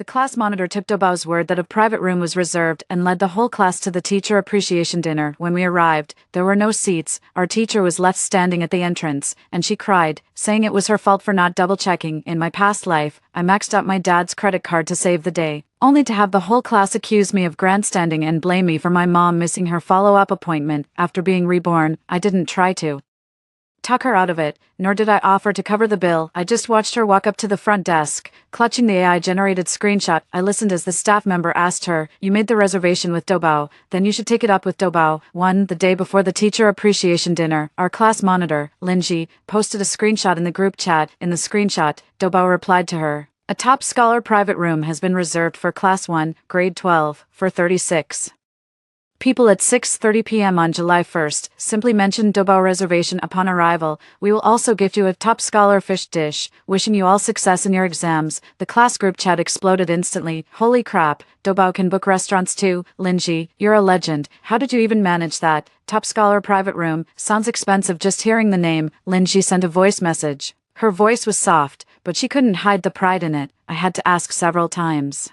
The class monitor tipped Dobao's word that a private room was reserved and led the whole class to the teacher appreciation dinner. When we arrived, there were no seats. Our teacher was left standing at the entrance, and she cried, saying it was her fault for not double-checking. In my past life, I maxed out my dad's credit card to save the day, only to have the whole class accuse me of grandstanding and blame me for my mom missing her follow-up appointment. After being reborn, I didn't try to talk her out of it, nor did I offer to cover the bill. I just watched her walk up to the front desk, clutching the AI-generated screenshot. I listened as the staff member asked her, "You made the reservation with Dobao, then you should take it up with Dobao." The day before the teacher appreciation dinner, our class monitor, Linji, posted a screenshot in the group chat. In the screenshot, Dobao replied to her, "A top scholar private room has been reserved for Class 1, Grade 12, for 36 people at 6:30 p.m. on July 1st. Simply mention Dobao reservation upon arrival. We will also gift you a top scholar fish dish. Wishing you all success in your exams." The class group chat exploded instantly. Holy crap, Dobao can book restaurants too. Linji, you're a legend. How did you even manage that? Top scholar private room. Sounds expensive just hearing the name. Linji sent a voice message. Her voice was soft, but she couldn't hide the pride in it. I had to ask several times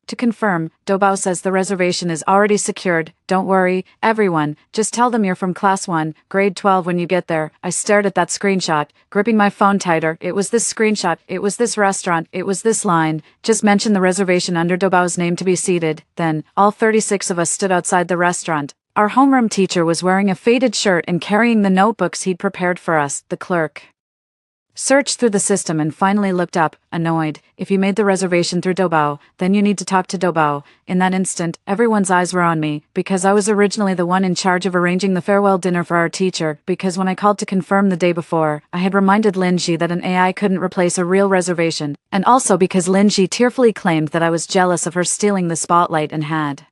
to confirm. Dobao says the reservation is already secured. Don't worry, everyone, just tell them you're from Class 1, Grade 12 when you get there. I stared at that screenshot, gripping my phone tighter. It was this screenshot, it was this restaurant, it was this line. Just mention the reservation under Dobao's name to be seated. Then, all 36 of us stood outside the restaurant. Our homeroom teacher was wearing a faded shirt and carrying the notebooks he'd prepared for us. The clerk searched through the system and finally looked up, annoyed. "If you made the reservation through Dobao, then you need to talk to Dobao." In that instant, everyone's eyes were on me, because I was originally the one in charge of arranging the farewell dinner for our teacher, because when I called to confirm the day before, I had reminded Linji that an AI couldn't replace a real reservation, and also because Linji tearfully claimed that I was jealous of her stealing the spotlight and had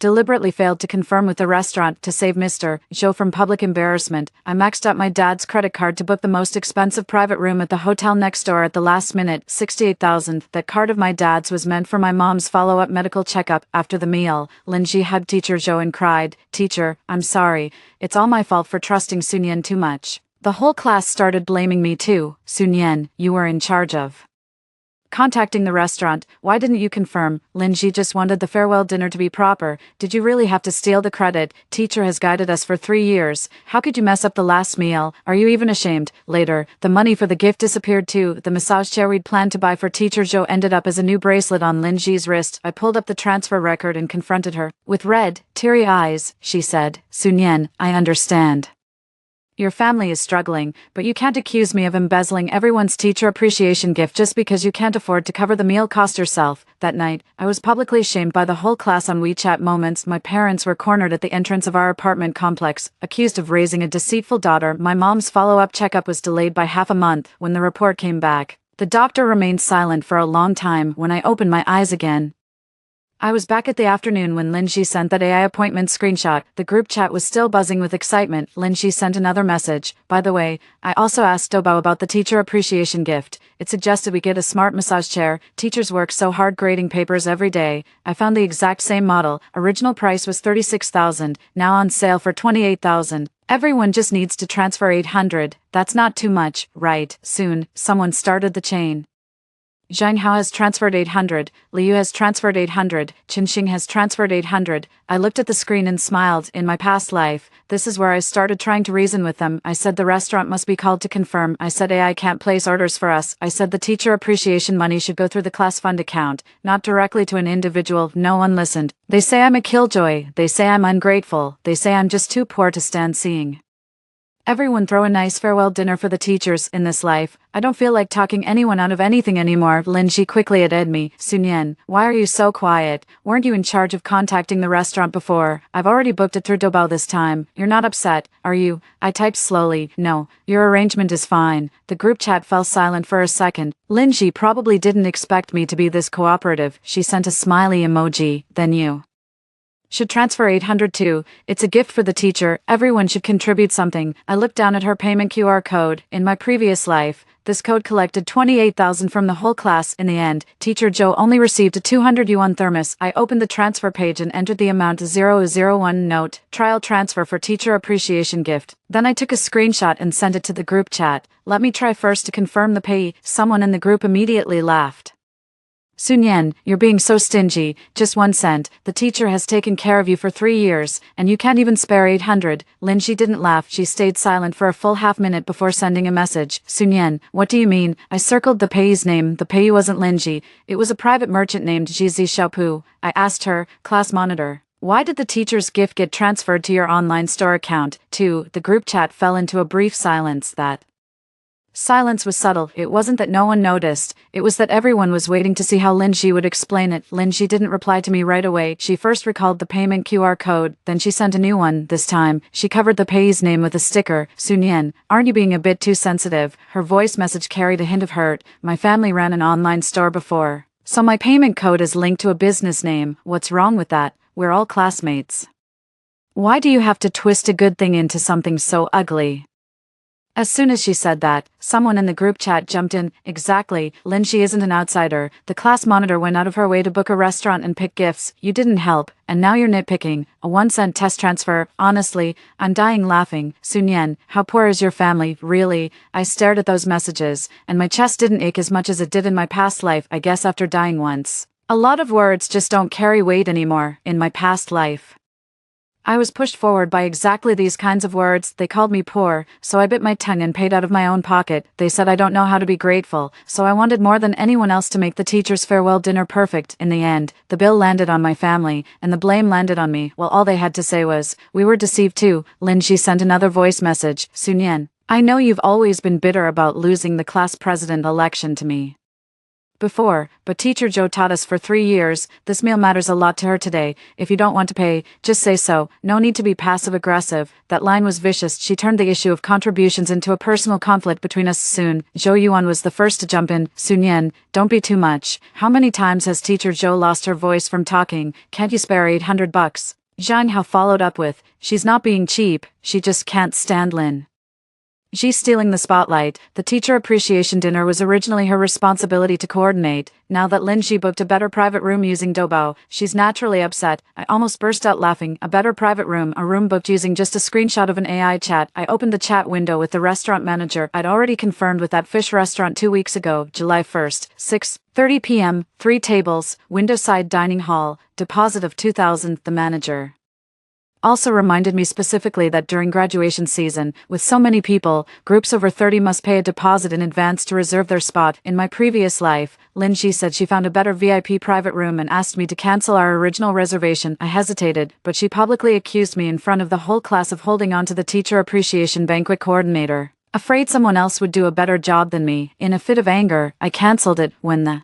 deliberately failed to confirm with the restaurant to save Mr. Zhou from public embarrassment. I maxed out my dad's credit card to book the most expensive private room at the hotel next door at the last minute, 68,000. That card of my dad's was meant for my mom's follow-up medical checkup. After the meal, Linji hugged Teacher Zhou and cried, "Teacher, I'm sorry. It's all my fault for trusting Sunyan too much." The whole class started blaming me too. "Sunyan, you were in charge of contacting the restaurant. Why didn't you confirm? Linji just wanted the farewell dinner to be proper. Did you really have to steal the credit? Teacher has guided us for 3 years. How could you mess up the last meal? Are you even ashamed?" Later, the money for the gift disappeared too. The massage chair we'd planned to buy for Teacher Zhou ended up as a new bracelet on Linji's wrist. I pulled up the transfer record and confronted her. With red, teary eyes, she said, "Sunyan, I understand. Your family is struggling, but you can't accuse me of embezzling everyone's teacher appreciation gift just because you can't afford to cover the meal cost yourself." That night, I was publicly shamed by the whole class on WeChat Moments. My parents were cornered at the entrance of our apartment complex, accused of raising a deceitful daughter. My mom's follow-up checkup was delayed by half a month. When the report came back, the doctor remained silent for a long time. When I opened my eyes again, I was back at the afternoon when Linji sent that AI appointment screenshot. The group chat was still buzzing with excitement. Linji sent another message. "By the way, I also asked Dobao about the teacher appreciation gift. It suggested we get a smart massage chair. Teachers work so hard grading papers every day. I found the exact same model. Original price was 36,000, now on sale for 28,000. Everyone just needs to transfer 800. That's not too much, right?" Soon, someone started the chain. Zhang Hao has transferred 800, Liu has transferred 800, Qinxing has transferred 800. I looked at the screen and smiled. In my past life, this is where I started trying to reason with them. I said the restaurant must be called to confirm. I said AI can't place orders for us. I said the teacher appreciation money should go through the class fund account, not directly to an individual. No one listened. They say I'm a killjoy. They say I'm ungrateful. They say I'm just too poor to stand seeing everyone throw a nice farewell dinner for the teachers in this life. I don't feel like talking anyone out of anything anymore. Linji quickly added me. "Sunyan, why are you so quiet? Weren't you in charge of contacting the restaurant before? I've already booked it through Dobao this time. You're not upset, are you?" I typed slowly. "No, your arrangement is fine." The group chat fell silent for a second. Linji probably didn't expect me to be this cooperative. She sent a smiley emoji. "Then you should transfer 800 too. It's a gift for the teacher. Everyone should contribute something." I looked down at her payment QR code. In my previous life, this code collected 28,000 from the whole class. In the end, Teacher Zhou only received a 200 yuan thermos. I opened the transfer page and entered the amount 001 note, trial transfer for teacher appreciation gift. Then I took a screenshot and sent it to the group chat. "Let me try first to confirm the payee." Someone in the group immediately laughed. Sunyen, you're being so stingy, just 1 cent, the teacher has taken care of you for 3 years, and you can't even spare 800. Linji didn't laugh, she stayed silent for a full half-minute before sending a message. Sunyen, what do you mean? I circled the payee's name, the payee wasn't Linji, it was a private merchant named Jizi Xiaopu. I asked her, class monitor. Why did the teacher's gift get transferred to your online store account? 2. The group chat fell into a brief silence. That silence was subtle. It wasn't that no one noticed, it was that everyone was waiting to see how Linji would explain it. Linji didn't reply to me right away. She first recalled the payment QR code, then she sent a new one. This time, she covered the payee's name with a sticker. Sunyen, aren't you being a bit too sensitive? Her voice message carried a hint of hurt. My family ran an online store before, so my payment code is linked to a business name. What's wrong with that? We're all classmates. Why do you have to twist a good thing into something so ugly? As soon as she said that, someone in the group chat jumped in. Exactly, Linji isn't an outsider. The class monitor went out of her way to book a restaurant and pick gifts. You didn't help, and now you're nitpicking. A 1 cent test transfer. Honestly, I'm dying laughing. Sunyen, how poor is your family? Really? I stared at those messages, and my chest didn't ache as much as it did in my past life, I guess after dying once. A lot of words just don't carry weight anymore. In my past life, I was pushed forward by exactly these kinds of words. They called me poor, so I bit my tongue and paid out of my own pocket. They said I don't know how to be grateful, so I wanted more than anyone else to make the teacher's farewell dinner perfect. In the end, the bill landed on my family, and the blame landed on me. Well, all they had to say was, we were deceived too. Linji sent another voice message. Sunyen, I know you've always been bitter about losing the class president election to me before, but Teacher Joe taught us for 3 years. This meal matters a lot to her today. If you don't want to pay, just say so. No need to be passive-aggressive. That line was vicious. She turned the issue of contributions into a personal conflict between us soon. Zhou Yuan was the first to jump in. Sunyen, don't be too much. How many times has Teacher Zhou lost her voice from talking? Can't you spare 800 bucks? Zhang Hao followed up with, she's not being cheap, she just can't stand Lin. She's stealing the spotlight. The teacher appreciation dinner was originally her responsibility to coordinate. Now that Linji booked a better private room using Doubao, she's naturally upset. I almost burst out laughing. A better private room, a room booked using just a screenshot of an AI chat. I opened the chat window with the restaurant manager. I'd already confirmed with that fish restaurant 2 weeks ago, July 1st, 6:30 p.m., 3 tables, window side dining hall, deposit of 2,000. The manager also reminded me specifically that during graduation season, with so many people, groups over 30 must pay a deposit in advance to reserve their spot. In my previous life, Linji said she found a better VIP private room and asked me to cancel our original reservation. I hesitated, but she publicly accused me in front of the whole class of holding on to the teacher appreciation banquet coordinator, afraid someone else would do a better job than me. In a fit of anger, I cancelled it. When the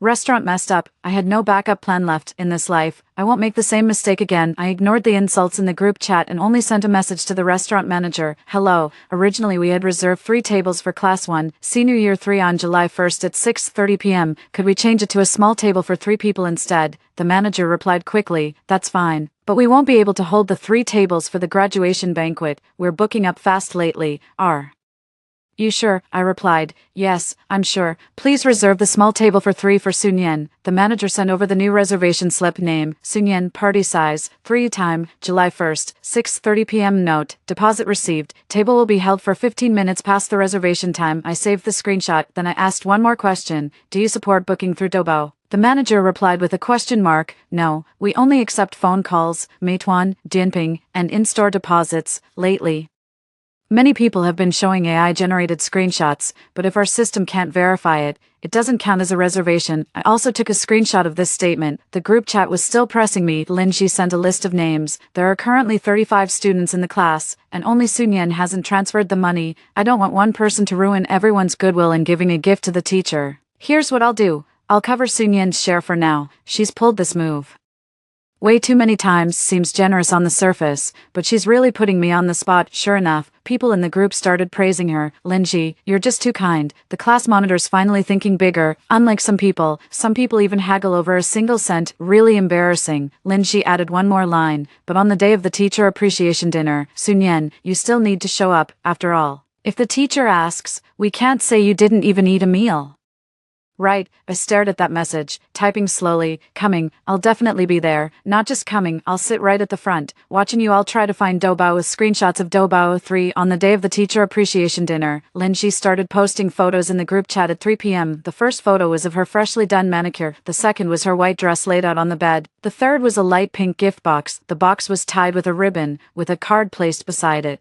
restaurant messed up, I had no backup plan left. In this life, I won't make the same mistake again. I ignored the insults in the group chat and only sent a message to the restaurant manager. Hello, originally we had reserved 3 tables for Class 1, Senior Year 3 on July 1st at 6:30 p.m. Could we change it to a small table for 3 people instead? The manager replied quickly, that's fine, but we won't be able to hold the 3 tables for the graduation banquet. We're booking up fast lately. You sure? I replied, yes, I'm sure. Please reserve the small table for 3 for Sunyen. The manager sent over the new reservation slip. Name, Sunyen, party size, 3 time, July 1st, 6:30 p.m. Note, deposit received. Table will be held for 15 minutes past the reservation time. I saved the screenshot, then I asked one more question. Do you support booking through Doubao? The manager replied with a question mark. No, we only accept phone calls, Meituan, Dianping, and in-store deposits. Lately, many people have been showing AI-generated screenshots, but if our system can't verify it, it doesn't count as a reservation. I also took a screenshot of this statement. The group chat was still pressing me. Linji sent a list of names. There are currently 35 students in the class, and only Sunyen hasn't transferred the money. I don't want one person to ruin everyone's goodwill in giving a gift to the teacher. Here's what I'll do. I'll cover Sunyen's share for now. She's pulled this move way too many times. Seems generous on the surface, but she's really putting me on the spot. Sure enough, people in the group started praising her. Linji, you're just too kind. The class monitor's finally thinking bigger. Unlike some people even haggle over a single cent. Really embarrassing. Linji added one more line, but on the day of the teacher appreciation dinner, Sunyen, you still need to show up. After all, if the teacher asks, we can't say you didn't even eat a meal. Right, I stared at that message, typing slowly, coming, I'll definitely be there, not just coming, I'll sit right at the front, watching you all try to find Dobao with screenshots of Dobao 3 on the day of the teacher appreciation dinner. Linji started posting photos in the group chat at 3 p.m. The first photo was of her freshly done manicure, the second was her white dress laid out on the bed, the third was a light pink gift box, the box was tied with a ribbon, with a card placed beside it.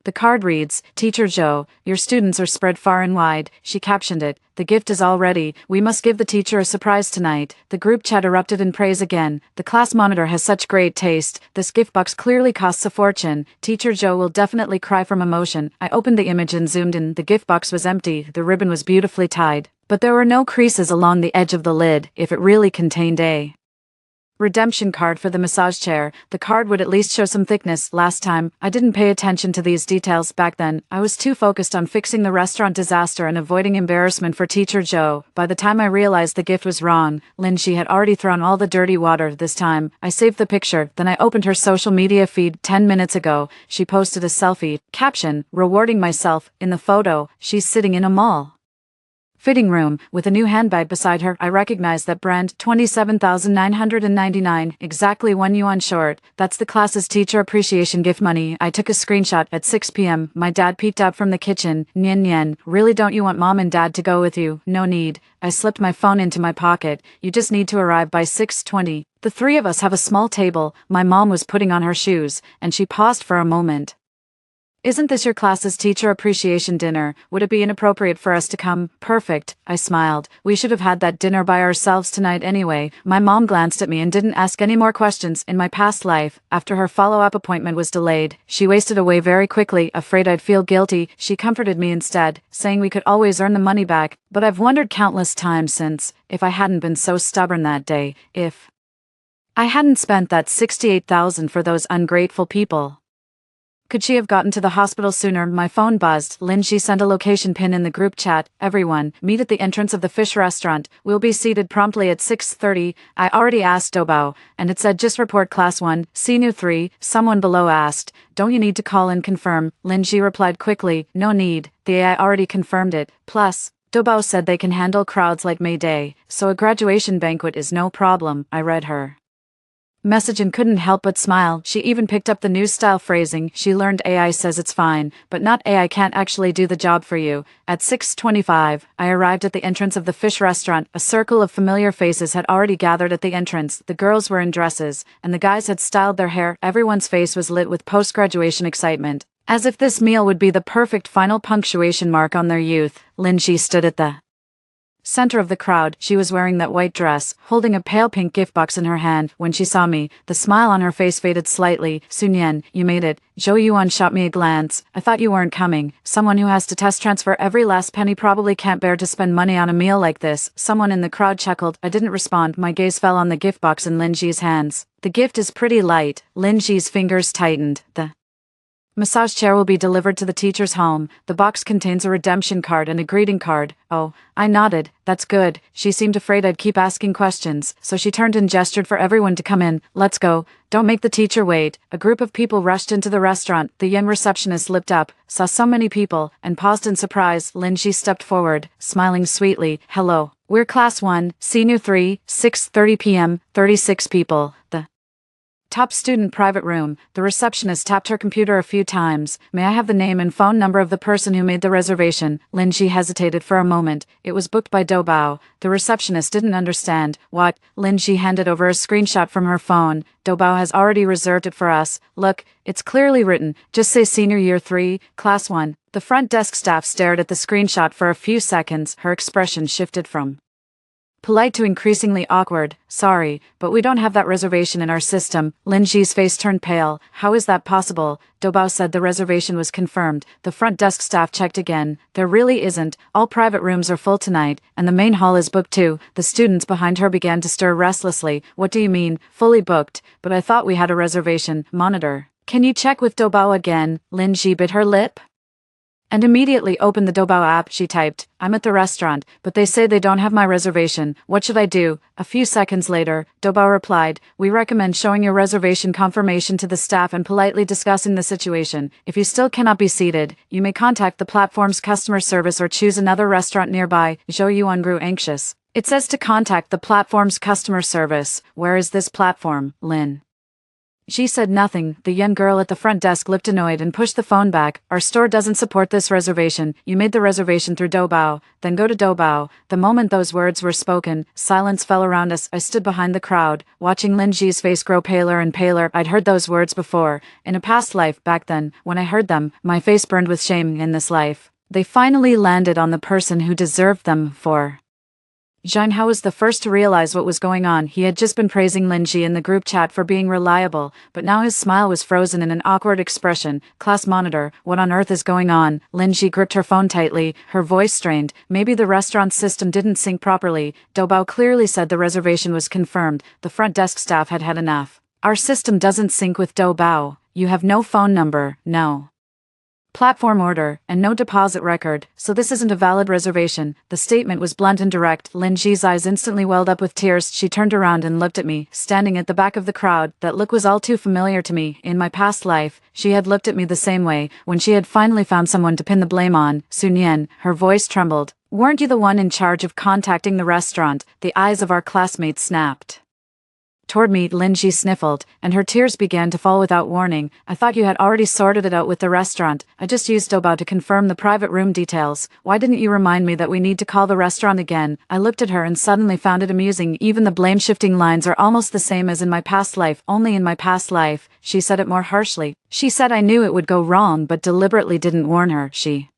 The card reads, Teacher Joe, your students are spread far and wide. She captioned it, the gift is all ready, we must give the teacher a surprise tonight. The group chat erupted in praise again. The class monitor has such great taste. This gift box clearly costs a fortune. Teacher Joe will definitely cry from emotion. I opened the image and zoomed in. The gift box was empty. The ribbon was beautifully tied. But there were no creases along the edge of the lid, if it really contained a redemption card for the massage chair. The card would at least show some thickness. Last time, I didn't pay attention to these details back then. I was too focused on fixing the restaurant disaster and avoiding embarrassment for Teacher Joe. By the time I realized the gift was wrong, Linji had already thrown all the dirty water. This time, I saved the picture, then I opened her social media feed 10 minutes ago. She posted a selfie, caption, rewarding myself. In the photo, she's sitting in a mall fitting room, with a new handbag beside her. I recognize that brand, 27,999, exactly 1 yuan short. That's the class's teacher appreciation gift money. I took a screenshot at 6 p.m. My dad peeked out from the kitchen. Nien Nien, really don't you want mom and dad to go with you? No need. I slipped my phone into my pocket. You just need to arrive by 6:20. The three of us have a small table. My mom was putting on her shoes, and she paused for a moment. Isn't this your class's teacher appreciation dinner? Would it be inappropriate for us to come? Perfect, I smiled. We should have had that dinner by ourselves tonight anyway. My mom glanced at me and didn't ask any more questions. In my past life, after her follow-up appointment was delayed, she wasted away very quickly, afraid I'd feel guilty. She comforted me instead, saying we could always earn the money back. But I've wondered countless times since, if I hadn't been so stubborn that day, if I hadn't spent that 68,000 for those ungrateful people. Could she have gotten to the hospital sooner? My phone buzzed. Linji sent a location pin in the group chat. Everyone, meet at the entrance of the fish restaurant. We'll be seated promptly at 6:30. I already asked Dobao, and it said just report class 1, senior 3. Someone below asked, don't you need to call and confirm? Linji replied quickly, no need. The AI already confirmed it. Plus, Dobao said they can handle crowds like May Day, so a graduation banquet is no problem. I read her message and couldn't help but smile. She even picked up the new style phrasing. She learned AI says it's fine, but not AI can't actually do the job for you. At 6:25, I arrived at the entrance of the fish restaurant. A circle of familiar faces had already gathered at the entrance. The girls were in dresses, and the guys had styled their hair. Everyone's face was lit with post-graduation excitement. As if this meal would be the perfect final punctuation mark on their youth, Linji stood at the center of the crowd. She was wearing that white dress, holding a pale pink gift box in her hand. When she saw me, the smile on her face faded slightly. Sunyan, you made it. Zhou Yuan shot me a glance. I thought you weren't coming. Someone who has to test transfer every last penny probably can't bear to spend money on a meal like this. Someone in the crowd chuckled. I didn't respond. My gaze fell on the gift box in Linji's hands. The gift is pretty light. Linji's fingers tightened. The massage chair will be delivered to the teacher's home. The box contains a redemption card and a greeting card. Oh, I nodded. That's good. She seemed afraid I'd keep asking questions, so she turned and gestured for everyone to come in. Let's go. Don't make the teacher wait. A group of people rushed into the restaurant. The young receptionist looked up, saw so many people, and paused in surprise. Linji stepped forward, smiling sweetly. Hello. We're class 1, senior 3, 6:30 p.m., 36 people. The top student private room. The receptionist tapped her computer a few times. May I have the name and phone number of the person who made the reservation? Linji hesitated for a moment. It was booked by Dobao. The receptionist didn't understand. What? Linji handed over a screenshot from her phone. Dobao has already reserved it for us. Look, it's clearly written. Just say senior year 3, class 1. The front desk staff stared at the screenshot for a few seconds. Her expression shifted from polite to increasingly awkward. Sorry, but we don't have that reservation in our system. Linji's face turned pale. How is that possible? Dobao said the reservation was confirmed. The front desk staff checked again. There really isn't. All private rooms are full tonight, and the main hall is booked too. The students behind her began to stir restlessly. What do you mean, fully booked? But I thought we had a reservation. Monitor, can you check with Dobao again? Linji bit her lip. And immediately opened the Doubao app. She typed, "I'm at the restaurant, but they say they don't have my reservation. What should I do?" A few seconds later, Doubao replied, "We recommend showing your reservation confirmation to the staff and politely discussing the situation. If you still cannot be seated, you may contact the platform's customer service or choose another restaurant nearby." Zhou Yuan grew anxious. "It says to contact the platform's customer service. Where is this platform, Lin?" She said nothing. The young girl at the front desk looked annoyed and pushed the phone back. "Our store doesn't support this reservation. You made the reservation through Doubao. Then go to Doubao." The moment those words were spoken, silence fell around us. I stood behind the crowd, watching Lin Ji's face grow paler and paler. I'd heard those words before, in a past life. Back then, when I heard them, my face burned with shame. In this life, they finally landed on the person who deserved them for. Zhang Hao was the first to realize what was going on. He had just been praising Lin Ji in the group chat for being reliable, but now his smile was frozen in an awkward expression. "Class monitor, what on earth is going on?" Lin Ji gripped her phone tightly, her voice strained. "Maybe the restaurant system didn't sync properly." Doubao clearly said the reservation was confirmed. The front desk staff had had enough. "Our system doesn't sync with Doubao. You have no phone number, no platform order, and no deposit record, so this isn't a valid reservation." The statement was blunt and direct. Lin Ji's eyes instantly welled up with tears. She turned around and looked at me, standing at the back of the crowd. That look was all too familiar to me. In my past life, she had looked at me the same way, when she had finally found someone to pin the blame on. "Sun Yan," her voice trembled. "Weren't you the one in charge of contacting the restaurant?" The eyes of our classmates snapped toward me. Lin Ji sniffled, and her tears began to fall without warning. "I thought you had already sorted it out with the restaurant. I just used Doubao to confirm the private room details. Why didn't you remind me that we need to call the restaurant again?" I looked at her and suddenly found it amusing. Even the blame-shifting lines are almost the same as in my past life. "Only in my past life." She said it more harshly. She said I knew it would go wrong but deliberately didn't warn her. She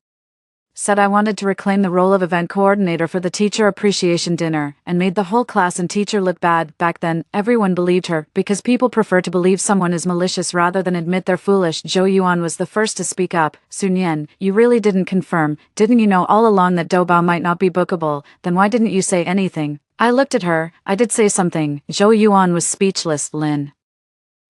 said I wanted to reclaim the role of event coordinator for the teacher appreciation dinner, and made the whole class and teacher look bad. Back then, everyone believed her, because people prefer to believe someone is malicious rather than admit they're foolish. Zhou Yuan was the first to speak up. "Sun Yan, you really didn't confirm. Didn't you know all along that Doubao might not be bookable? Then why didn't you say anything?" I looked at her. "I did say something." Zhou Yuan was speechless. Lin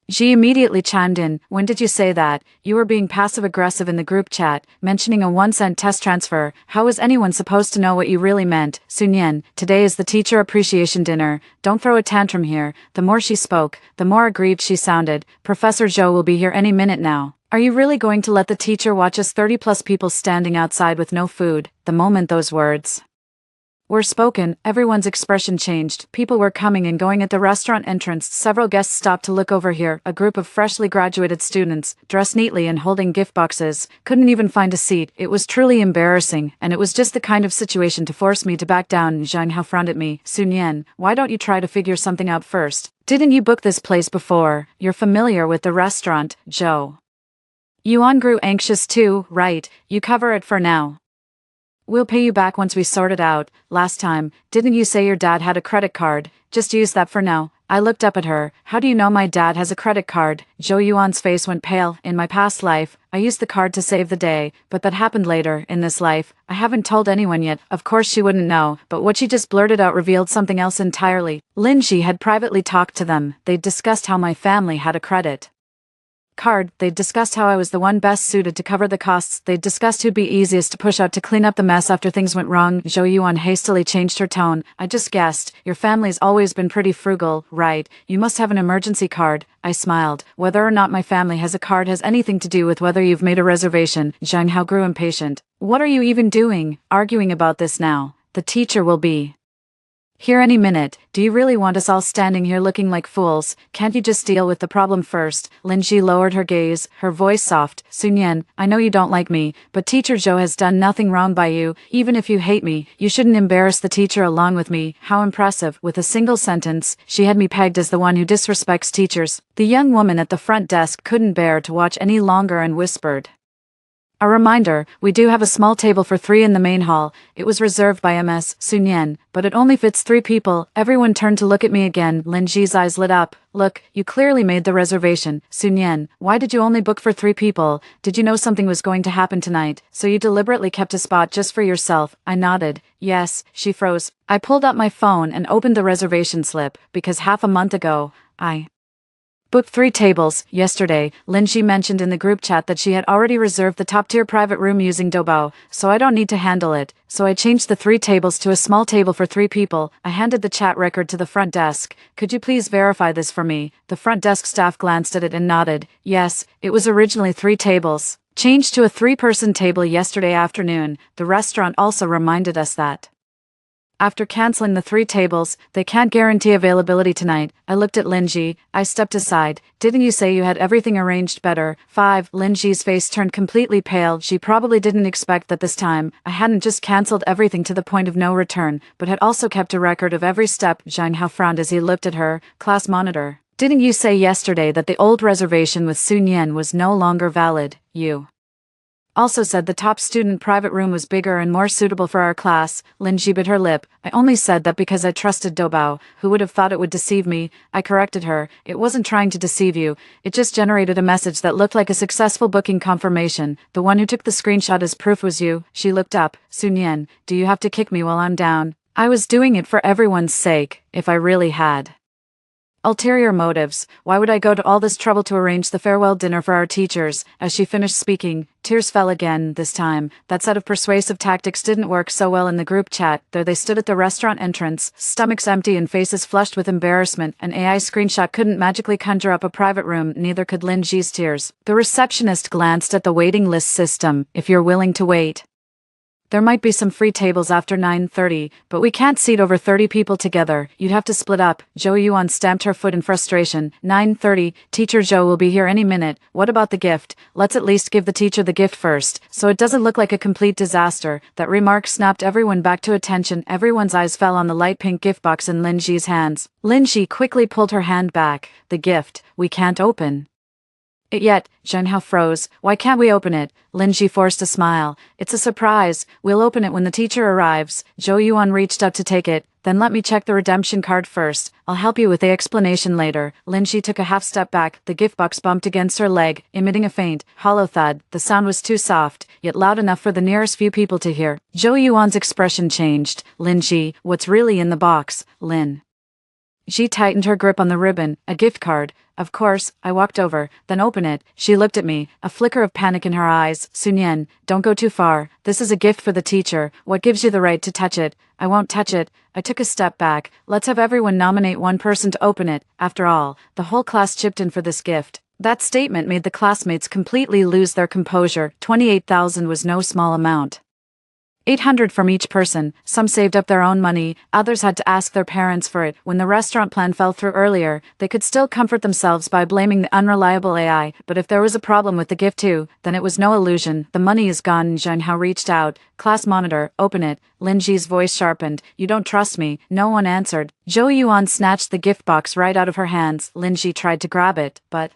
Ji immediately chimed in. "When did you say that? You were being passive-aggressive in the group chat, mentioning a 1-cent test transfer. How is anyone supposed to know what you really meant?" "Sun Yan, today is the teacher appreciation dinner. Don't throw a tantrum here." The more she spoke, the more aggrieved she sounded. "Professor Zhou will be here any minute now. Are you really going to let the teacher watch us 30+ people standing outside with no food?" The moment those words were spoken, everyone's expression changed. People were coming and going at the restaurant entrance. Several guests stopped to look over here. A group of freshly graduated students, dressed neatly and holding gift boxes, couldn't even find a seat. It was truly embarrassing, and it was just the kind of situation to force me to back down. Zhang Hao frowned at me. "Sun Yan, why don't you try to figure something out first? Didn't you book this place before? You're familiar with the restaurant." Zhou Yuan grew anxious too. "Right, you cover it for now. We'll pay you back once we sort it out. Last time, didn't you say your dad had a credit card? Just use that for now." I looked up at her. "How do you know my dad has a credit card?" Zhou Yuan's face went pale. "In my past life, I used the card to save the day, but that happened later. In this life, I haven't told anyone yet." Of course she wouldn't know, but what she just blurted out revealed something else entirely. Lin Ji had privately talked to them. They'd discussed how my family had a credit card. They'd discussed how I was the one best suited to cover the costs. They'd discussed who'd be easiest to push out to clean up the mess after things went wrong. Zhou Yuan hastily changed her tone. "I just guessed. Your family's always been pretty frugal, right? You must have an emergency card." I smiled. "Whether or not my family has a card has anything to do with whether you've made a reservation." Zhang Hao grew impatient. "What are you even doing? Arguing about this now? The teacher will be here any minute. Do you really want us all standing here looking like fools? Can't you just deal with the problem first?" Lin Ji lowered her gaze, her voice soft. "Sun Yan, I know you don't like me, but Teacher Zhou has done nothing wrong by you. Even if you hate me, you shouldn't embarrass the teacher along with me." How impressive. With a single sentence, she had me pegged as the one who disrespects teachers. The young woman at the front desk couldn't bear to watch any longer and whispered, "A reminder, we do have a small table for 3 in the main hall. It was reserved by Ms. Sun Yan, but it only fits 3 people." Everyone turned to look at me again. Lin Ji's eyes lit up. "Look, you clearly made the reservation. Sun Yan, why did you only book for 3 people? Did you know something was going to happen tonight, so you deliberately kept a spot just for yourself?" I nodded. "Yes." She froze. I pulled out my phone and opened the reservation slip, because half a month ago, I Booked 3 tables. Yesterday, Linji mentioned in the group chat that she had already reserved the top-tier private room using Doubao, so I don't need to handle it. So I changed the 3 tables to a small table for 3 people. I handed the chat record to the front desk. Could you please verify this for me? The front desk staff glanced at it and nodded. Yes, it was originally 3 tables. Changed to a 3-person table yesterday afternoon. The restaurant also reminded us that after canceling the 3 tables, they can't guarantee availability tonight. I looked at Linji. I stepped aside. Didn't you say you had everything arranged better? 5. Linji's face turned completely pale. She probably didn't expect that this time I hadn't just cancelled everything to the point of no return, but had also kept a record of every step. Zhang Hao frowned as he looked at her. Class monitor. Didn't you say yesterday that the old reservation with Sun Yan was no longer valid? You also said the top student private room was bigger and more suitable for our class. Linji bit her lip. I only said that because I trusted Doubao. Who would have thought it would deceive me? I corrected her. It wasn't trying to deceive you. It just generated a message that looked like a successful booking confirmation. The one who took the screenshot as proof was you. She looked up. Sun Yan, do you have to kick me while I'm down? I was doing it for everyone's sake, if I really had ulterior motives. Why would I go to all this trouble to arrange the farewell dinner for our teachers? As she finished speaking, tears fell again. This time, that set of persuasive tactics didn't work so well in the group chat. There they stood at the restaurant entrance, stomachs empty and faces flushed with embarrassment. An AI screenshot couldn't magically conjure up a private room, neither could Lin Ji's tears. The receptionist glanced at the waiting list system. If you're willing to wait, there might be some free tables after 9:30, but we can't seat over 30 people together. You'd have to split up. Zhou Yuan stamped her foot in frustration. 9:30, Teacher Zhou will be here any minute. What about the gift? Let's at least give the teacher the gift first, so it doesn't look like a complete disaster. That remark snapped everyone back to attention. Everyone's eyes fell on the light pink gift box in Lin Ji's hands. Lin Ji quickly pulled her hand back. The gift, we can't open it yet. Zhang Hao froze. Why can't we open it? Lin Ji forced a smile. It's a surprise. We'll open it when the teacher arrives. Zhou Yuan reached up to take it. Then let me check the redemption card first. I'll help you with the explanation later. Lin Ji took a half step back. The gift box bumped against her leg, emitting a faint, hollow thud. The sound was too soft, yet loud enough for the nearest few people to hear. Zhou Yuan's expression changed. Lin Ji, what's really in the box? Lin Ji tightened her grip on the ribbon. A gift card. Of course. I walked over. Then open it. She looked at me, a flicker of panic in her eyes. Sun Yan, don't go too far. This is a gift for the teacher. What gives you the right to touch it? I won't touch it. I took a step back. Let's have everyone nominate one person to open it. After all, the whole class chipped in for this gift. That statement made the classmates completely lose their composure. 28,000 was no small amount. 800 from each person. Some saved up their own money, others had to ask their parents for it. When the restaurant plan fell through earlier, they could still comfort themselves by blaming the unreliable AI, but if there was a problem with the gift too, then it was no illusion. The money is gone. Zhang Hao reached out. Class monitor, open it. Lin Ji's voice sharpened. You don't trust me. No one answered. Zhou Yuan snatched the gift box right out of her hands. Lin Ji tried to grab it, but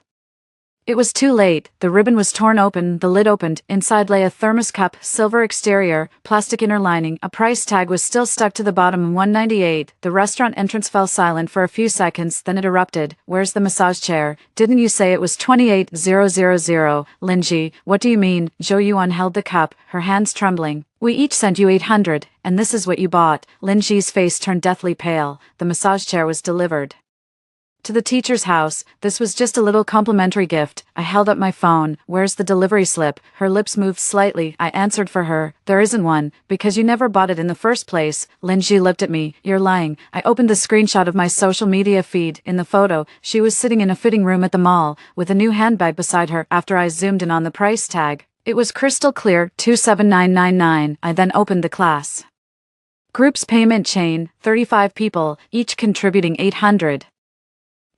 it was too late. The ribbon was torn open, the lid opened. Inside lay a thermos cup, silver exterior, plastic inner lining. A price tag was still stuck to the bottom, 198. The restaurant entrance fell silent for a few seconds, then it erupted. Where's the massage chair? Didn't you say it was 28,000? Lin Ji, what do you mean? Zhou Yuan held the cup, her hands trembling. We each sent you 800, and this is what you bought. Lin Ji's face turned deathly pale. The massage chair was delivered to the teacher's house. This was just a little complimentary gift. I held up my phone. Where's the delivery slip? Her lips moved slightly. I answered for her. There isn't one, because you never bought it in the first place. Lin Ji looked at me. You're lying. I opened the screenshot of my social media feed. In the photo, she was sitting in a fitting room at the mall, with a new handbag beside her. After I zoomed in on the price tag, it was crystal clear, 27999. I then opened the class group's payment chain, 35 people, each contributing 800.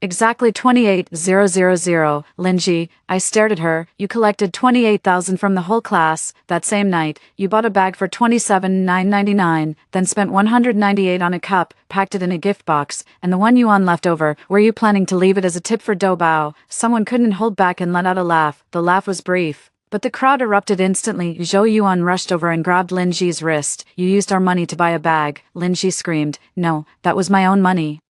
Exactly 28,000. Lin Ji, I stared at her. You collected 28,000 from the whole class. That same night, you bought a bag for 27,999, then spent 198 on a cup, packed it in a gift box, and the 1 yuan left over, were you planning to leave it as a tip for Doubao? Someone couldn't hold back and let out a laugh. The laugh was brief, but the crowd erupted instantly. Zhou Yuan rushed over and grabbed Lin Ji's wrist. You used our money to buy a bag. Lin Ji screamed. No, that was my own money.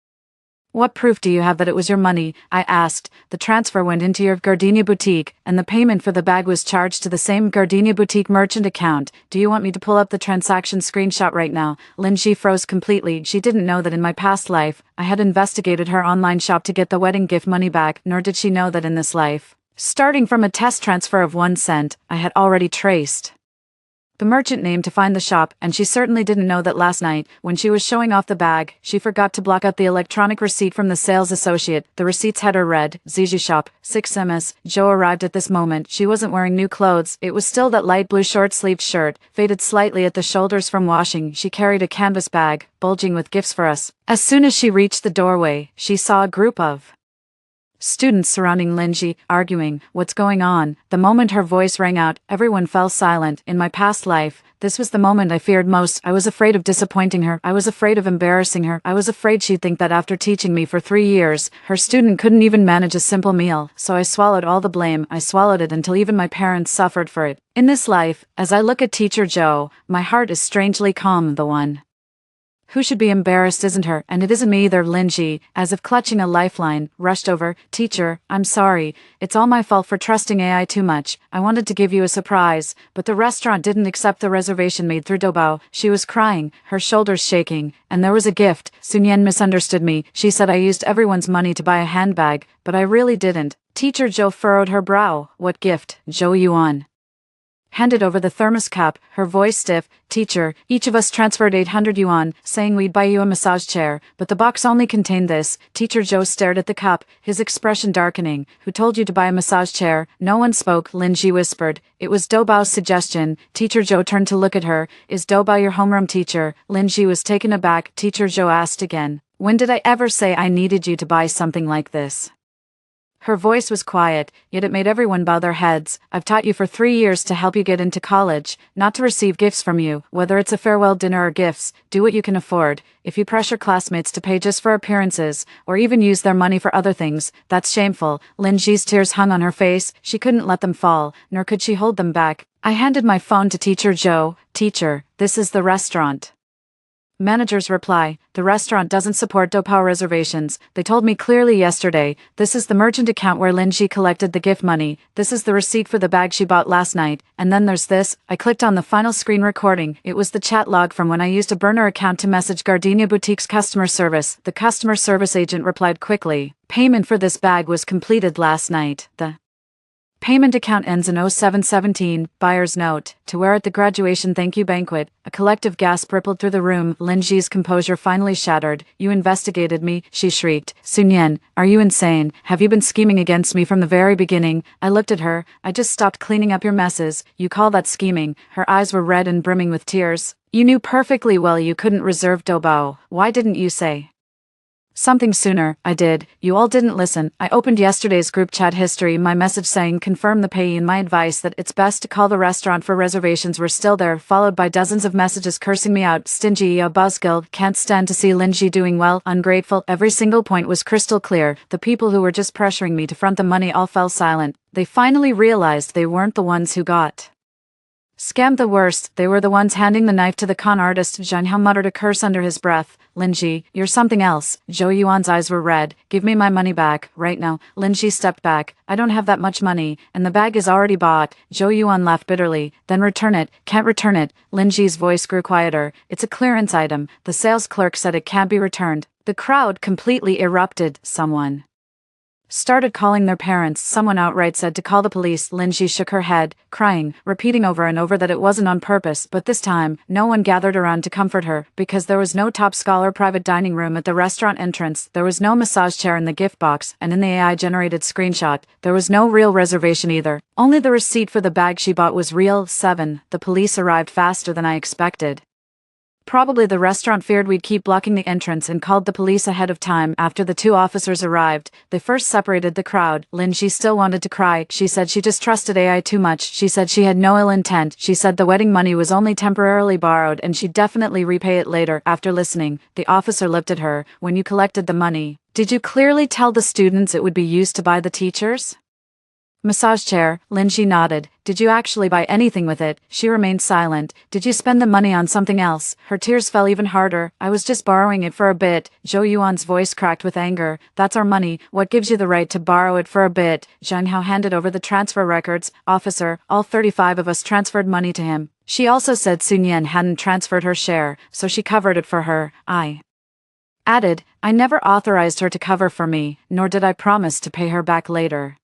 What proof do you have that it was your money? I asked. The transfer went into your Gardenia boutique, and the payment for the bag was charged to the same Gardenia boutique merchant account. Do you want me to pull up the transaction screenshot right now? Linji froze completely. She didn't know that in my past life, I had investigated her online shop to get the wedding gift money back, nor did she know that in this life, starting from a test transfer of 1 cent, I had already traced the merchant name to find the shop, and she certainly didn't know that last night, when she was showing off the bag, she forgot to block out the electronic receipt from the sales associate. The receipt's header read, Ziju Shop, 6ms. Joe arrived at this moment. She wasn't wearing new clothes. It was still that light blue short-sleeved shirt, faded slightly at the shoulders from washing. She carried a canvas bag, bulging with gifts for us. As soon as she reached the doorway, she saw a group of students surrounding Linji, arguing. What's going on? The moment her voice rang out, everyone fell silent. In my past life, this was the moment I feared most. I was afraid of disappointing her. I was afraid of embarrassing her. I was afraid she'd think that after teaching me for 3 years, her student couldn't even manage a simple meal. So I swallowed all the blame. I swallowed it until even my parents suffered for it. In this life, as I look at Teacher Joe, my heart is strangely calm. The one who should be embarrassed isn't her, and it isn't me either. Linji, as if clutching a lifeline, rushed over. Teacher, I'm sorry. It's all my fault for trusting AI too much. I wanted to give you a surprise, but the restaurant didn't accept the reservation made through Dobao. She was crying, her shoulders shaking, and there was a gift. Sunyen misunderstood me. She said I used everyone's money to buy a handbag, but I really didn't. Teacher Joe furrowed her brow. What gift? Joe Yuan handed over the thermos cup, her voice stiff. Teacher, each of us transferred 800 yuan, saying we'd buy you a massage chair, but the box only contained this. Teacher Joe stared at the cup, his expression darkening. Who told you to buy a massage chair? No one spoke. Linji whispered. It was Dobao's suggestion. Teacher Joe turned to look at her. Is Dobao your homeroom teacher? Linji was taken aback. Teacher Joe asked again. When did I ever say I needed you to buy something like this? Her voice was quiet, yet it made everyone bow their heads. I've taught you for 3 years to help you get into college, not to receive gifts from you, whether it's a farewell dinner or gifts. Do what you can afford. If you pressure classmates to pay just for appearances, or even use their money for other things, that's shameful. Linji's tears hung on her face. She couldn't let them fall, nor could she hold them back. I handed my phone to Teacher Joe. Teacher, this is the restaurant manager's reply. The restaurant doesn't support Dobao reservations. They told me clearly yesterday. This is the merchant account where Linji collected the gift money. This is the receipt for the bag she bought last night. And then there's this. I clicked on the final screen recording. It was the chat log from when I used a burner account to message Gardenia Boutique's customer service. The customer service agent replied quickly. Payment for this bag was completed last night. The payment account ends in 0717, buyer's note, to wear at the graduation thank you banquet. A collective gasp rippled through the room. Linji's composure finally shattered. You investigated me, she shrieked. Sunyen, are you insane? Have you been scheming against me from the very beginning? I looked at her. I just stopped cleaning up your messes. You call that scheming? Her eyes were red and brimming with tears. You knew perfectly well you couldn't reserve Dobao. Why didn't you say something sooner? I did. You all didn't listen. I opened yesterday's group chat history. My message saying confirm the payee and my advice that it's best to call the restaurant for reservations were still there, followed by dozens of messages cursing me out. Stingy, a buzzkill, can't stand to see Linji doing well, ungrateful. Every single point was crystal clear. The people who were just pressuring me to front the money all fell silent. They finally realized they weren't the ones who got scammed the worst. They were the ones handing the knife to the con artist. Zhang Hao muttered a curse under his breath. Linji, you're something else. Zhou Yuan's eyes were red. Give me my money back, right now. Linji stepped back. I don't have that much money, and the bag is already bought. Zhou Yuan laughed bitterly. Then return it. Can't return it. Linji's voice grew quieter. It's a clearance item. The sales clerk said it can't be returned. The crowd completely erupted. Someone started calling their parents. Someone outright said to call the police. Linji shook her head, crying, repeating over and over that it wasn't on purpose. But this time, no one gathered around to comfort her, because there was no top scholar private dining room at the restaurant entrance, there was no massage chair in the gift box, and in the AI-generated screenshot, there was no real reservation either. Only the receipt for the bag she bought was real. 7. The police arrived faster than I expected. Probably the restaurant feared we'd keep blocking the entrance and called the police ahead of time. After the 2 officers arrived, they first separated the crowd. Linji still wanted to cry. She said she just trusted AI too much. She said she had no ill intent. She said the wedding money was only temporarily borrowed and she'd definitely repay it later. After listening, the officer looked at her. When you collected the money, did you clearly tell the students it would be used to buy the teachers Massage chair, Lin. She nodded. Did you actually buy anything with it? She remained silent. Did you spend the money on something else? Her tears fell even harder. I was just borrowing it for a bit. Zhou Yuan's voice cracked with anger. That's our money. What gives you the right to borrow it for a bit? Zhang Hao handed over the transfer records. Officer, all 35 of us transferred money to him. She also said Sun Yan hadn't transferred her share, so she covered it for her. I added, I never authorized her to cover for me, nor did I promise to pay her back later.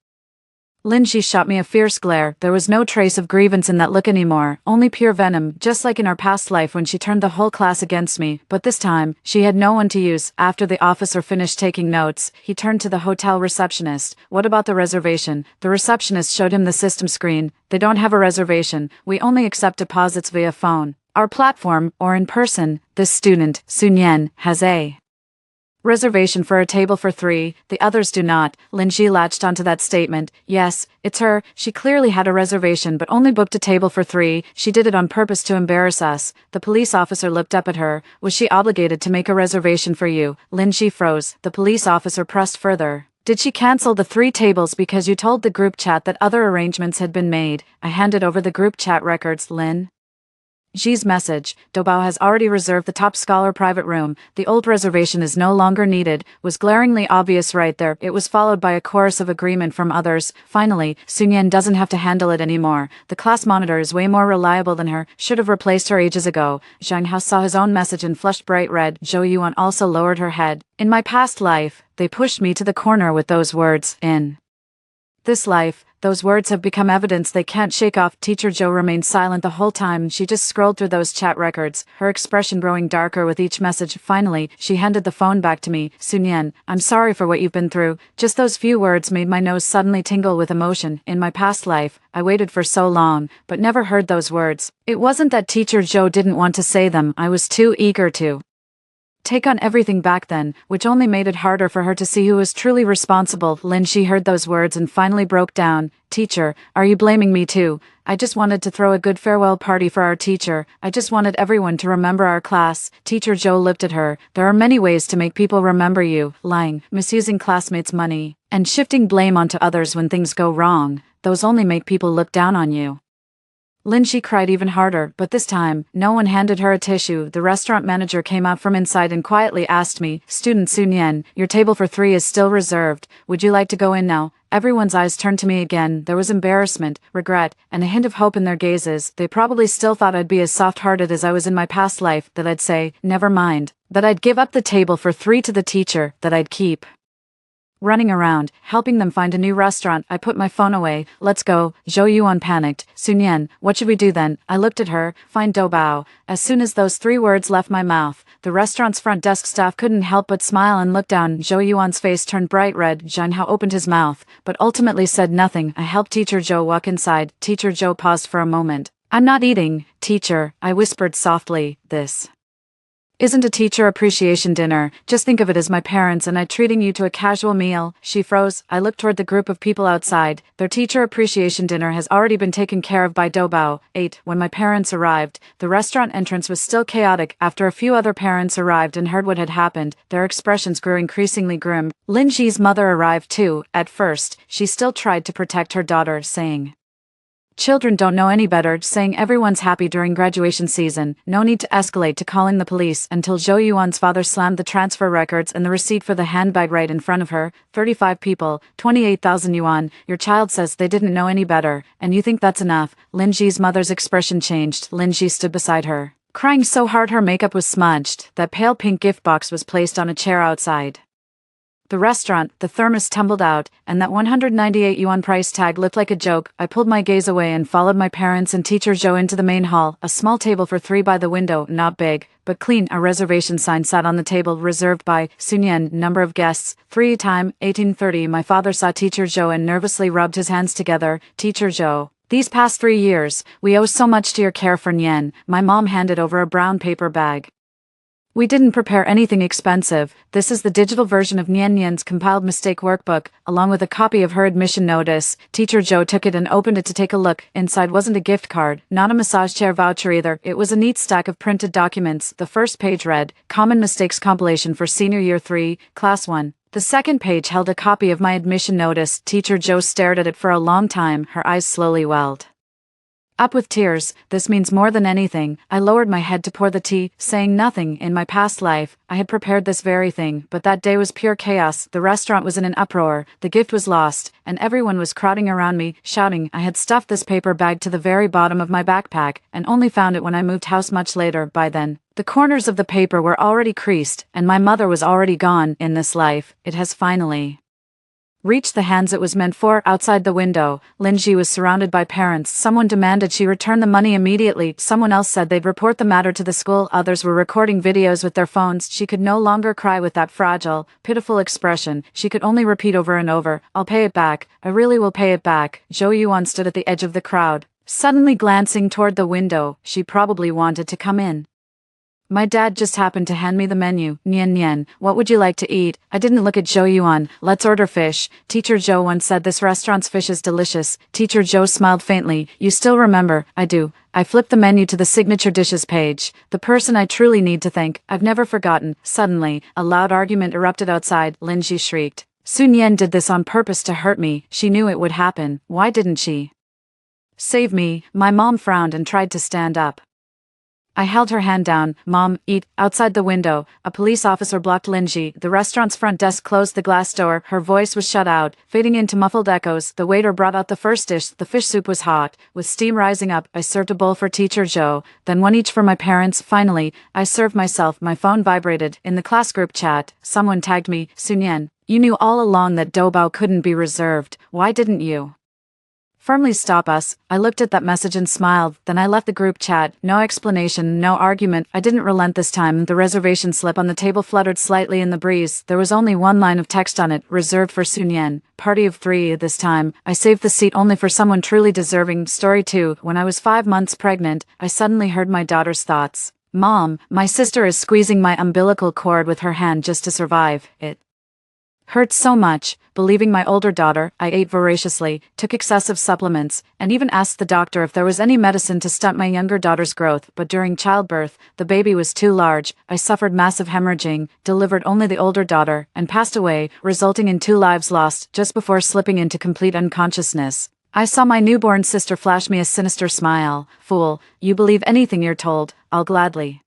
Lin Ji shot me a fierce glare. There was no trace of grievance in that look anymore, only pure venom, just like in our past life when she turned the whole class against me, but this time, she had no one to use. After the officer finished taking notes, he turned to the hotel receptionist. What about the reservation? The receptionist showed him the system screen. They don't have a reservation, we only accept deposits via phone. Our platform, or in person, this student, Sun Yan, has a reservation for a table for 3, the others do not. Lin Ji latched onto that statement. Yes, it's her. She clearly had a reservation but only booked a table for 3. She did it on purpose to embarrass us. The police officer looked up at her. Was she obligated to make a reservation for you? Lin Ji froze. The police officer pressed further. Did she cancel the 3 tables because you told the group chat that other arrangements had been made? I handed over the group chat records. Lin Ji's message, Dobao has already reserved the top scholar private room, the old reservation is no longer needed, was glaringly obvious right there. It was followed by a chorus of agreement from others. Finally, Sun Yan doesn't have to handle it anymore. The class monitor is way more reliable than her, should have replaced her ages ago. Zhang Hao saw his own message and flushed bright red. Zhou Yuan also lowered her head. In my past life, they pushed me to the corner with those words. In this life, those words have become evidence they can't shake off. Teacher Zhou remained silent the whole time. She just scrolled through those chat records, her expression growing darker with each message. Finally, she handed the phone back to me. Sun Yan, I'm sorry for what you've been through. Just those few words made my nose suddenly tingle with emotion. In my past life, I waited for so long, but never heard those words. It wasn't that Teacher Zhou didn't want to say them, I was too eager to take on everything back then, which only made it harder for her to see who was truly responsible. Lin Shi heard those words and finally broke down. Teacher, are you blaming me too? I just wanted to throw a good farewell party for our teacher. I just wanted everyone to remember our class. Teacher Zhou looked at her. There are many ways to make people remember you. Lying, misusing classmates' money, and shifting blame onto others when things go wrong. Those only make people look down on you. Lin Shi cried even harder, but this time, no one handed her a tissue. The restaurant manager came out from inside and quietly asked me, Student Sun Yan, your table for 3 is still reserved. Would you like to go in now? Everyone's eyes turned to me again. There was embarrassment, regret, and a hint of hope in their gazes. They probably still thought I'd be as soft-hearted as I was in my past life, that I'd say, never mind, that I'd give up the table for 3 to the teacher, that I'd keep running around, helping them find a new restaurant. I put my phone away. Let's go. Zhou Yuan panicked. Sun Yan, what should we do then? I looked at her. Find Dobao. As soon as those 3 words left my mouth, the restaurant's front desk staff couldn't help but smile and look down. Zhou Yuan's face turned bright red. Zhang Hao opened his mouth, but ultimately said nothing. I helped Teacher Zhou walk inside. Teacher Zhou paused for a moment. I'm not eating, teacher, I whispered softly. This isn't a teacher appreciation dinner, just think of it as my parents and I treating you to a casual meal. She froze. I looked toward the group of people outside. Their teacher appreciation dinner has already been taken care of by Dobao. 8. When my parents arrived, the restaurant entrance was still chaotic. After a few other parents arrived and heard what had happened, their expressions grew increasingly grim. Lin Ji's mother arrived too. At first, she still tried to protect her daughter, saying, children don't know any better, saying everyone's happy during graduation season, no need to escalate to calling the police, until Zhou Yuan's father slammed the transfer records and the receipt for the handbag right in front of her. 35 people, 28,000 yuan, your child says they didn't know any better, and you think that's enough? Lin Ji's mother's expression changed. Lin Ji stood beside her, crying so hard her makeup was smudged. That pale pink gift box was placed on a chair outside the restaurant, the thermos tumbled out, and that 198 yuan price tag looked like a joke. I pulled my gaze away and followed my parents and Teacher Zhou into the main hall. A small table for 3 by the window, not big, but clean. A reservation sign sat on the table, reserved by Sun Yan. Number of guests, 3. Time, 18:30. My father saw Teacher Zhou and nervously rubbed his hands together. Teacher Zhou, these past 3 years, we owe so much to your care for Nian. My mom handed over a brown paper bag. We didn't prepare anything expensive. This is the digital version of Nian Nian's compiled mistake workbook, along with a copy of her admission notice. Teacher Zhou took it and opened it to take a look. Inside wasn't a gift card, not a massage chair voucher either. It was a neat stack of printed documents. The first page read, Common Mistakes Compilation for Senior Year 3, Class 1. The second page held a copy of my admission notice. Teacher Joe stared at it for a long time, her eyes slowly welled up with tears. This means more than anything. I lowered my head to pour the tea, saying nothing. In my past life, I had prepared this very thing, but that day was pure chaos. The restaurant was in an uproar, the gift was lost, and everyone was crowding around me, shouting. I had stuffed this paper bag to the very bottom of my backpack, and only found it when I moved house much later. By then, the corners of the paper were already creased, and my mother was already gone. In this life, it has finally reached the hands it was meant for. Outside the window, Lindsay was surrounded by parents. Someone demanded she return the money immediately. Someone else said they'd report the matter to the school. Others were recording videos with their phones. She could no longer cry with that fragile, pitiful expression. She could only repeat over and over, "I'll pay it back. I really will pay it back." Zhou Yuan stood at the edge of the crowd, suddenly glancing toward the window. She probably wanted to come in. My dad just happened to hand me the menu. "Nian Nian, what would you like to eat?" I didn't look at Zhou Yuan. "Let's order fish." Teacher Zhou once said this restaurant's fish is delicious. Teacher Zhou smiled faintly. "You still remember?" "I do." I flipped the menu to the signature dishes page. "The person I truly need to thank. I've never forgotten." Suddenly, a loud argument erupted outside. Linji shrieked. "Sun Yan did this on purpose to hurt me. She knew it would happen. Why didn't she save me?" My mom frowned and tried to stand up. I held her hand down. "Mom, eat." Outside the window, a police officer blocked Linji. The restaurant's front desk closed the glass door. Her voice was shut out, fading into muffled echoes. The waiter brought out the first dish. The fish soup was hot, with steam rising up. I served a bowl for Teacher Zhou, then one each for my parents. Finally, I served myself. My phone vibrated. In the class group chat, someone tagged me. "Sun Yan, you knew all along that Doubao couldn't be reserved. Why didn't you firmly stop us?" I looked at that message and smiled. Then I left the group chat. No explanation, no argument. I didn't relent this time. The reservation slip on the table fluttered slightly in the breeze. There was only one line of text on it, reserved for Sun Yan. Party of 3. This time, I saved the seat only for someone truly deserving. Story 2. When I was 5 months pregnant, I suddenly heard my daughter's thoughts. "Mom, my sister is squeezing my umbilical cord with her hand just to survive. It hurt so much." Believing my older daughter, I ate voraciously, took excessive supplements, and even asked the doctor if there was any medicine to stunt my younger daughter's growth. But during childbirth, the baby was too large. I suffered massive hemorrhaging, delivered only the older daughter, and passed away, resulting in 2 lives lost just before slipping into complete unconsciousness. I saw my newborn sister flash me a sinister smile. "Fool, you believe anything you're told. I'll gladly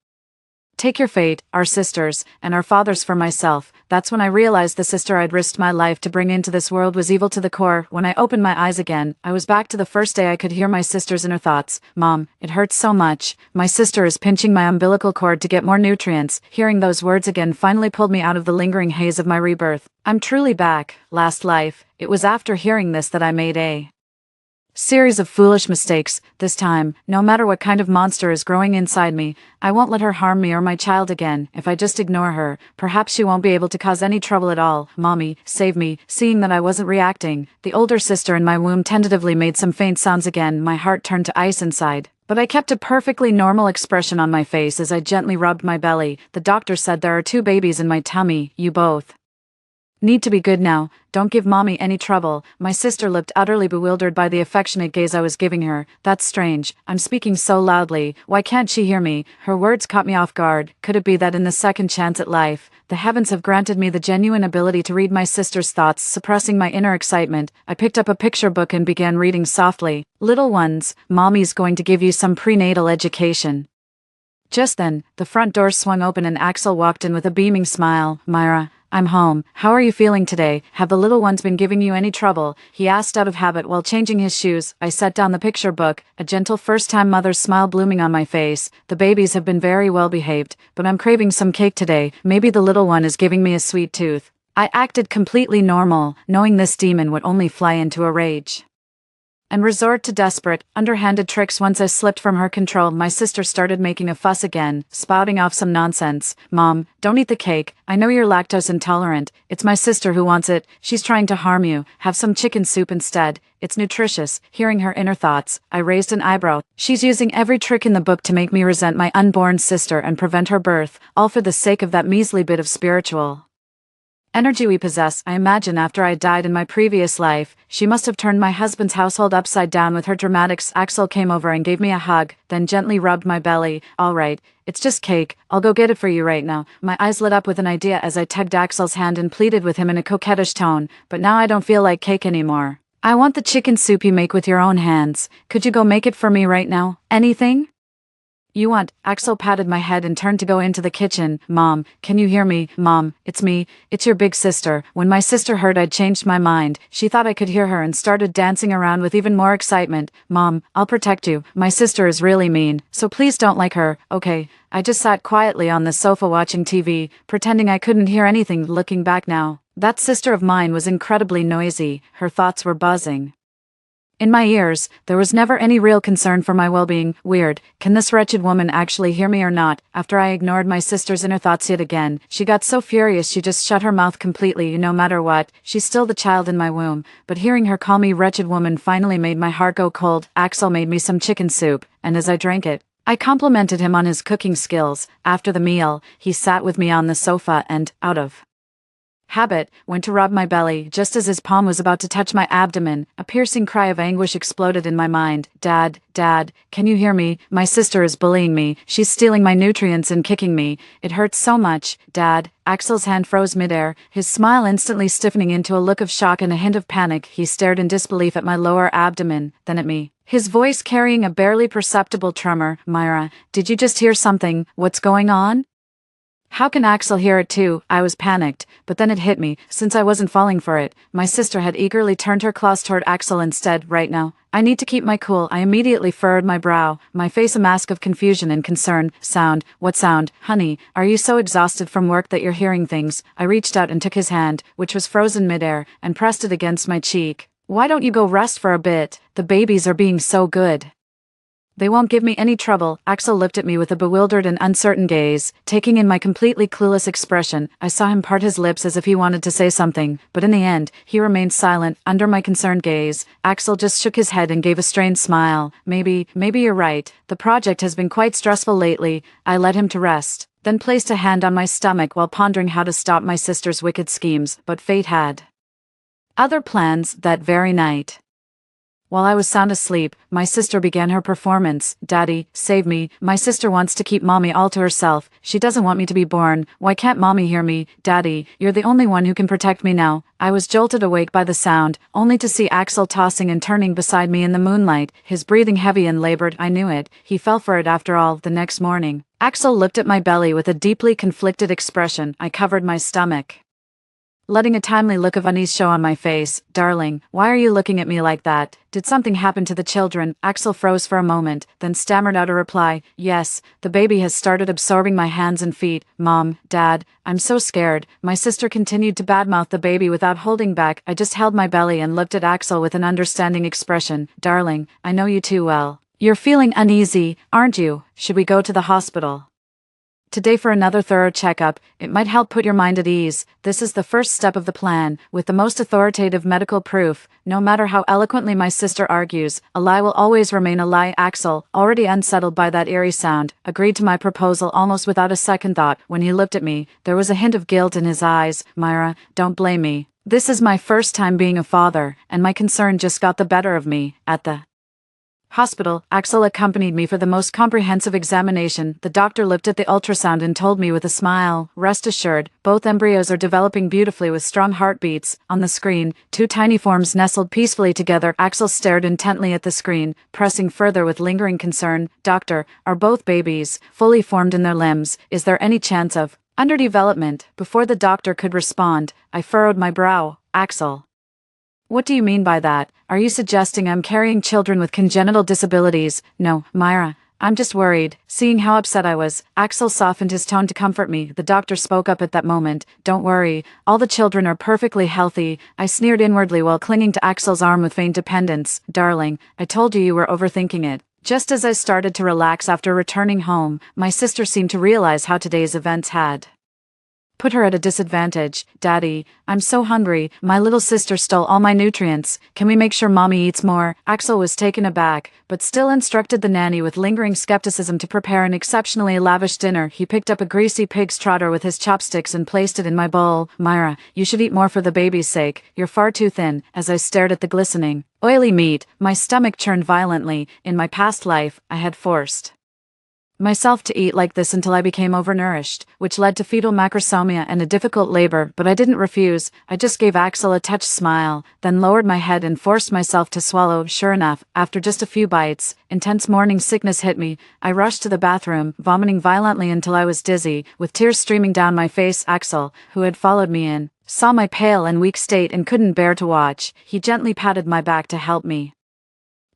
take your fate, our sisters, and our fathers for myself." That's when I realized the sister I'd risked my life to bring into this world was evil to the core. When I opened my eyes again, I was back to the first day. I could hear my sister's inner thoughts. "Mom, it hurts so much. My sister is pinching my umbilical cord to get more nutrients." Hearing those words again finally pulled me out of the lingering haze of my rebirth. I'm truly back. Last life, it was after hearing this that I made a series of foolish mistakes. This time, no matter what kind of monster is growing inside me, I won't let her harm me or my child again. If I just ignore her, perhaps she won't be able to cause any trouble at all. "Mommy, save me." Seeing that I wasn't reacting, the older sister in my womb tentatively made some faint sounds again. My heart turned to ice inside, but I kept a perfectly normal expression on my face as I gently rubbed my belly. "The doctor said there are 2 babies in my tummy. You both need to be good now. Don't give Mommy any trouble." My sister looked utterly bewildered by the affectionate gaze I was giving her. "That's strange. I'm speaking so loudly. Why can't she hear me?" Her words caught me off guard. Could it be that in the second chance at life, the heavens have granted me the genuine ability to read my sister's thoughts? Suppressing my inner excitement, I picked up a picture book and began reading softly. "Little ones, Mommy's going to give you some prenatal education." Just then, the front door swung open and Axel walked in with a beaming smile. "Myra, I'm home. How are you feeling today? Have the little ones been giving you any trouble?" he asked out of habit while changing his shoes. I set down the picture book, a gentle first-time mother's smile blooming on my face. "The babies have been very well behaved, but I'm craving some cake today. Maybe the little one is giving me a sweet tooth." I acted completely normal, knowing this demon would only fly into a rage and resort to desperate, underhanded tricks. Once I slipped from her control, my sister started making a fuss again, spouting off some nonsense. "Mom, don't eat the cake. I know you're lactose intolerant. It's my sister who wants it. She's trying to harm you. Have some chicken soup instead. It's nutritious." Hearing her inner thoughts, I raised an eyebrow. "She's using every trick in the book to make me resent my unborn sister and prevent her birth, all for the sake of that measly bit of spiritual energy we possess. I imagine after I died in my previous life, she must have turned my husband's household upside down with her dramatics. Axel came over and gave me a hug, then gently rubbed my belly. All right, it's just cake. I'll go get it for you right now. My eyes lit up with an idea as I tugged Axel's hand and pleaded with him in a coquettish tone, but now I don't feel like cake anymore. I want the chicken soup you make with your own hands. Could you go make it for me right now? Anything you want? Axel patted my head and turned to go into the kitchen. Mom, can you hear me? Mom, it's me. It's your big sister. When my sister heard I'd changed my mind, she thought I could hear her and started dancing around with even more excitement. Mom, I'll protect you. My sister is really mean, so please don't like her, okay? I just sat quietly on the sofa watching TV, pretending I couldn't hear anything. Looking back now, that sister of mine was incredibly noisy. Her thoughts were buzzing in my ears. There was never any real concern for my well-being. Weird. Can this wretched woman actually hear me or not? After I ignored my sister's inner thoughts yet again, she got so furious she just shut her mouth completely. No matter what, she's still the child in my womb. But hearing her call me wretched woman finally made my heart go cold. Axel made me some chicken soup, and as I drank it, I complimented him on his cooking skills. After the meal, he sat with me on the sofa and, out of habit, went to rub my belly. Just as his palm was about to touch my abdomen, a piercing cry of anguish exploded in my mind. Dad, Dad, can you hear me? My sister is bullying me. She's stealing my nutrients and kicking me. It hurts so much. Dad. Axel's hand froze midair, his smile instantly stiffening into a look of shock and a hint of panic. He stared in disbelief at my lower abdomen, then at me, his voice carrying a barely perceptible tremor. Myra, did you just hear something? What's going on? How can Axel hear it too? I was panicked, but then it hit me. Since I wasn't falling for it, my sister had eagerly turned her claws toward Axel instead. Right now, I need to keep my cool. I immediately furrowed my brow, my face a mask of confusion and concern. Sound? What sound? Honey, are you so exhausted from work that you're hearing things? I reached out and took his hand, which was frozen midair, and pressed it against my cheek. Why don't you go rest for a bit? The babies are being so good. They won't give me any trouble. Axel looked at me with a bewildered and uncertain gaze, taking in my completely clueless expression. I saw him part his lips as if he wanted to say something, but in the end, he remained silent. Under my concerned gaze, Axel just shook his head and gave a strained smile. Maybe you're right. The project has been quite stressful lately. I led him to rest, then placed a hand on my stomach while pondering how to stop my sister's wicked schemes, but fate had other plans that very night. While I was sound asleep, my sister began her performance. Daddy, save me. My sister wants to keep mommy all to herself. She doesn't want me to be born. Why can't mommy hear me? Daddy, you're the only one who can protect me now. I was jolted awake by the sound, only to see Axel tossing and turning beside me in the moonlight, his breathing heavy and labored. I knew it. He fell for it after all. The next morning, Axel looked at my belly with a deeply conflicted expression. I covered my stomach, letting a timely look of unease show on my face. Darling, why are you looking at me like that? Did something happen to the children? Axel froze for a moment, then stammered out a reply. Yes, the baby has started absorbing my hands and feet. Mom, Dad, I'm so scared. My sister continued to badmouth the baby without holding back. I just held my belly and looked at Axel with an understanding expression. Darling, I know you too well. You're feeling uneasy, aren't you? Should we go to the hospital today for another thorough checkup? It might help put your mind at ease. This is the first step of the plan, with the most authoritative medical proof. No matter how eloquently my sister argues, a lie will always remain a lie. Axel, already unsettled by that eerie sound, agreed to my proposal almost without a second thought. When he looked at me, there was a hint of guilt in his eyes. Myra, don't blame me. This is my first time being a father, and my concern just got the better of me. At the hospital, Axel accompanied me for the most comprehensive examination. The doctor looked at the ultrasound and told me with a smile, rest assured, both embryos are developing beautifully with strong heartbeats. On the screen, two tiny forms nestled peacefully together. Axel stared intently at the screen, pressing further with lingering concern. Doctor, are both babies fully formed in their limbs? Is there any chance of underdevelopment? Before the doctor could respond, I furrowed my brow. Axel, what do you mean by that? Are you suggesting I'm carrying children with congenital disabilities? No, Myra, I'm just worried. Seeing how upset I was, Axel softened his tone to comfort me. The doctor spoke up at that moment. Don't worry, all the children are perfectly healthy. I sneered inwardly while clinging to Axel's arm with feigned dependence. Darling, I told you you were overthinking it. Just as I started to relax after returning home, my sister seemed to realize how today's events had Put her at a disadvantage. Daddy, I'm so hungry. My little sister stole all my nutrients. Can we make sure mommy eats more? Axel was taken aback, but still instructed the nanny with lingering skepticism to prepare an exceptionally lavish dinner. He picked up a greasy pig's trotter with his chopsticks and placed it in my bowl. Myra, you should eat more for the baby's sake. You're far too thin. As I stared at the glistening, oily meat, my stomach churned violently. In my past life, I had forced myself to eat like this until I became overnourished, which led to fetal macrosomia and a difficult labor, but I didn't refuse. I just gave Axel a touched smile, then lowered my head and forced myself to swallow. Sure enough, after just a few bites, intense morning sickness hit me. I rushed to the bathroom, vomiting violently until I was dizzy, with tears streaming down my face. Axel, who had followed me in, saw my pale and weak state and couldn't bear to watch. He gently patted my back to help me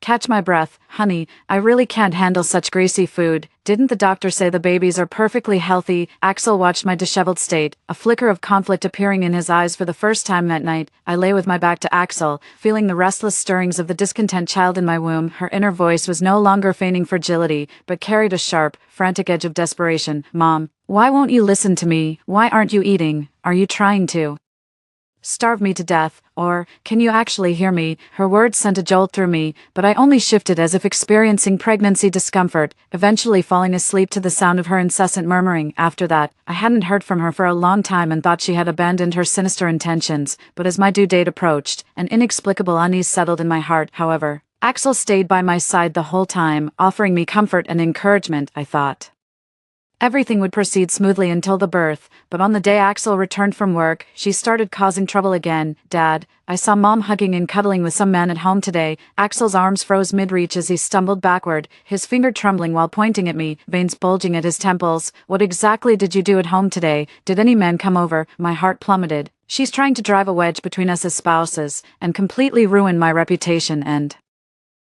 catch my breath. Honey, I really can't handle such greasy food. Didn't the doctor say the babies are perfectly healthy? Axel watched my disheveled state, a flicker of conflict appearing in his eyes for the first time that night. I lay with my back to Axel, feeling the restless stirrings of the discontent child in my womb. Her inner voice was no longer feigning fragility, but carried a sharp, frantic edge of desperation. Mom, why won't you listen to me? Why aren't you eating? Are you trying to starve me to death? Or, can you actually hear me? Her words sent a jolt through me, but I only shifted as if experiencing pregnancy discomfort, eventually falling asleep to the sound of her incessant murmuring. After that, I hadn't heard from her for a long time and thought she had abandoned her sinister intentions, but as my due date approached, an inexplicable unease settled in my heart. However, Axel stayed by my side the whole time, offering me comfort and encouragement. I thought everything would proceed smoothly until the birth, but on the day Axel returned from work, she started causing trouble again. Dad, I saw Mom hugging and cuddling with some man at home today. Axel's arms froze mid-reach as he stumbled backward, his finger trembling while pointing at me, veins bulging at his temples. What exactly did you do at home today? Did any man come over? My heart plummeted. She's trying to drive a wedge between us as spouses, and completely ruin my reputation and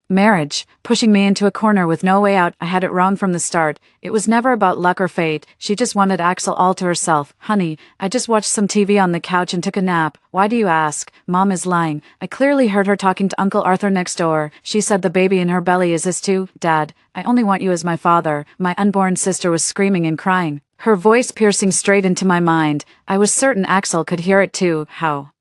marriage, pushing me into a corner with no way out. I had it wrong from the start. It was never about luck or fate. She just wanted Axel all to herself. Honey, I just watched some TV on the couch and took a nap. Why do you ask? Mom is lying. I clearly heard her talking to Uncle Arthur next door. She said the baby in her belly is his too. Dad, I only want you as my father. My unborn sister was screaming and crying, her voice piercing straight into my mind. I was certain Axel could hear it too. How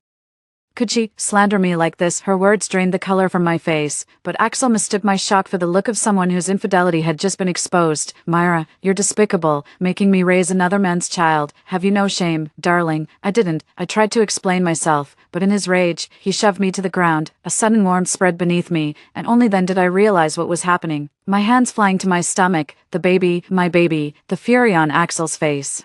could she slander me like this? Her words drained the color from my face, but Axel mistook my shock for the look of someone whose infidelity had just been exposed. Myra, you're despicable, making me raise another man's child. Have you no shame? Darling, I didn't. I tried to explain myself, but in his rage, he shoved me to the ground. A sudden warmth spread beneath me, and only then did I realize what was happening. My hands flying to my stomach, the baby, my baby, the fury on Axel's face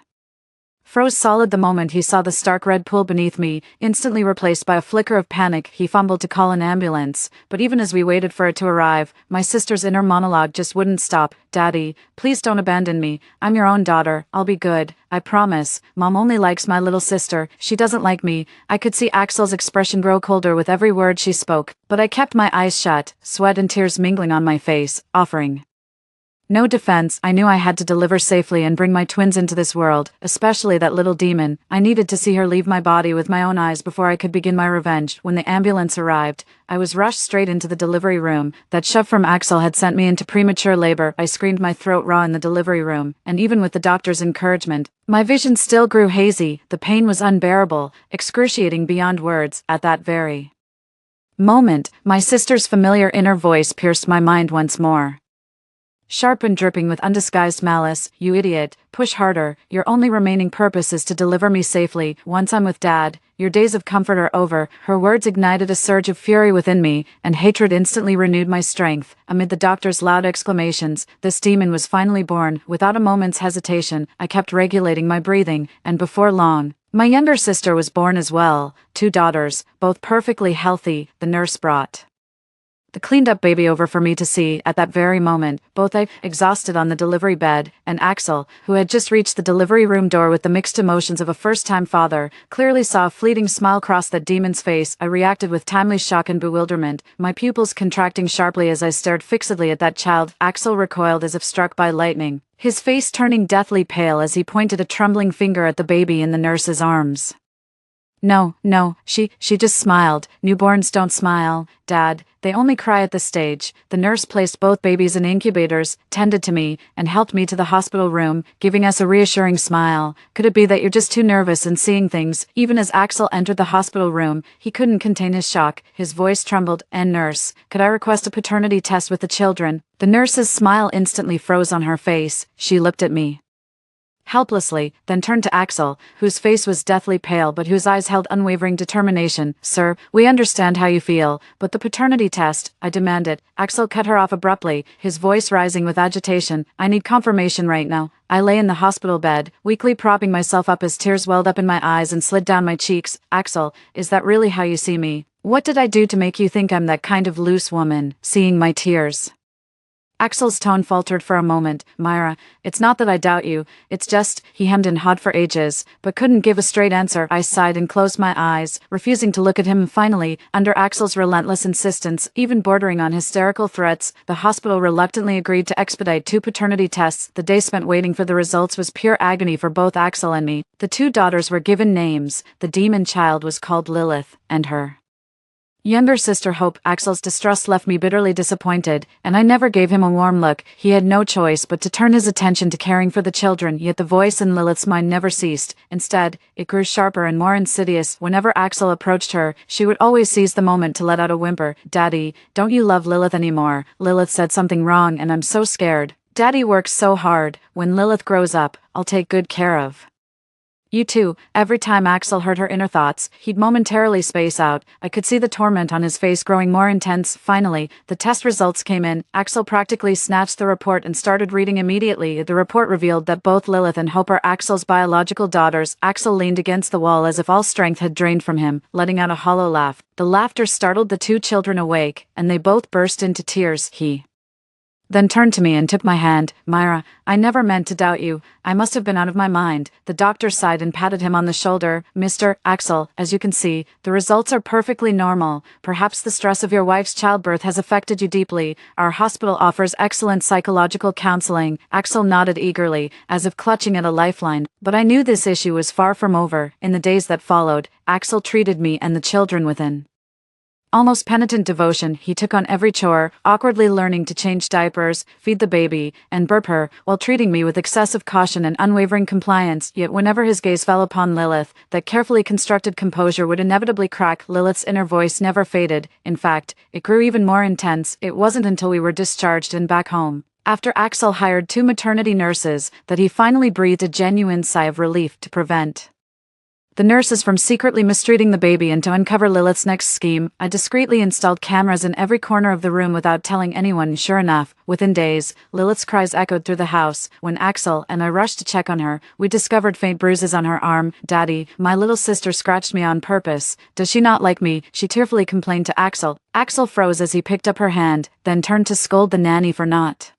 froze solid the moment he saw the stark red pool beneath me, instantly replaced by a flicker of panic. He fumbled to call an ambulance, but even as we waited for it to arrive, my sister's inner monologue just wouldn't stop. Daddy, please don't abandon me. I'm your own daughter. I'll be good. I promise. Mom only likes my little sister. She doesn't like me. I could see Axel's expression grow colder with every word she spoke, but I kept my eyes shut, sweat and tears mingling on my face, offering no defense. I knew I had to deliver safely and bring my twins into this world, especially that little demon. I needed to see her leave my body with my own eyes before I could begin my revenge. When the ambulance arrived, I was rushed straight into the delivery room. That shove from Axel had sent me into premature labor. I screamed my throat raw in the delivery room, and even with the doctor's encouragement, my vision still grew hazy. The pain was unbearable, excruciating beyond words. At that very moment, my sister's familiar inner voice pierced my mind once more. Sharp and dripping with undisguised malice. You idiot, push harder. Your only remaining purpose is to deliver me safely. Once I'm with Dad, your days of comfort are over. Her words ignited a surge of fury within me, and hatred instantly renewed my strength. Amid the doctor's loud exclamations, this demon was finally born. Without a moment's hesitation, I kept regulating my breathing, and before long, my younger sister was born as well. 2 daughters, both perfectly healthy. The nurse brought the cleaned-up baby over for me to see. At that very moment, both I, exhausted on the delivery bed, and Axel, who had just reached the delivery room door with the mixed emotions of a first-time father, clearly saw a fleeting smile cross that demon's face. I reacted with timely shock and bewilderment, my pupils contracting sharply as I stared fixedly at that child. Axel recoiled as if struck by lightning, his face turning deathly pale as he pointed a trembling finger at the baby in the nurse's arms. No, no, she just smiled. Newborns don't smile, Dad. They only cry at this stage. The nurse placed both babies in incubators, tended to me, and helped me to the hospital room, giving us a reassuring smile. Could it be that you're just too nervous and seeing things? Even as Axel entered the hospital room, he couldn't contain his shock. His voice trembled. And nurse, could I request a paternity test with the children? The nurse's smile instantly froze on her face. She looked at me helplessly, then turned to Axel, whose face was deathly pale but whose eyes held unwavering determination. Sir, we understand how you feel, but the paternity test, I demanded. Axel cut her off abruptly, his voice rising with agitation. I need confirmation right now. I lay in the hospital bed, weakly propping myself up as tears welled up in my eyes and slid down my cheeks. Axel, is that really how you see me? What did I do to make you think I'm that kind of loose woman? Seeing my tears, Axel's tone faltered for a moment. Myra, it's not that I doubt you, it's just, he hemmed and hawed for ages, but couldn't give a straight answer. I sighed and closed my eyes, refusing to look at him. Finally, under Axel's relentless insistence, even bordering on hysterical threats, the hospital reluctantly agreed to expedite 2 paternity tests. The day spent waiting for the results was pure agony for both Axel and me. The 2 daughters were given names. The demon child was called Lilith, and her younger sister Hope. Axel's distrust left me bitterly disappointed, and I never gave him a warm look. He had no choice but to turn his attention to caring for the children, yet the voice in Lilith's mind never ceased. Instead, it grew sharper and more insidious. Whenever Axel approached her, she would always seize the moment to let out a whimper. Daddy, don't you love Lilith anymore? Lilith said something wrong and I'm so scared. Daddy works so hard. When Lilith grows up, I'll take good care of you too. Every time Axel heard her inner thoughts, he'd momentarily space out. I could see the torment on his face growing more intense. Finally, the test results came in. Axel practically snatched the report and started reading immediately. The report revealed that both Lilith and Hope are Axel's biological daughters. Axel leaned against the wall as if all strength had drained from him, letting out a hollow laugh. The laughter startled the 2 children awake, and they both burst into tears. He then turned to me and took my hand. Myra, I never meant to doubt you. I must have been out of my mind. The doctor sighed and patted him on the shoulder. Mr. Axel, as you can see, the results are perfectly normal. Perhaps the stress of your wife's childbirth has affected you deeply. Our hospital offers excellent psychological counseling. Axel nodded eagerly, as if clutching at a lifeline. But I knew this issue was far from over. In the days that followed, Axel treated me and the children with an almost penitent devotion. He took on every chore, awkwardly learning to change diapers, feed the baby, and burp her, while treating me with excessive caution and unwavering compliance. Yet whenever his gaze fell upon Lilith, that carefully constructed composure would inevitably crack. Lilith's inner voice never faded. In fact, it grew even more intense. It wasn't until we were discharged and back home, after Axel hired 2 maternity nurses, that he finally breathed a genuine sigh of relief to prevent the nurses from secretly mistreating the baby. And to uncover Lilith's next scheme, I discreetly installed cameras in every corner of the room without telling anyone. Sure enough, within days, Lilith's cries echoed through the house. When Axel and I rushed to check on her, we discovered faint bruises on her arm. Daddy, my little sister scratched me on purpose. Does she not like me? She tearfully complained to Axel. Axel froze as he picked up her hand, then turned to scold the nanny for not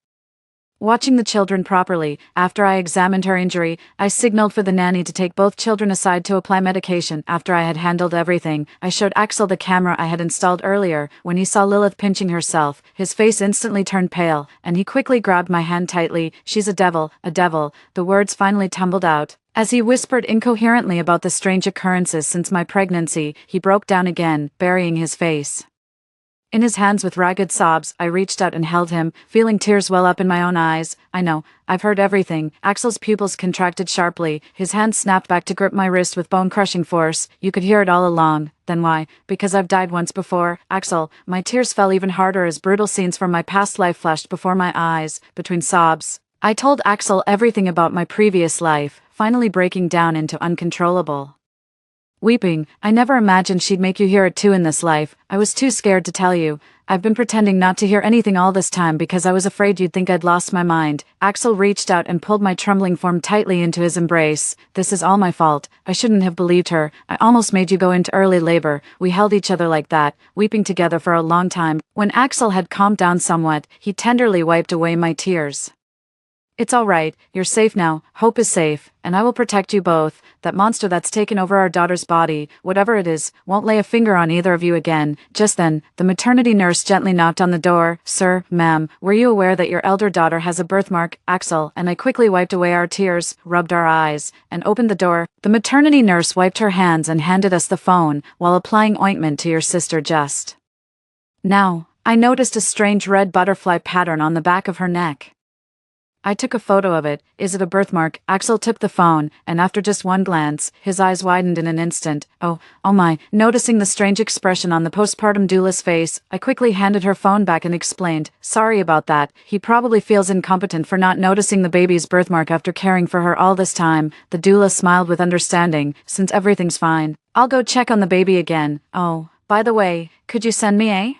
watching the children properly. After I examined her injury, I signaled for the nanny to take both children aside to apply medication. After I had handled everything, I showed Axel the camera I had installed earlier. When he saw Lilith pinching herself, his face instantly turned pale, and he quickly grabbed my hand tightly. She's a devil, a devil. The words finally tumbled out. As he whispered incoherently about the strange occurrences since my pregnancy, he broke down again, burying his face in his hands with ragged sobs. I reached out and held him, feeling tears well up in my own eyes. I know, I've heard everything. Axel's pupils contracted sharply. His hand snapped back to grip my wrist with bone-crushing force. You could hear it all along. Then why? Because I've died once before. Axel, my tears fell even harder as brutal scenes from my past life flashed before my eyes. Between sobs, I told Axel everything about my previous life, finally breaking down into uncontrollable weeping. I never imagined she'd make you hear it too in this life. I was too scared to tell you. I've been pretending not to hear anything all this time because I was afraid you'd think I'd lost my mind. Axel reached out and pulled my trembling form tightly into his embrace. This is all my fault. I shouldn't have believed her. I almost made you go into early labor. We held each other like that, weeping together for a long time. When Axel had calmed down somewhat, he tenderly wiped away my tears. It's all right, you're safe now, Hope is safe, and I will protect you both. That monster that's taken over our daughter's body, whatever it is, won't lay a finger on either of you again. Just then, the maternity nurse gently knocked on the door. Sir, ma'am, were you aware that your elder daughter has a birthmark, Axel? And I quickly wiped away our tears, rubbed our eyes, and opened the door. The maternity nurse wiped her hands and handed us the phone, while applying ointment to your sister just now. I noticed a strange red butterfly pattern on the back of her neck. I took a photo of it. Is it a birthmark? Axel took the phone, and after just one glance, his eyes widened in an instant. Oh my. Noticing the strange expression on the postpartum doula's face, I quickly handed her phone back and explained, sorry about that. He probably feels incompetent for not noticing the baby's birthmark after caring for her all this time. The doula smiled with understanding, since everything's fine. I'll go check on the baby again. Oh, by the way, could you send me a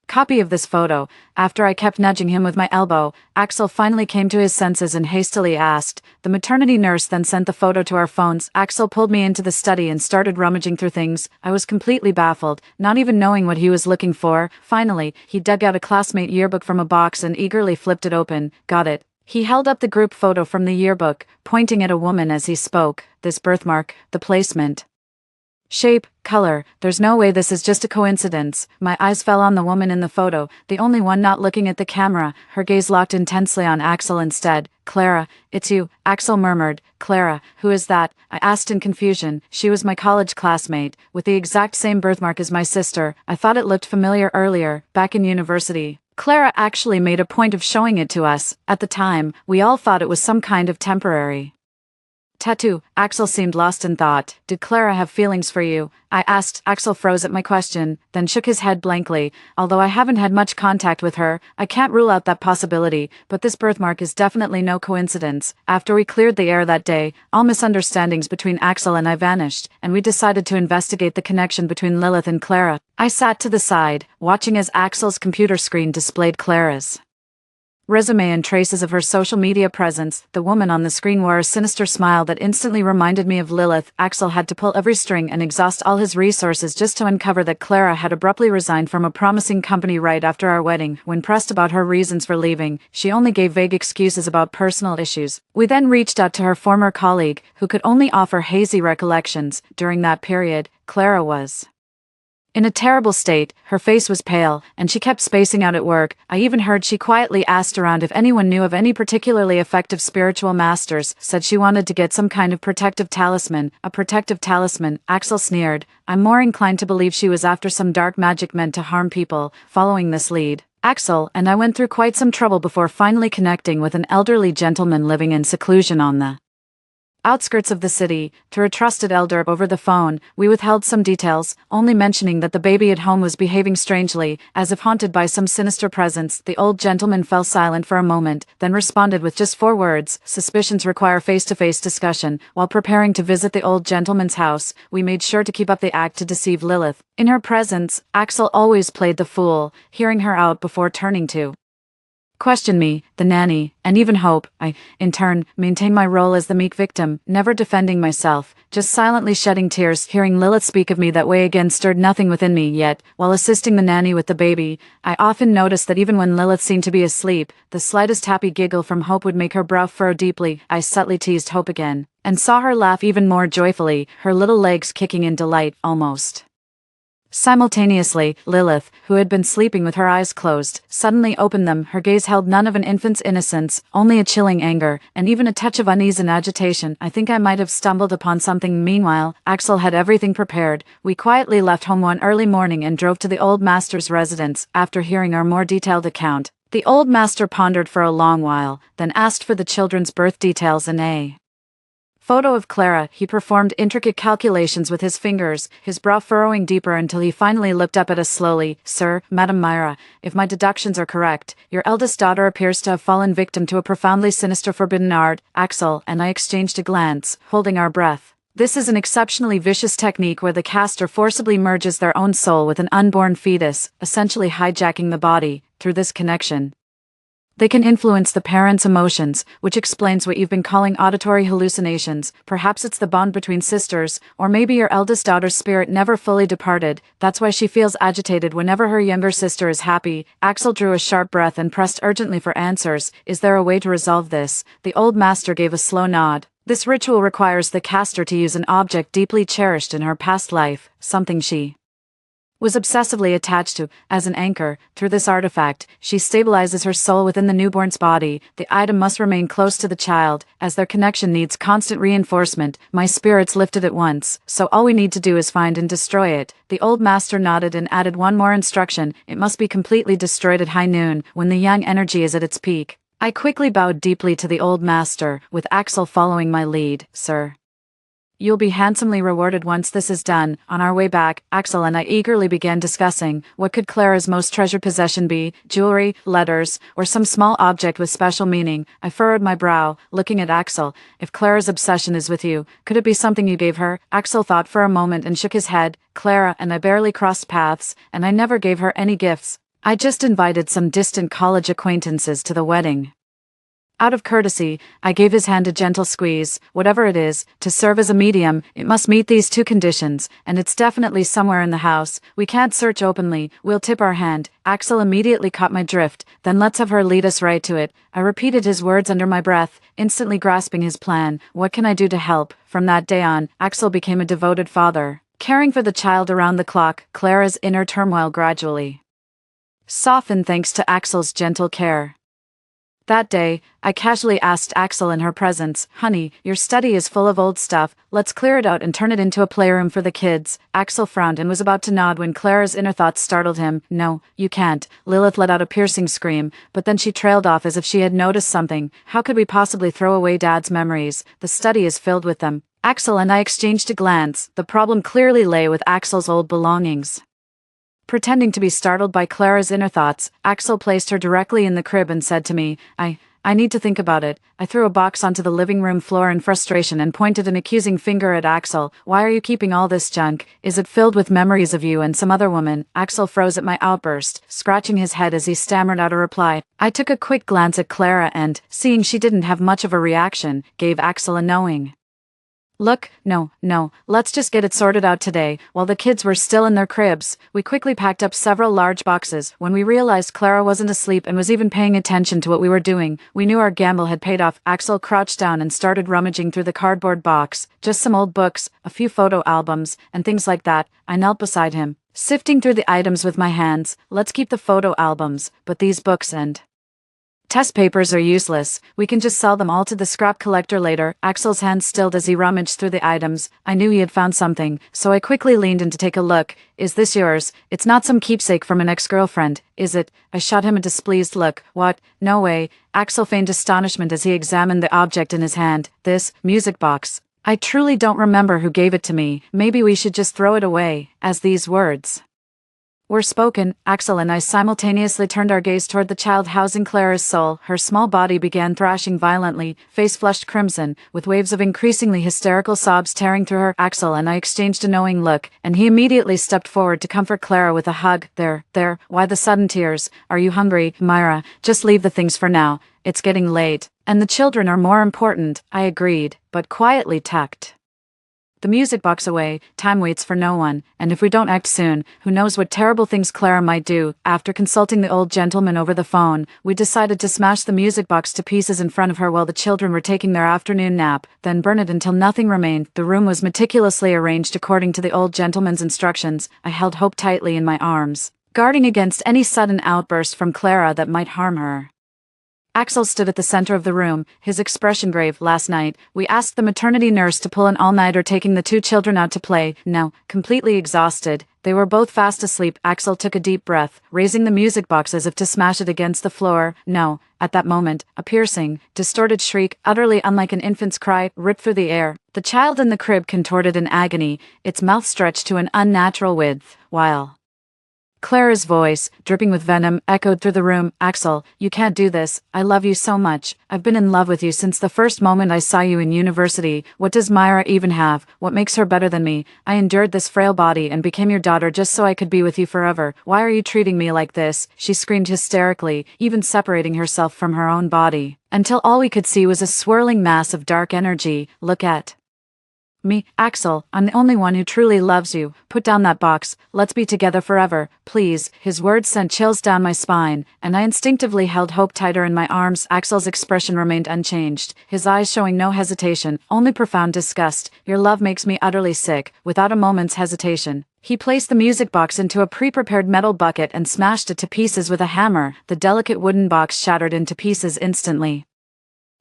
copy of this photo? After I kept nudging him with my elbow, Axel finally came to his senses and hastily asked. The maternity nurse then sent the photo to our phones. Axel pulled me into the study and started rummaging through things. I was completely baffled, not even knowing what he was looking for. Finally, he dug out a classmate yearbook from a box and eagerly flipped it open. Got it. He held up the group photo from the yearbook, pointing at a woman as he spoke. This birthmark, the placement, shape, color, there's no way this is just a coincidence. My eyes fell on the woman in the photo, the only one not looking at the camera, her gaze locked intensely on Axel instead. Clara, it's you, Axel murmured. Clara, who is that? I asked in confusion. She was my college classmate, with the exact same birthmark as my sister. I thought it looked familiar earlier, back in university. Clara actually made a point of showing it to us. At the time, we all thought it was some kind of temporary tattoo. Axel seemed lost in thought. Did Clara have feelings for you? I asked. Axel froze at my question, then shook his head blankly. Although I haven't had much contact with her, I can't rule out that possibility, but this birthmark is definitely no coincidence. After we cleared the air that day, all misunderstandings between Axel and I vanished, and we decided to investigate the connection between Lilith and Clara. I sat to the side, watching as Axel's computer screen displayed Clara's resume and traces of her social media presence. The woman on the screen wore a sinister smile that instantly reminded me of Lilith. Axel had to pull every string and exhaust all his resources just to uncover that Clara had abruptly resigned from a promising company right after our wedding. When pressed about her reasons for leaving, she only gave vague excuses about personal issues. We then reached out to her former colleague, who could only offer hazy recollections. During that period, Clara was in a terrible state, her face was pale, and she kept spacing out at work. I even heard she quietly asked around if anyone knew of any particularly effective spiritual masters, said she wanted to get some kind of protective talisman. A protective talisman, Axel sneered. I'm more inclined to believe she was after some dark magic meant to harm people. Following this lead, Axel and I went through quite some trouble before finally connecting with an elderly gentleman living in seclusion on the outskirts of the city. Through a trusted elder over the phone, we withheld some details, only mentioning that the baby at home was behaving strangely, as if haunted by some sinister presence. The old gentleman fell silent for a moment, then responded with just 4 words, suspicions require face-to-face discussion. While preparing to visit the old gentleman's house, we made sure to keep up the act to deceive Lilith. In her presence, Axel always played the fool, hearing her out before turning to question me, the nanny, and even Hope. I, in turn, maintained my role as the meek victim, never defending myself, just silently shedding tears. Hearing Lilith speak of me that way again stirred nothing within me, yet, while assisting the nanny with the baby, I often noticed that even when Lilith seemed to be asleep, the slightest happy giggle from Hope would make her brow furrow deeply. I subtly teased Hope again, and saw her laugh even more joyfully, her little legs kicking in delight, almost simultaneously. Lilith, who had been sleeping with her eyes closed, suddenly opened them. Her gaze held none of an infant's innocence, only a chilling anger, and even a touch of unease and agitation. I think I might have stumbled upon something. Meanwhile, Axel had everything prepared. We quietly left home one early morning and drove to the old master's residence. After hearing our more detailed account, the old master pondered for a long while, then asked for the children's birth details and a photo of Clara. He performed intricate calculations with his fingers, his brow furrowing deeper until he finally looked up at us slowly. Sir, Madam Myra, if my deductions are correct, your eldest daughter appears to have fallen victim to a profoundly sinister forbidden art. Axel and I exchanged a glance, holding our breath. This is an exceptionally vicious technique where the caster forcibly merges their own soul with an unborn fetus, essentially hijacking the body. Through this connection, They can influence the parents' emotions, which explains what you've been calling auditory hallucinations. Perhaps it's the bond between sisters, or maybe your eldest daughter's spirit never fully departed. That's why she feels agitated whenever her younger sister is happy. Axel drew a sharp breath and pressed urgently for answers. Is there a way to resolve this? The old master gave a slow nod. This ritual requires the caster to use an object deeply cherished in her past life, something she was obsessively attached to, as an anchor. Through this artifact, she stabilizes her soul within the newborn's body. The item must remain close to the child, as their connection needs constant reinforcement. My spirits lifted at once, so all we need to do is find and destroy it. The old master nodded and added one more instruction. It must be completely destroyed at high noon, when the yang energy is at its peak. I quickly bowed deeply to the old master, with Axel following my lead. Sir, you'll be handsomely rewarded once this is done. On our way back, Axel and I eagerly began discussing, what could Clara's most treasured possession be? Jewelry, letters, or some small object with special meaning? I furrowed my brow, looking at Axel. If Clara's obsession is with you, could it be something you gave her? Axel thought for a moment and shook his head. Clara and I barely crossed paths, and I never gave her any gifts. I just invited some distant college acquaintances to the wedding. Out of courtesy, I gave his hand a gentle squeeze. Whatever it is, to serve as a medium, it must meet these two conditions, and it's definitely somewhere in the house. We can't search openly, we'll tip our hand. Axel immediately caught my drift. Then let's have her lead us right to it. I repeated his words under my breath, instantly grasping his plan. What can I do to help? From that day on, Axel became a devoted father, caring for the child around the clock. Clara's inner turmoil gradually softened thanks to Axel's gentle care. That day, I casually asked Axel in her presence, "Honey, your study is full of old stuff, let's clear it out and turn it into a playroom for the kids." Axel frowned and was about to nod when Clara's inner thoughts startled him. "No, you can't." Lilith let out a piercing scream, but then she trailed off as if she had noticed something. How could we possibly throw away Dad's memories? The study is filled with them. Axel and I exchanged a glance. The problem clearly lay with Axel's old belongings. Pretending to be startled by Clara's inner thoughts, Axel placed her directly in the crib and said to me, I need to think about it." I threw a box onto the living room floor in frustration and pointed an accusing finger at Axel. "Why are you keeping all this junk? Is it filled with memories of you and some other woman?" Axel froze at my outburst, scratching his head as he stammered out a reply. I took a quick glance at Clara and, seeing she didn't have much of a reaction, gave Axel a knowing look. No, let's just get it sorted out today." While the kids were still in their cribs, we quickly packed up several large boxes. When we realized Clara wasn't asleep and was even paying attention to what we were doing, we knew our gamble had paid off. Axel crouched down and started rummaging through the cardboard box. Just some old books, a few photo albums, and things like that. I knelt beside him, sifting through the items with my hands. "Let's keep the photo albums, but these books and test papers are useless. We can just sell them all to the scrap collector later." Axel's hand stilled as he rummaged through the items. I knew he had found something, so I quickly leaned in to take a look. "Is this yours? It's not some keepsake from an ex-girlfriend, is it?" I shot him a displeased look. "What? No way." Axel feigned astonishment as he examined the object in his hand. "This music box. I truly don't remember who gave it to me. Maybe we should just throw it away." As these words were spoken, Axel and I simultaneously turned our gaze toward the child housing Clara's soul. Her small body began thrashing violently, face flushed crimson, with waves of increasingly hysterical sobs tearing through her. Axel and I exchanged a knowing look, and he immediately stepped forward to comfort Clara with a hug. There, why the sudden tears? Are you hungry, Myra? Just leave the things for now. It's getting late, and the children are more important." I agreed, but quietly tucked the music box away. Time waits for no one, and if we don't act soon, who knows what terrible things Clara might do. After consulting the old gentleman over the phone, we decided to smash the music box to pieces in front of her while the children were taking their afternoon nap, then burn it until nothing remained. The room was meticulously arranged according to the old gentleman's instructions. I held Hope tightly in my arms, guarding against any sudden outburst from Clara that might harm her. Axel stood at the center of the room, his expression grave. "Last night, we asked the maternity nurse to pull an all-nighter taking the two children out to play. Now, completely exhausted, they were both fast asleep." Axel took a deep breath, raising the music box as if to smash it against the floor. "No." At that moment, a piercing, distorted shriek, utterly unlike an infant's cry, ripped through the air. The child in the crib contorted in agony, its mouth stretched to an unnatural width, while Clara's voice, dripping with venom, echoed through the room. Axel, you can't do this. I love you so much. I've been in love with you since the first moment I saw you in university. What does Myra even have? What makes her better than me? I endured this frail body and became your daughter just so I could be with you forever. Why are you treating me like this? She screamed hysterically, even separating herself from her own body, until all we could see was a swirling mass of dark energy. Look at me, Axel, I'm the only one who truly loves you. Put down that box, let's be together forever, please. His words sent chills down my spine, and I instinctively held Hope tighter in my arms. Axel's expression remained unchanged, his eyes showing no hesitation, only profound disgust. Your love makes me utterly sick. Without a moment's hesitation, he placed the music box into a pre-prepared metal bucket and smashed it to pieces with a hammer. The delicate wooden box shattered into pieces instantly.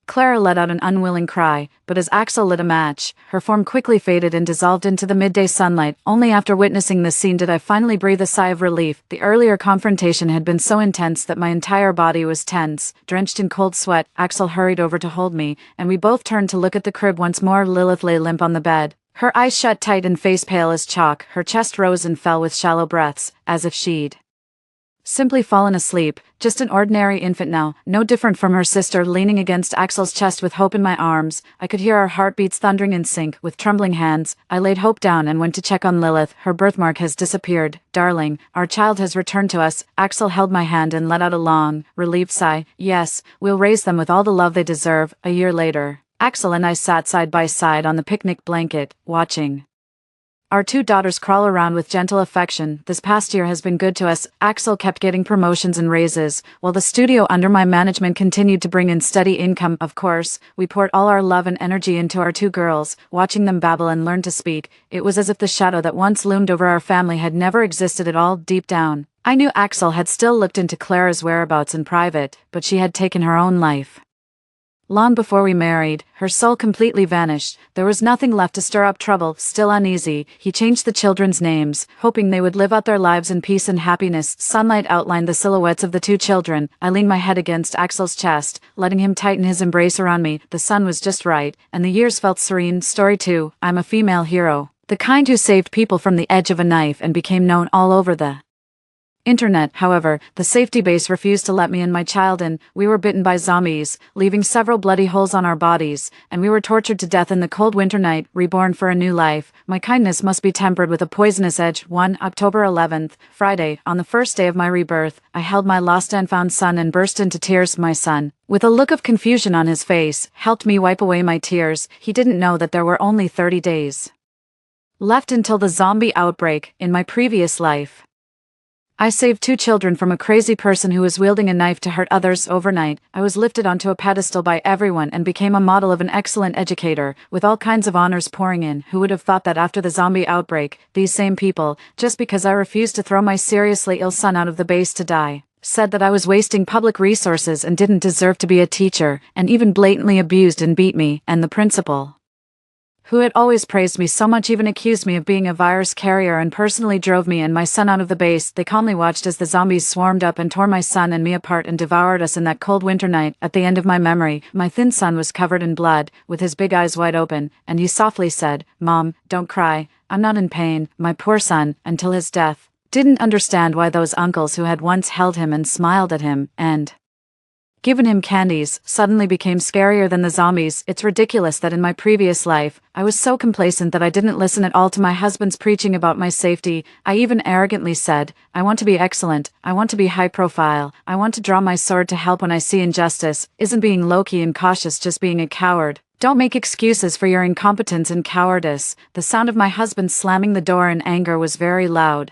Clara let out an unwilling cry, but as Axel lit a match, her form quickly faded and dissolved into the midday sunlight. Only after witnessing this scene did I finally breathe a sigh of relief. The earlier confrontation had been so intense that my entire body was tense. Drenched in cold sweat, Axel hurried over to hold me, and we both turned to look at the crib once more. Lilith lay limp on the bed, her eyes shut tight and face pale as chalk. Her chest rose and fell with shallow breaths, as if she'd simply fallen asleep. Just an ordinary infant now, no different from her sister. Leaning against Axel's chest with Hope in my arms, I could hear our heartbeats thundering in sync. With trembling hands, I laid Hope down and went to check on Lilith. Her birthmark has disappeared. Darling, our child has returned to us. Axel held my hand and let out a long, relieved sigh. Yes, we'll raise them with all the love they deserve. A year later, Axel and I sat side by side on the picnic blanket, watching our two daughters crawl around with gentle affection. This past year has been good to us. Axel kept getting promotions and raises, while the studio under my management continued to bring in steady income. Of course, we poured all our love and energy into our two girls. Watching them babble and learn to speak, it was as if the shadow that once loomed over our family had never existed at all. Deep down, I knew Axel had still looked into Clara's whereabouts in private, but she had taken her own life. Long before we married, her soul completely vanished. There was nothing left to stir up trouble. Still uneasy, he changed the children's names, hoping they would live out their lives in peace and happiness. Sunlight outlined the silhouettes of the two children. I leaned my head against Axel's chest, letting him tighten his embrace around me. The sun was just right, and the years felt serene. Story 2. I'm a female hero, the kind who saved people from the edge of a knife and became known all over the internet. However, the safety base refused to let me and my child in. We were bitten by zombies, leaving several bloody holes on our bodies, and we were tortured to death in the cold winter night. Reborn for a new life, my kindness must be tempered with a poisonous edge. 1 October 11th, Friday. On the first day of my rebirth, I held my lost and found son and burst into tears. My son, with a look of confusion on his face, helped me wipe away my tears. He didn't know that there were only 30 days left until the zombie outbreak. In my previous life, I saved two children from a crazy person who was wielding a knife to hurt others. Overnight, I was lifted onto a pedestal by everyone and became a model of an excellent educator, with all kinds of honors pouring in. Who would have thought that after the zombie outbreak, these same people, just because I refused to throw my seriously ill son out of the base to die, said that I was wasting public resources and didn't deserve to be a teacher, and even blatantly abused and beat me. And the principal, who had always praised me so much, even accused me of being a virus carrier and personally drove me and my son out of the base. They calmly watched as the zombies swarmed up and tore my son and me apart and devoured us in that cold winter night. At the end of my memory, my thin son was covered in blood, with his big eyes wide open, and he softly said, "Mom, don't cry, I'm not in pain." My poor son, until his death, didn't understand why those uncles who had once held him and smiled at him, and given him candies, suddenly became scarier than the zombies. It's ridiculous that in my previous life, I was so complacent that I didn't listen at all to my husband's preaching about my safety. I even arrogantly said, I want to be excellent, I want to be high profile, I want to draw my sword to help when I see injustice. Isn't being low-key and cautious just being a coward? Don't make excuses for your incompetence and cowardice. The sound of my husband slamming the door in anger was very loud,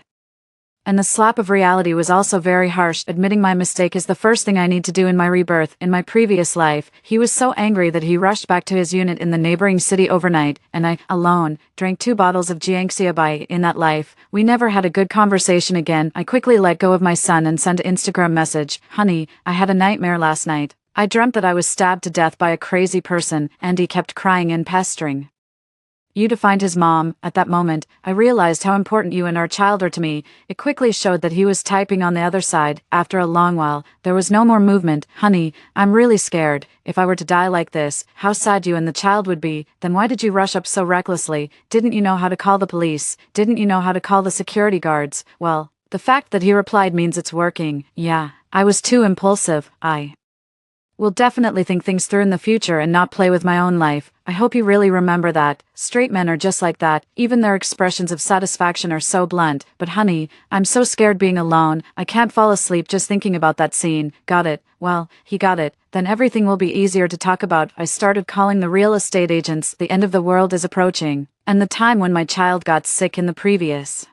and the slap of reality was also very harsh. Admitting my mistake is the first thing I need to do in my rebirth. In my previous life, he was so angry that he rushed back to his unit in the neighboring city overnight, and I, alone, drank 2 bottles of Jiangxia. In that life, we never had a good conversation again. I quickly let go of my son and sent an Instagram message. Honey, I had a nightmare last night. I dreamt that I was stabbed to death by a crazy person, and he kept crying and pestering you to find his mom. At that moment, I realized how important you and our child are to me. It quickly showed that he was typing on the other side. After a long while, there was no more movement. Honey, I'm really scared. If I were to die like this, how sad you and the child would be. Then why did you rush up so recklessly? Didn't you know how to call the police? Didn't you know how to call the security guards? Well, The fact that he replied means it's working. Yeah, I was too impulsive. I will definitely think things through in the future and not play with my own life. I hope you really remember that. Straight men are just like that. Even their expressions of satisfaction are so blunt. But honey, I'm so scared being alone. I can't fall asleep just thinking about that scene. Got it. Well, he got it. Then everything will be easier to talk about. I started calling the real estate agents. The end of the world is approaching. And the time when my child got sick in the previous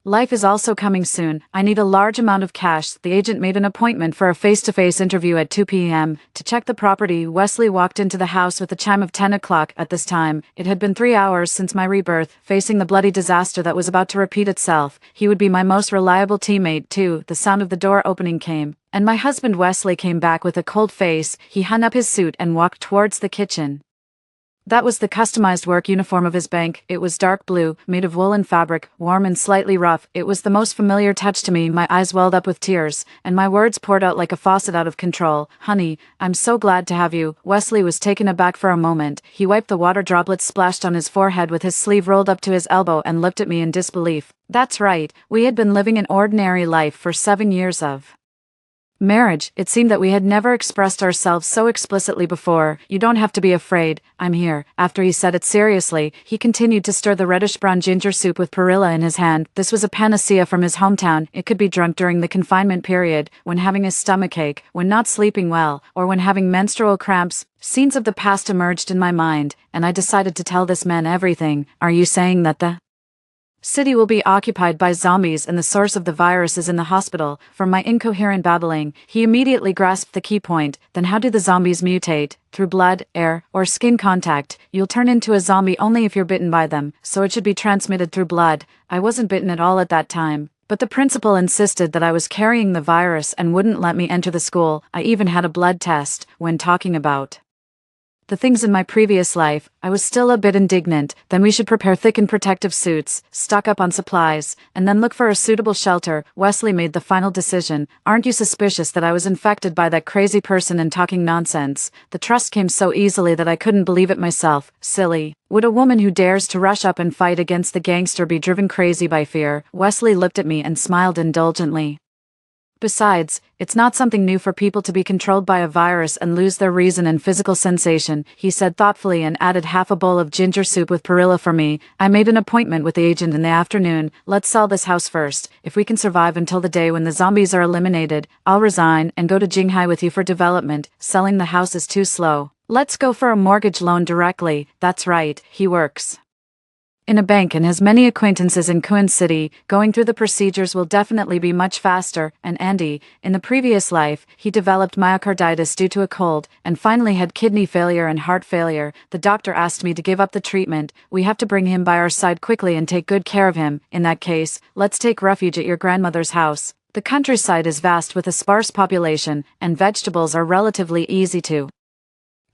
life is also coming soon. I need a large amount of cash. The agent made an appointment for a face-to-face interview at 2 p.m. to check the property. Wesley walked into the house with the chime of 10 o'clock. At this time, it had been 3 hours since my rebirth, facing the bloody disaster that was about to repeat itself. He would be my most reliable teammate, too. The sound of the door opening came, and my husband Wesley came back with a cold face. He hung up his suit and walked towards the kitchen. That was the customized work uniform of his bank. It was dark blue, made of woolen fabric, warm and slightly rough. It was the most familiar touch to me. My eyes welled up with tears, and my words poured out like a faucet out of control. Honey, I'm so glad to have you. Wesley was taken aback for a moment. He wiped the water droplets splashed on his forehead with his sleeve rolled up to his elbow and looked at me in disbelief. That's right, we had been living an ordinary life for 7 years of marriage. It seemed that we had never expressed ourselves so explicitly before. You don't have to be afraid. I'm here. After he said it seriously, he continued to stir the reddish-brown ginger soup with perilla in his hand. This was a panacea from his hometown. It could be drunk during the confinement period, when having a stomachache, when not sleeping well, or when having menstrual cramps. Scenes of the past emerged in my mind, and I decided to tell this man everything. Are you saying that the city will be occupied by zombies and the source of the virus is in the hospital? From my incoherent babbling, he immediately grasped the key point. Then how do the zombies mutate? Through blood, air, or skin contact. You'll turn into a zombie only if you're bitten by them, so it should be transmitted through blood. I wasn't bitten at all at that time, but the principal insisted that I was carrying the virus and wouldn't let me enter the school. I even had a blood test. When talking about the things in my previous life, I was still a bit indignant. Then we should prepare thick and protective suits, stock up on supplies, and then look for a suitable shelter. Wesley made the final decision. Aren't you suspicious that I was infected by that crazy person and talking nonsense? The trust came so easily that I couldn't believe it myself. Silly. Would a woman who dares to rush up and fight against the gangster be driven crazy by fear? Wesley looked at me and smiled indulgently. Besides, it's not something new for people to be controlled by a virus and lose their reason and physical sensation, he said thoughtfully and added half a bowl of ginger soup with perilla for me. I made an appointment with the agent in the afternoon. Let's sell this house first. If we can survive until the day when the zombies are eliminated, I'll resign and go to Jinghai with you for development. Selling the house is too slow. Let's go for a mortgage loan directly. That's right, he works in a bank and has many acquaintances in Kuan City. Going through the procedures will definitely be much faster. And Andy, in the previous life, he developed myocarditis due to a cold, and finally had kidney failure and heart failure. The doctor asked me to give up the treatment. We have to bring him by our side quickly and take good care of him. In that case, let's take refuge at your grandmother's house. The countryside is vast with a sparse population, and vegetables are relatively easy to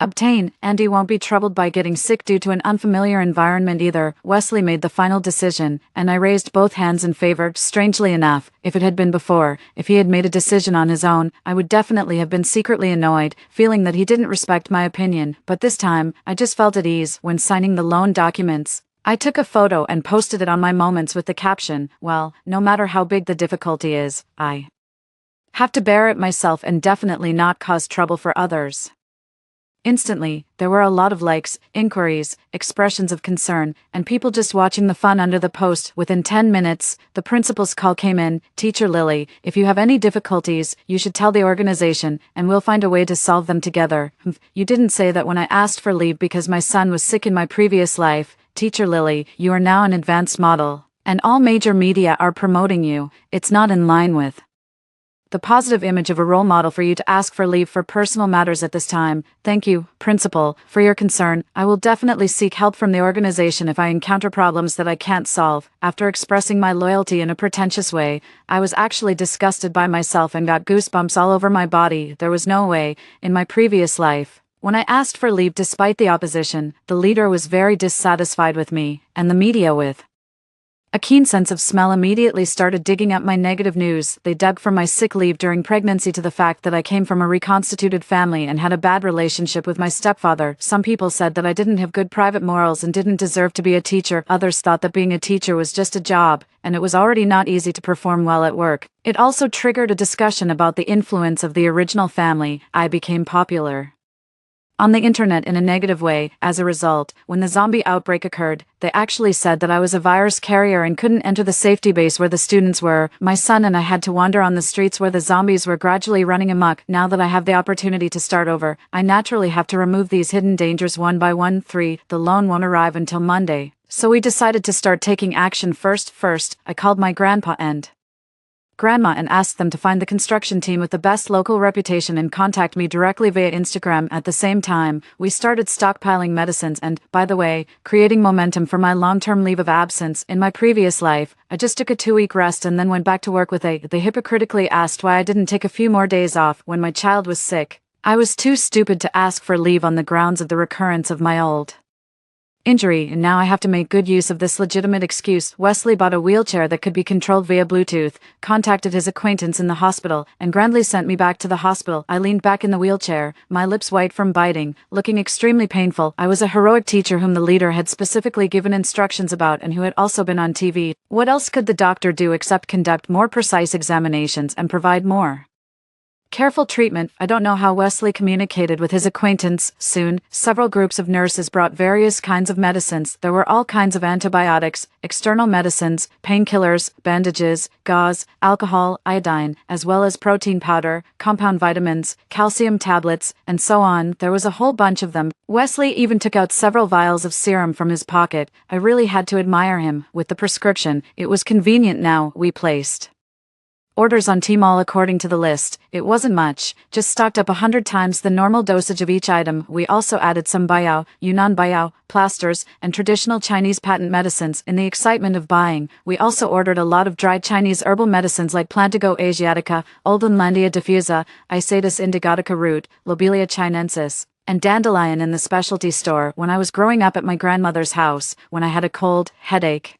obtain. Andy won't be troubled by getting sick due to an unfamiliar environment either. Wesley made the final decision, and I raised both hands in favor. Strangely enough, if it had been before, if he had made a decision on his own, I would definitely have been secretly annoyed, feeling that he didn't respect my opinion. But this time, I just felt at ease when signing the loan documents. I took a photo and posted it on my Moments with the caption, well, no matter how big the difficulty is, I have to bear it myself and definitely not cause trouble for others. Instantly, there were a lot of likes, inquiries, expressions of concern, and people just watching the fun under the post. Within 10 minutes, the principal's call came in. Teacher Lily, if you have any difficulties, you should tell the organization, and we'll find a way to solve them together. You didn't say that when I asked for leave because my son was sick in my previous life. Teacher Lily, you are now an advanced model, and all major media are promoting you. It's not in line with the positive image of a role model for you to ask for leave for personal matters at this time. Thank you, Principal, for your concern. I will definitely seek help from the organization if I encounter problems that I can't solve. After expressing my loyalty in a pretentious way, I was actually disgusted by myself and got goosebumps all over my body. There was no way, in my previous life, when I asked for leave despite the opposition, the leader was very dissatisfied with me, and the media with A keen sense of smell immediately started digging up my negative news. They dug from my sick leave during pregnancy to the fact that I came from a reconstituted family and had a bad relationship with my stepfather. Some people said that I didn't have good private morals and didn't deserve to be a teacher. Others thought that being a teacher was just a job, and it was already not easy to perform well at work. It also triggered a discussion about the influence of the original family. I became popular on the internet in a negative way. As a result, when the zombie outbreak occurred, they actually said that I was a virus carrier and couldn't enter the safety base where the students were. My son and I had to wander on the streets where the zombies were gradually running amok. Now that I have the opportunity to start over, I naturally have to remove these hidden dangers one by one. 3. The loan won't arrive until Monday, so we decided to start taking action first. I called my grandpa and grandma and asked them to find the construction team with the best local reputation and contact me directly via Instagram. At the same time, we started stockpiling medicines and, by the way, creating momentum for my long-term leave of absence. In my previous life, I just took a 2-week rest and then went back to work with They hypocritically asked why I didn't take a few more days off when my child was sick. I was too stupid to ask for leave on the grounds of the recurrence of my old injury, and now I have to make good use of this legitimate excuse. Wesley bought a wheelchair that could be controlled via Bluetooth, contacted his acquaintance in the hospital, and grandly sent me back to the hospital. I leaned back in the wheelchair, my lips white from biting, looking extremely painful. I was a heroic teacher whom the leader had specifically given instructions about and who had also been on TV. What else could the doctor do except conduct more precise examinations and provide more careful treatment? I don't know how Wesley communicated with his acquaintance. Soon, several groups of nurses brought various kinds of medicines. There were all kinds of antibiotics, external medicines, painkillers, bandages, gauze, alcohol, iodine, as well as protein powder, compound vitamins, calcium tablets, and so on. There was a whole bunch of them. Wesley even took out several vials of serum from his pocket. I really had to admire him. With the prescription, it was convenient now. We placed orders on Tmall according to the list. It wasn't much, just stocked up 100 times the normal dosage of each item. We also added some Baiyao, Yunnan Baiyao, plasters, and traditional Chinese patent medicines. In the excitement of buying, we also ordered a lot of dried Chinese herbal medicines like Plantago asiatica, Oldenlandia diffusa, Isatis indigotica root, Lobelia chinensis, and dandelion in the specialty store. When I was growing up at my grandmother's house, when I had a cold, headache,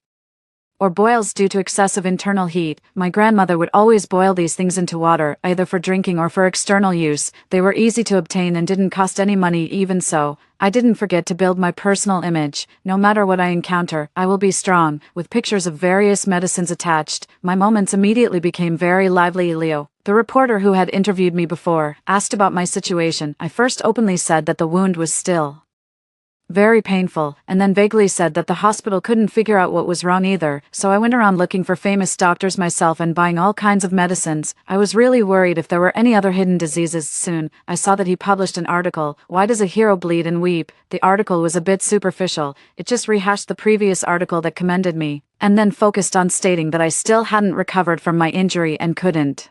or boils due to excessive internal heat, my grandmother would always boil these things into water, either for drinking or for external use. They were easy to obtain and didn't cost any money. Even so, I didn't forget to build my personal image. No matter what I encounter, I will be strong. With pictures of various medicines attached, my moments immediately became very lively. Leo, the reporter who had interviewed me before, asked about my situation. I first openly said that the wound was still very painful, and then vaguely said that the hospital couldn't figure out what was wrong either, so I went around looking for famous doctors myself and buying all kinds of medicines. I was really worried if there were any other hidden diseases. Soon, I saw that he published an article, "Why Does a Hero Bleed and Weep?" The article was a bit superficial. It just rehashed the previous article that commended me, and then focused on stating that I still hadn't recovered from my injury and couldn't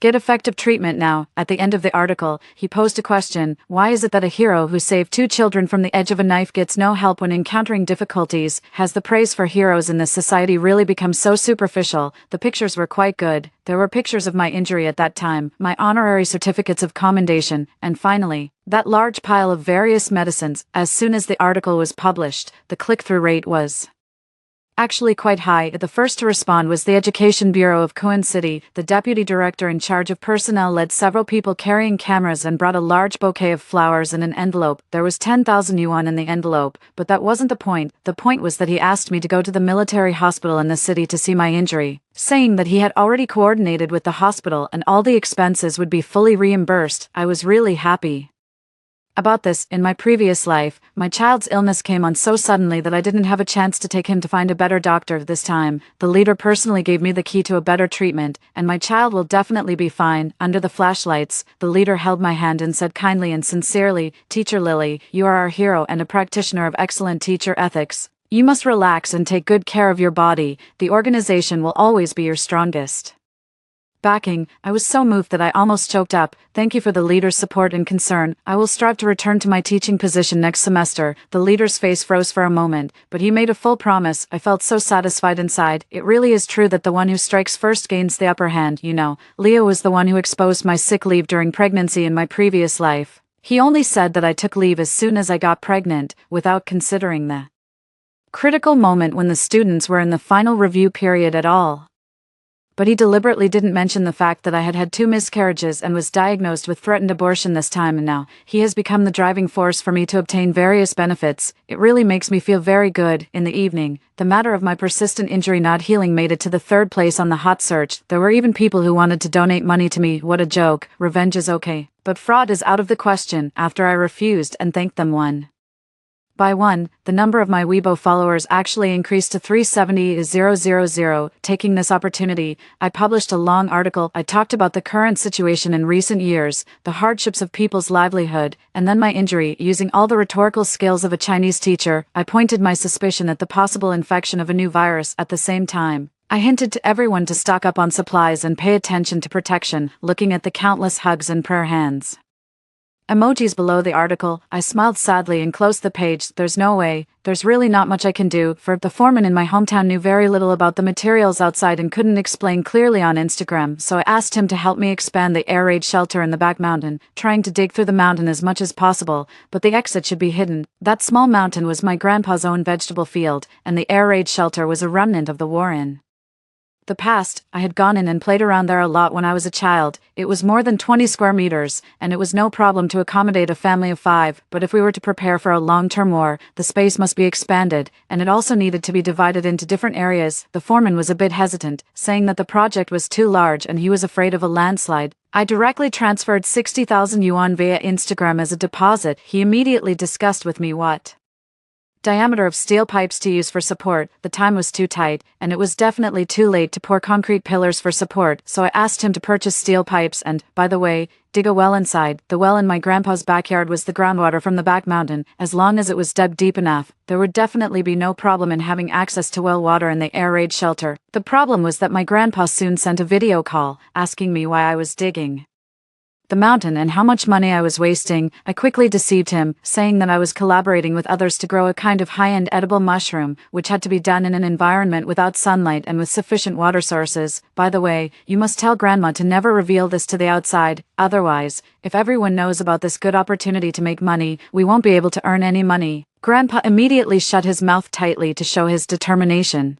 get effective treatment now. At the end of the article, he posed a question: why is it that a hero who saved 2 children from the edge of a knife gets no help when encountering difficulties? Has the praise for heroes in this society really become so superficial? The pictures were quite good. There were pictures of my injury at that time, my honorary certificates of commendation, and finally, that large pile of various medicines. As soon as the article was published, the click-through rate was actually quite high. The first to respond was the Education Bureau of Kuan City. The deputy director in charge of personnel led several people carrying cameras and brought a large bouquet of flowers in an envelope. There was 10,000 yuan in the envelope, but that wasn't the point. The point was that he asked me to go to the military hospital in the city to see my injury, saying that he had already coordinated with the hospital and all the expenses would be fully reimbursed. I was really happy about this. In my previous life, my child's illness came on so suddenly that I didn't have a chance to take him to find a better doctor. This time, the leader personally gave me the key to a better treatment, and my child will definitely be fine. Under the flashlights, the leader held my hand and said kindly and sincerely, "Teacher Lily, you are our hero and a practitioner of excellent teacher ethics. You must relax and take good care of your body. The organization will always be your strongest backing." I was so moved that I almost choked up. Thank you for the leader's support and concern. I will strive to return to my teaching position next semester. The leader's face froze for a moment, but he made a full promise. I felt so satisfied inside. It really is true that the one who strikes first gains the upper hand. You know, Leo was the one who exposed my sick leave during pregnancy in my previous life. He only said that I took leave as soon as I got pregnant, without considering the critical moment when the students were in the final review period at all. But he deliberately didn't mention the fact that I had had 2 miscarriages and was diagnosed with threatened abortion this time, and now he has become the driving force for me to obtain various benefits. It really makes me feel very good. In the evening, the matter of my persistent injury not healing made it to the 3rd place on the hot search. There were even people who wanted to donate money to me. What a joke. Revenge is okay, but fraud is out of the question. After I refused and thanked them one by one, the number of my Weibo followers actually increased to 370,000. Taking this opportunity, I published a long article. I talked about the current situation in recent years, the hardships of people's livelihood, and then my injury. Using all the rhetorical skills of a Chinese teacher, I pointed my suspicion at the possible infection of a new virus. At the same time, I hinted to everyone to stock up on supplies and pay attention to protection, looking at the countless hugs and prayer hands emojis below the article. I smiled sadly and closed the page. There's no way, there's really not much I can do, for the foreman in my hometown knew very little about the materials outside and couldn't explain clearly on Instagram, so I asked him to help me expand the air raid shelter in the back mountain, trying to dig through the mountain as much as possible, but the exit should be hidden. That small mountain was my grandpa's own vegetable field, and the air raid shelter was a remnant of the war in the past. I had gone in and played around there a lot when I was a child. It was more than 20 square meters, and it was no problem to accommodate a family of 5, but if we were to prepare for a long-term war, the space must be expanded, and it also needed to be divided into different areas. The foreman was a bit hesitant, saying that the project was too large and he was afraid of a landslide. I directly transferred 60,000 yuan via Instagram as a deposit. He immediately discussed with me what diameter of steel pipes to use for support. The time was too tight, and it was definitely too late to pour concrete pillars for support, so I asked him to purchase steel pipes and, by the way, dig a well inside. The well in my grandpa's backyard was the groundwater from the back mountain. As long as it was dug deep enough, there would definitely be no problem in having access to well water in the air raid shelter. The problem was that my grandpa soon sent a video call, asking me why I was digging the mountain and how much money I was wasting. I quickly deceived him, saying that I was collaborating with others to grow a kind of high-end edible mushroom, which had to be done in an environment without sunlight and with sufficient water sources. By the way, you must tell Grandma to never reveal this to the outside, otherwise, if everyone knows about this good opportunity to make money, we won't be able to earn any money. Grandpa immediately shut his mouth tightly to show his determination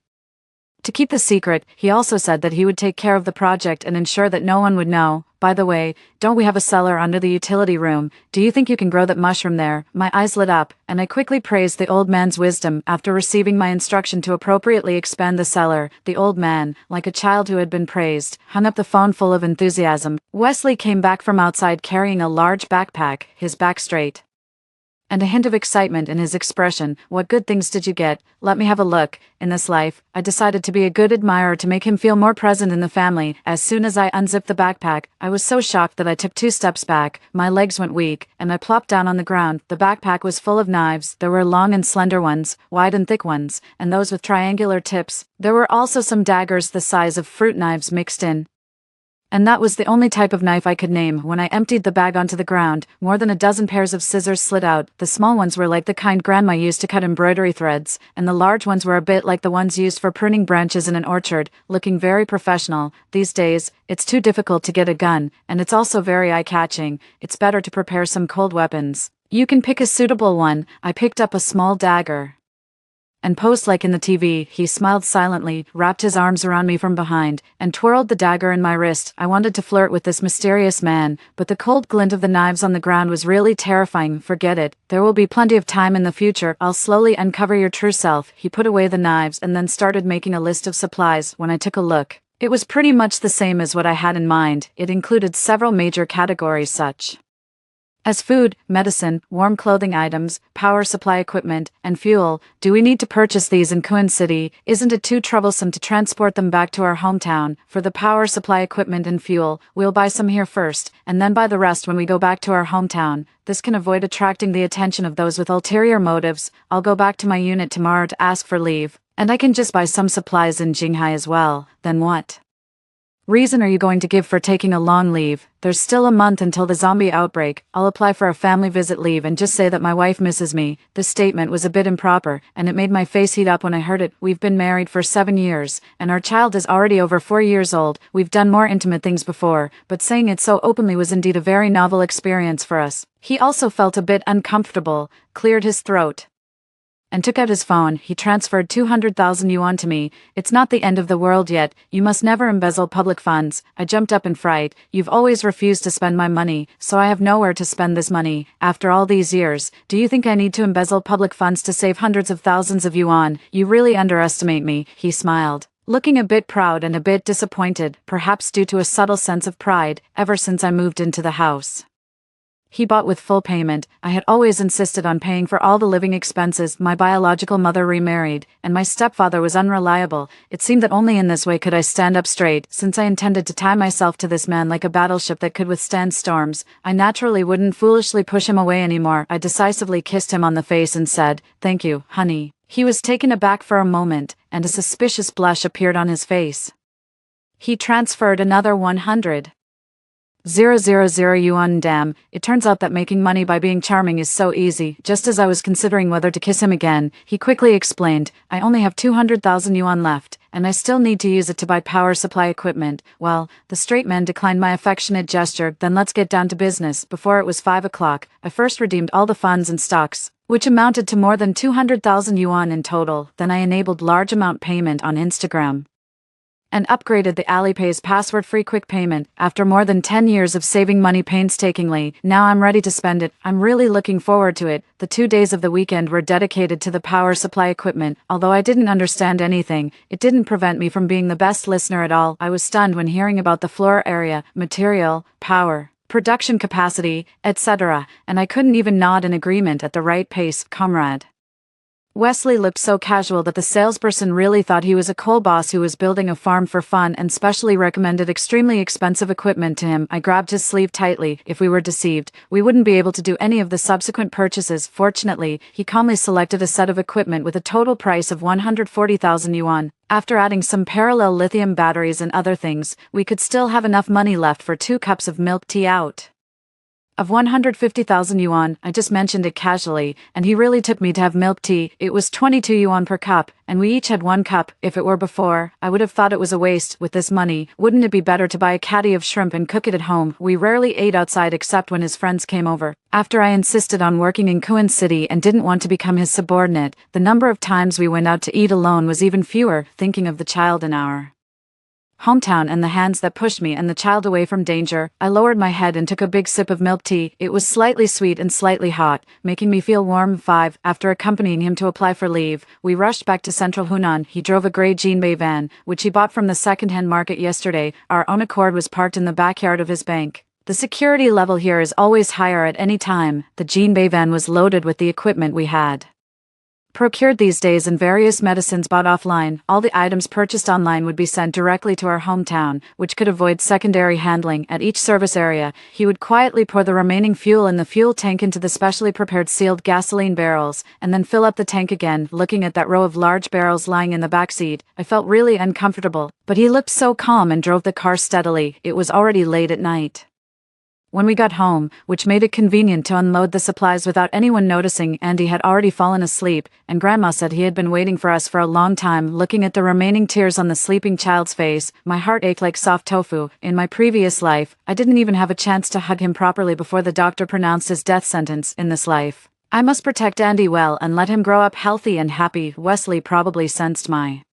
to keep the secret. He also said that he would take care of the project and ensure that no one would know. By the way, don't we have a cellar under the utility room? Do you think you can grow that mushroom there? My eyes lit up, and I quickly praised the old man's wisdom. After receiving my instruction to appropriately expand the cellar, the old man, like a child who had been praised, hung up the phone full of enthusiasm. Wesley came back from outside carrying a large backpack, his back straight, and a hint of excitement in his expression. What good things did you get? Let me have a look. In this life, I decided to be a good admirer to make him feel more present in the family. As soon as I unzipped the backpack, I was so shocked that I took 2 steps back, my legs went weak, and I plopped down on the ground. The backpack was full of knives. There were long and slender ones, wide and thick ones, and those with triangular tips. There were also some daggers the size of fruit knives mixed in. And that was the only type of knife I could name. When I emptied the bag onto the ground, more than a dozen pairs of scissors slid out. The small ones were like the kind Grandma used to cut embroidery threads, and the large ones were a bit like the ones used for pruning branches in an orchard, looking very professional. These days, it's too difficult to get a gun, and it's also very eye-catching. It's better to prepare some cold weapons. You can pick a suitable one. I picked up a small dagger and posed like in the TV. He smiled silently, wrapped his arms around me from behind, and twirled the dagger in my wrist. I wanted to flirt with this mysterious man, but the cold glint of the knives on the ground was really terrifying. Forget it. There will be plenty of time in the future. I'll slowly uncover your true self. He put away the knives and then started making a list of supplies. When I took a look, it was pretty much the same as what I had in mind. It included several major categories such as food, medicine, warm clothing items, power supply equipment, and fuel. Do we need to purchase these in Kuan City? Isn't it too troublesome to transport them back to our hometown? For the power supply equipment and fuel, we'll buy some here first, and then buy the rest when we go back to our hometown. This can avoid attracting the attention of those with ulterior motives. I'll go back to my unit tomorrow to ask for leave, and I can just buy some supplies in Jinghai as well. Then what reason are you going to give for taking a long leave? There's still a month until the zombie outbreak. I'll apply for a family visit leave and just say that my wife misses me. This statement was a bit improper, and it made my face heat up when I heard it. We've been married for 7 years, and our child is already over 4 years old. We've done more intimate things before, but saying it so openly was indeed a very novel experience for us. He also felt a bit uncomfortable, cleared his throat, and took out his phone. He transferred 200,000 yuan to me. It's not the end of the world yet. You must never embezzle public funds. I jumped up in fright. You've always refused to spend my money, so I have nowhere to spend this money. After all these years, do you think I need to embezzle public funds to save hundreds of thousands of yuan? You really underestimate me, he smiled, looking a bit proud and a bit disappointed, perhaps due to a subtle sense of pride, ever since I moved into the house. He bought with full payment. I had always insisted on paying for all the living expenses. My biological mother remarried, and my stepfather was unreliable. It seemed that only in this way could I stand up straight. Since I intended to tie myself to this man like a battleship that could withstand storms, I naturally wouldn't foolishly push him away anymore. I decisively kissed him on the face and said, "Thank you, honey." He was taken aback for a moment, and a suspicious blush appeared on his face. He transferred another 100,000 yuan. Damn, it turns out that making money by being charming is so easy. Just as I was considering whether to kiss him again, he quickly explained, "I only have 200,000 yuan left, and I still need to use it to buy power supply equipment." Well, the straight man declined my affectionate gesture. "Then let's get down to business." Before it was 5 o'clock, I first redeemed all the funds and stocks, which amounted to more than 200,000 yuan in total. Then I enabled large amount payment on Instagram and upgraded the Alipay's password-free quick payment. After more than 10 years of saving money painstakingly, now I'm ready to spend it. I'm really looking forward to it. The 2 days of the weekend were dedicated to the power supply equipment. Although I didn't understand anything, it didn't prevent me from being the best listener at all. I was stunned when hearing about the floor area, material, power, production capacity, etc., and I couldn't even nod in agreement at the right pace. Comrade Wesley looked so casual that the salesperson really thought he was a coal boss who was building a farm for fun and specially recommended extremely expensive equipment to him. I grabbed his sleeve tightly. If we were deceived, we wouldn't be able to do any of the subsequent purchases. Fortunately, he calmly selected a set of equipment with a total price of 140,000 yuan. After adding some parallel lithium batteries and other things, we could still have enough money left for 2 cups of milk tea out of 150,000 yuan. I just mentioned it casually, and he really took me to have milk tea. It was 22 yuan per cup, and we each had 1 cup. If it were before, I would have thought it was a waste. With this money, wouldn't it be better to buy a caddy of shrimp and cook it at home? We rarely ate outside except when his friends came over. After I insisted on working in Kuan City and didn't want to become his subordinate, the number of times we went out to eat alone was even fewer. Thinking of the child in our hometown and the hands that pushed me and the child away from danger, I lowered my head and took a big sip of milk tea. It was slightly sweet and slightly hot, making me feel warm. 5. After accompanying him to apply for leave, we rushed back to central Hunan. He drove a gray Jinbei van, which he bought from the second-hand market yesterday. Our own Accord was parked in the backyard of his bank. The security level here is always higher at any time. The Jinbei van was loaded with the equipment we had procured these days and various medicines bought offline. All the items purchased online would be sent directly to our hometown, which could avoid secondary handling. At each service area, he would quietly pour the remaining fuel in the fuel tank into the specially prepared sealed gasoline barrels, and then fill up the tank again. Looking at that row of large barrels lying in the back seat, I felt really uncomfortable, but he looked so calm and drove the car steadily. It was already late at night when we got home, which made it convenient to unload the supplies without anyone noticing. Andy had already fallen asleep, and Grandma said he had been waiting for us for a long time. Looking at the remaining tears on the sleeping child's face, my heart ached like soft tofu. In my previous life, I didn't even have a chance to hug him properly before the doctor pronounced his death sentence. In this life, I must protect Andy well and let him grow up healthy and happy. Wesley probably sensed my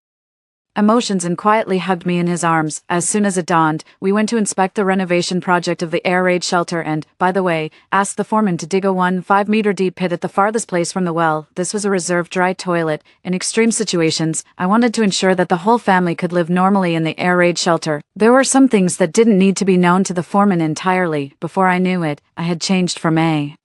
emotions and quietly hugged me in his arms. As soon as it dawned, we went to inspect the renovation project of the air raid shelter and, by the way, asked the foreman to dig a 5-meter deep pit at the farthest place from the well. This was a reserved dry toilet. In extreme situations, I wanted to ensure that the whole family could live normally in the air raid shelter. There were some things that didn't need to be known to the foreman entirely. Before I knew it, I had changed from a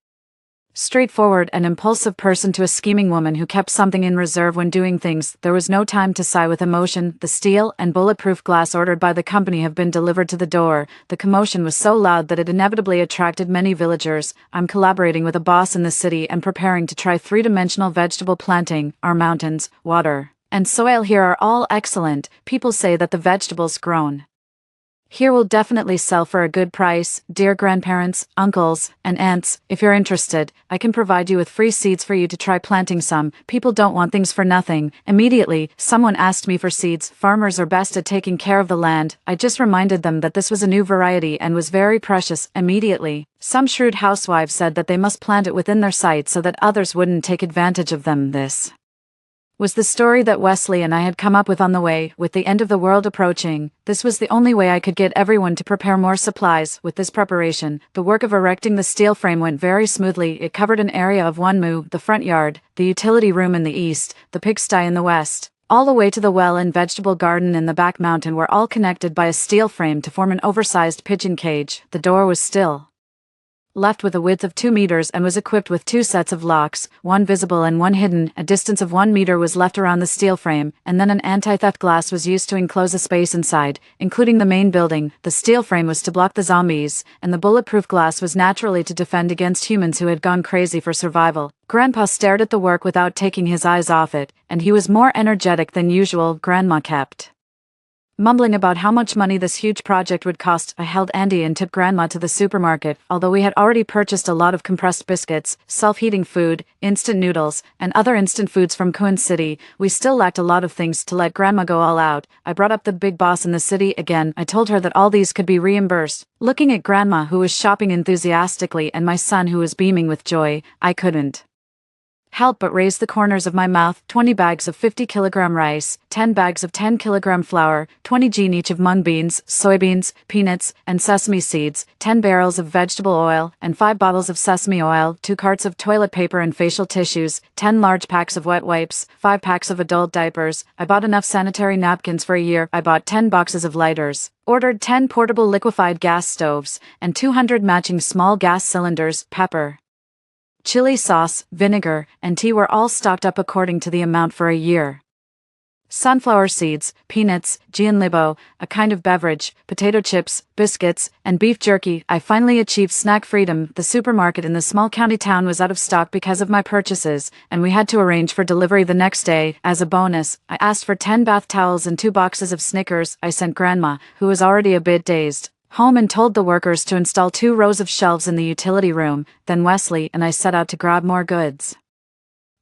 straightforward and impulsive person to a scheming woman who kept something in reserve when doing things. There was no time to sigh with emotion. The steel and bulletproof glass ordered by the company have been delivered to the door. The commotion was so loud that it inevitably attracted many villagers. I'm collaborating with a boss in the city and preparing to try 3-dimensional vegetable planting. Our mountains, water, and soil here are all excellent. People say that the vegetables grown here will definitely sell for a good price. Dear grandparents, uncles, and aunts, if you're interested, I can provide you with free seeds for you to try planting some. People don't want things for nothing. Immediately, someone asked me for seeds. Farmers are best at taking care of the land. I just reminded them that this was a new variety and was very precious. Immediately, some shrewd housewives said that they must plant it within their sight so that others wouldn't take advantage of them. This Was the story that Wesley and I had come up with on the way. With the end of the world approaching, this was the only way I could get everyone to prepare more supplies. With this preparation, the work of erecting the steel frame went very smoothly. It covered an area of 1 mu, the front yard, the utility room in the east, the pigsty in the west, all the way to the well and vegetable garden in the back mountain were all connected by a steel frame to form an oversized pigeon cage. The door was still left with a width of 2 meters and was equipped with 2 sets of locks, one visible and one hidden. A distance of 1 meter was left around the steel frame, and then an anti-theft glass was used to enclose a space inside, including the main building. The steel frame was to block the zombies, and the bulletproof glass was naturally to defend against humans who had gone crazy for survival. Grandpa stared at the work without taking his eyes off it, and he was more energetic than usual. Grandma kept mumbling about how much money this huge project would cost. I held Andy and took Grandma to the supermarket. Although we had already purchased a lot of compressed biscuits, self-heating food, instant noodles, and other instant foods from Coon City, we still lacked a lot of things to let Grandma go all out. I brought up the big boss in the city again. I told her that all these could be reimbursed. Looking at Grandma, who was shopping enthusiastically, and my son, who was beaming with joy, I couldn't help but raise the corners of my mouth. 20 bags of 50-kilogram rice, 10 bags of 10-kilogram flour, 20 gin each of mung beans, soybeans, peanuts, and sesame seeds, 10 barrels of vegetable oil, and 5 bottles of sesame oil, 2 carts of toilet paper and facial tissues, 10 large packs of wet wipes, 5 packs of adult diapers. I bought enough sanitary napkins for a year. I bought 10 boxes of lighters, ordered 10 portable liquefied gas stoves, and 200 matching small gas cylinders. Pepper, chili sauce, vinegar, and tea were all stocked up according to the amount for a year. Sunflower seeds, peanuts, gianlibo, a kind of beverage, potato chips, biscuits, and beef jerky. I finally achieved snack freedom. The supermarket in the small county town was out of stock because of my purchases, and we had to arrange for delivery the next day. As a bonus, I asked for 10 bath towels and 2 boxes of Snickers. I sent Grandma, who was already a bit dazed, home and told the workers to install 2 rows of shelves in the utility room. Then Wesley and I set out to grab more goods.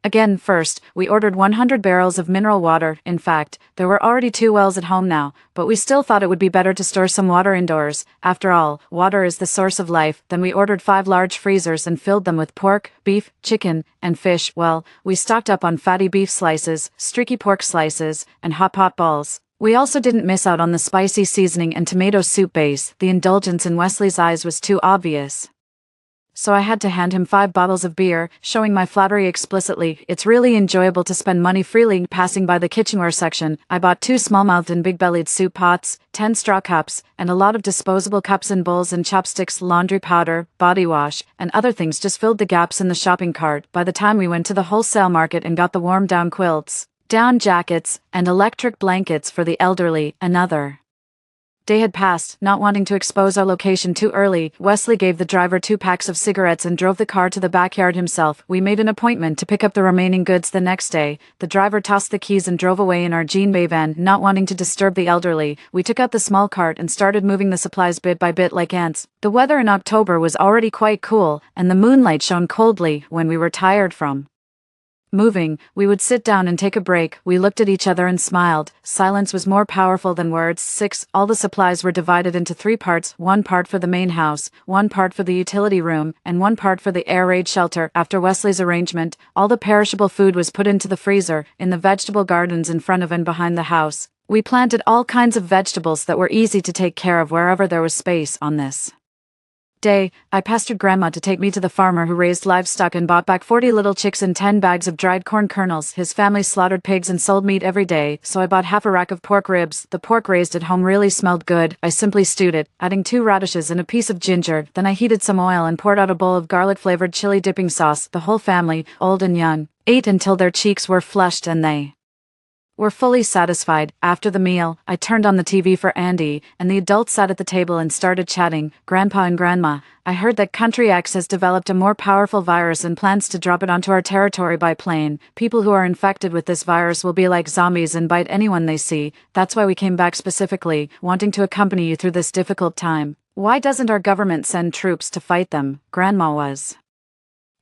Again, first, we ordered 100 barrels of mineral water. In fact, there were already 2 wells at home now, but we still thought it would be better to store some water indoors. After all, water is the source of life. Then we ordered 5 large freezers and filled them with pork, beef, chicken, and fish. Well, we stocked up on fatty beef slices, streaky pork slices, and hot pot balls. We also didn't miss out on the spicy seasoning and tomato soup base. The indulgence in Wesley's eyes was too obvious, so I had to hand him 5 bottles of beer, showing my flattery explicitly. It's really enjoyable to spend money freely. Passing by the kitchenware section, I bought 2 small-mouthed and big-bellied soup pots, 10 straw cups, and a lot of disposable cups and bowls and chopsticks. Laundry powder, body wash, and other things just filled the gaps in the shopping cart. By the time we went to the wholesale market and got the warm down quilts, down jackets, and electric blankets for the elderly, another day had passed. Not wanting to expose our location too early, Wesley gave the driver 2 packs of cigarettes and drove the car to the backyard himself. We made an appointment to pick up the remaining goods the next day. The driver tossed the keys and drove away in our Jean Bay van. Not wanting to disturb the elderly, we took out the small cart and started moving the supplies bit by bit like ants. The weather in October was already quite cool, and the moonlight shone coldly. When we were tired from moving, we would sit down and take a break. We looked at each other and smiled. Silence was more powerful than words. 6. All the supplies were divided into 3 parts, 1 part for the main house, 1 part for the utility room, and 1 part for the air raid shelter. After Wesley's arrangement, all the perishable food was put into the freezer, in the vegetable gardens in front of and behind the house. We planted all kinds of vegetables that were easy to take care of wherever there was space. On this day, I pestered Grandma to take me to the farmer who raised livestock and bought back 40 little chicks and 10 bags of dried corn kernels. His family slaughtered pigs and sold meat every day, so I bought half a rack of pork ribs. The pork raised at home really smelled good. I simply stewed it, adding 2 radishes and a piece of ginger. Then I heated some oil and poured out a bowl of garlic-flavored chili dipping sauce. The whole family, old and young, ate until their cheeks were flushed and they were fully satisfied. After the meal, I turned on the TV for Andy, and the adults sat at the table and started chatting. Grandpa and Grandma, I heard that Country X has developed a more powerful virus and plans to drop it onto our territory by plane. People who are infected with this virus will be like zombies and bite anyone they see. That's why we came back specifically, wanting to accompany you through this difficult time. Why doesn't our government send troops to fight them? Grandma was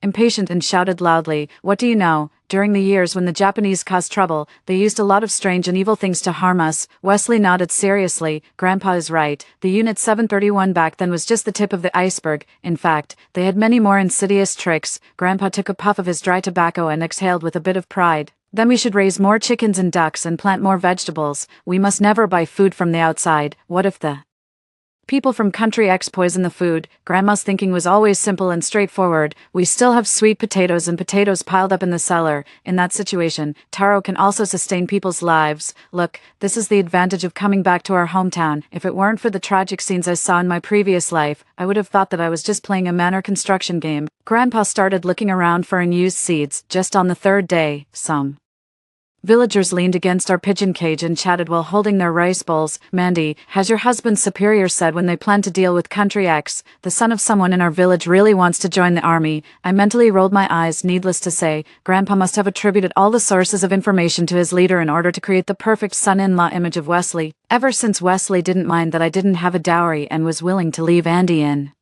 impatient and shouted loudly, "What do you know? During the years when the Japanese caused trouble, they used a lot of strange and evil things to harm us." Wesley nodded seriously. Grandpa is right. The Unit 731 back then was just the tip of the iceberg. In fact, they had many more insidious tricks. Grandpa took a puff of his dry tobacco and exhaled with a bit of pride. Then we should raise more chickens and ducks and plant more vegetables. We must never buy food from the outside. What if the people from country X poison the food? Grandma's thinking was always simple and straightforward. We still have sweet potatoes and potatoes piled up in the cellar. In that situation, taro can also sustain people's lives. Look, this is the advantage of coming back to our hometown. If it weren't for the tragic scenes I saw in my previous life, I would have thought that I was just playing a manor construction game. Grandpa started looking around for unused seeds. Just on the third day, some villagers leaned against our pigeon cage and chatted while holding their rice bowls. Mandy, has your husband's superior said when they plan to deal with Country X, the son of someone in our village really wants to join the army? I mentally rolled my eyes. Needless to say, Grandpa must have attributed all the sources of information to his leader in order to create the perfect son-in-law image of Wesley. Ever since Wesley didn't mind that I didn't have a dowry and was willing to leave Andy in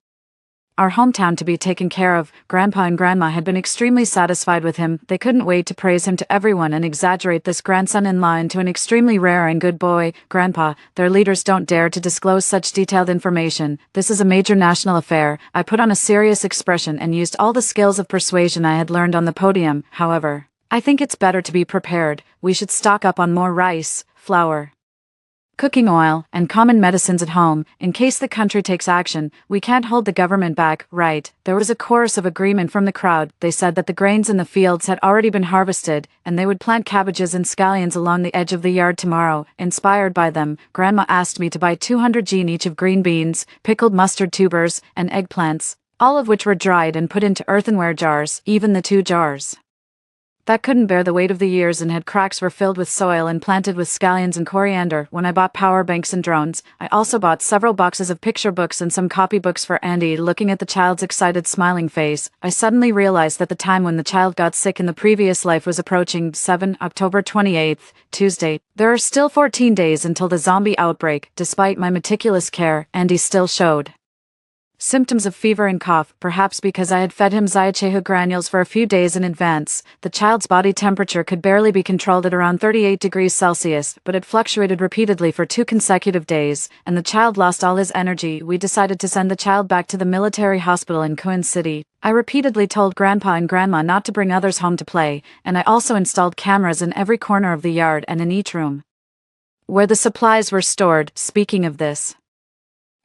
our hometown to be taken care of, Grandpa and Grandma had been extremely satisfied with him. They couldn't wait to praise him to everyone and exaggerate this grandson-in-law into an extremely rare and good boy. Grandpa, their leaders don't dare to disclose such detailed information. This is a major national affair. I put on a serious expression and used all the skills of persuasion I had learned on the podium. However, I think it's better to be prepared. We should stock up on more rice, flour, cooking oil, and common medicines at home, in case the country takes action. We can't hold the government back, right? There was a chorus of agreement from the crowd. They said that the grains in the fields had already been harvested, and they would plant cabbages and scallions along the edge of the yard tomorrow. Inspired by them, Grandma asked me to buy 200 gin each of green beans, pickled mustard tubers, and eggplants, all of which were dried and put into earthenware jars. Even the 2 jars that couldn't bear the weight of the years and had cracks were filled with soil and planted with scallions and coriander. When I bought power banks and drones, I also bought several boxes of picture books and some copybooks for Andy. Looking at the child's excited smiling face, I suddenly realized that the time when the child got sick in the previous life was approaching. October 28th, Tuesday. There are still 14 days until the zombie outbreak. Despite my meticulous care, Andy still showed symptoms of fever and cough, perhaps because I had fed him Xiachehu granules for a few days in advance. The child's body temperature could barely be controlled at around 38 degrees Celsius, but it fluctuated repeatedly for 2 consecutive days, and the child lost all his energy. We decided to send the child back to the military hospital in Kuin City. I repeatedly told Grandpa and Grandma not to bring others home to play, and I also installed cameras in every corner of the yard and in each room where the supplies were stored. Speaking of this,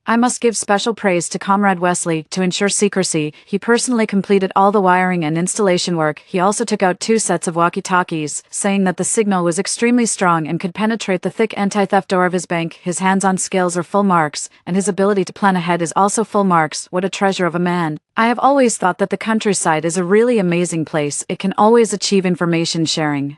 I must give special praise to Comrade Wesley. To ensure secrecy, he personally completed all the wiring and installation work. He also took out 2 sets of walkie-talkies, saying that the signal was extremely strong and could penetrate the thick anti-theft door of his bank. His hands-on skills are full marks, and his ability to plan ahead is also full marks. What a treasure of a man. I have always thought that the countryside is a really amazing place. It can always achieve information sharing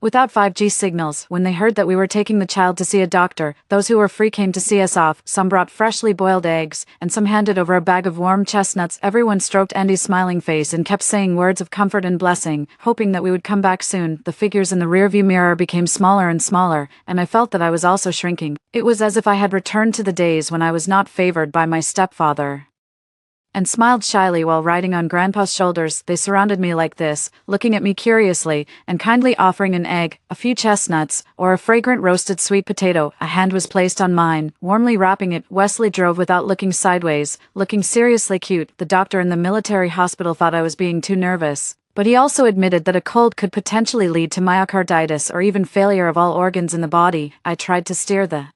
without 5G signals. When they heard that we were taking the child to see a doctor, those who were free came to see us off. Some brought freshly boiled eggs, and some handed over a bag of warm chestnuts. Everyone stroked Andy's smiling face and kept saying words of comfort and blessing, hoping that we would come back soon. The figures in the rearview mirror became smaller and smaller, and I felt that I was also shrinking. It was as if I had returned to the days when I was not favored by my stepfather, and smiled shyly while riding on Grandpa's shoulders. They surrounded me like this, looking at me curiously, and kindly offering an egg, a few chestnuts, or a fragrant roasted sweet potato. A hand was placed on mine, warmly wrapping it. Wesley drove without looking sideways, looking seriously cute. The doctor in the military hospital thought I was being too nervous, but he also admitted that a cold could potentially lead to myocarditis or even failure of all organs in the body. I tried to steer the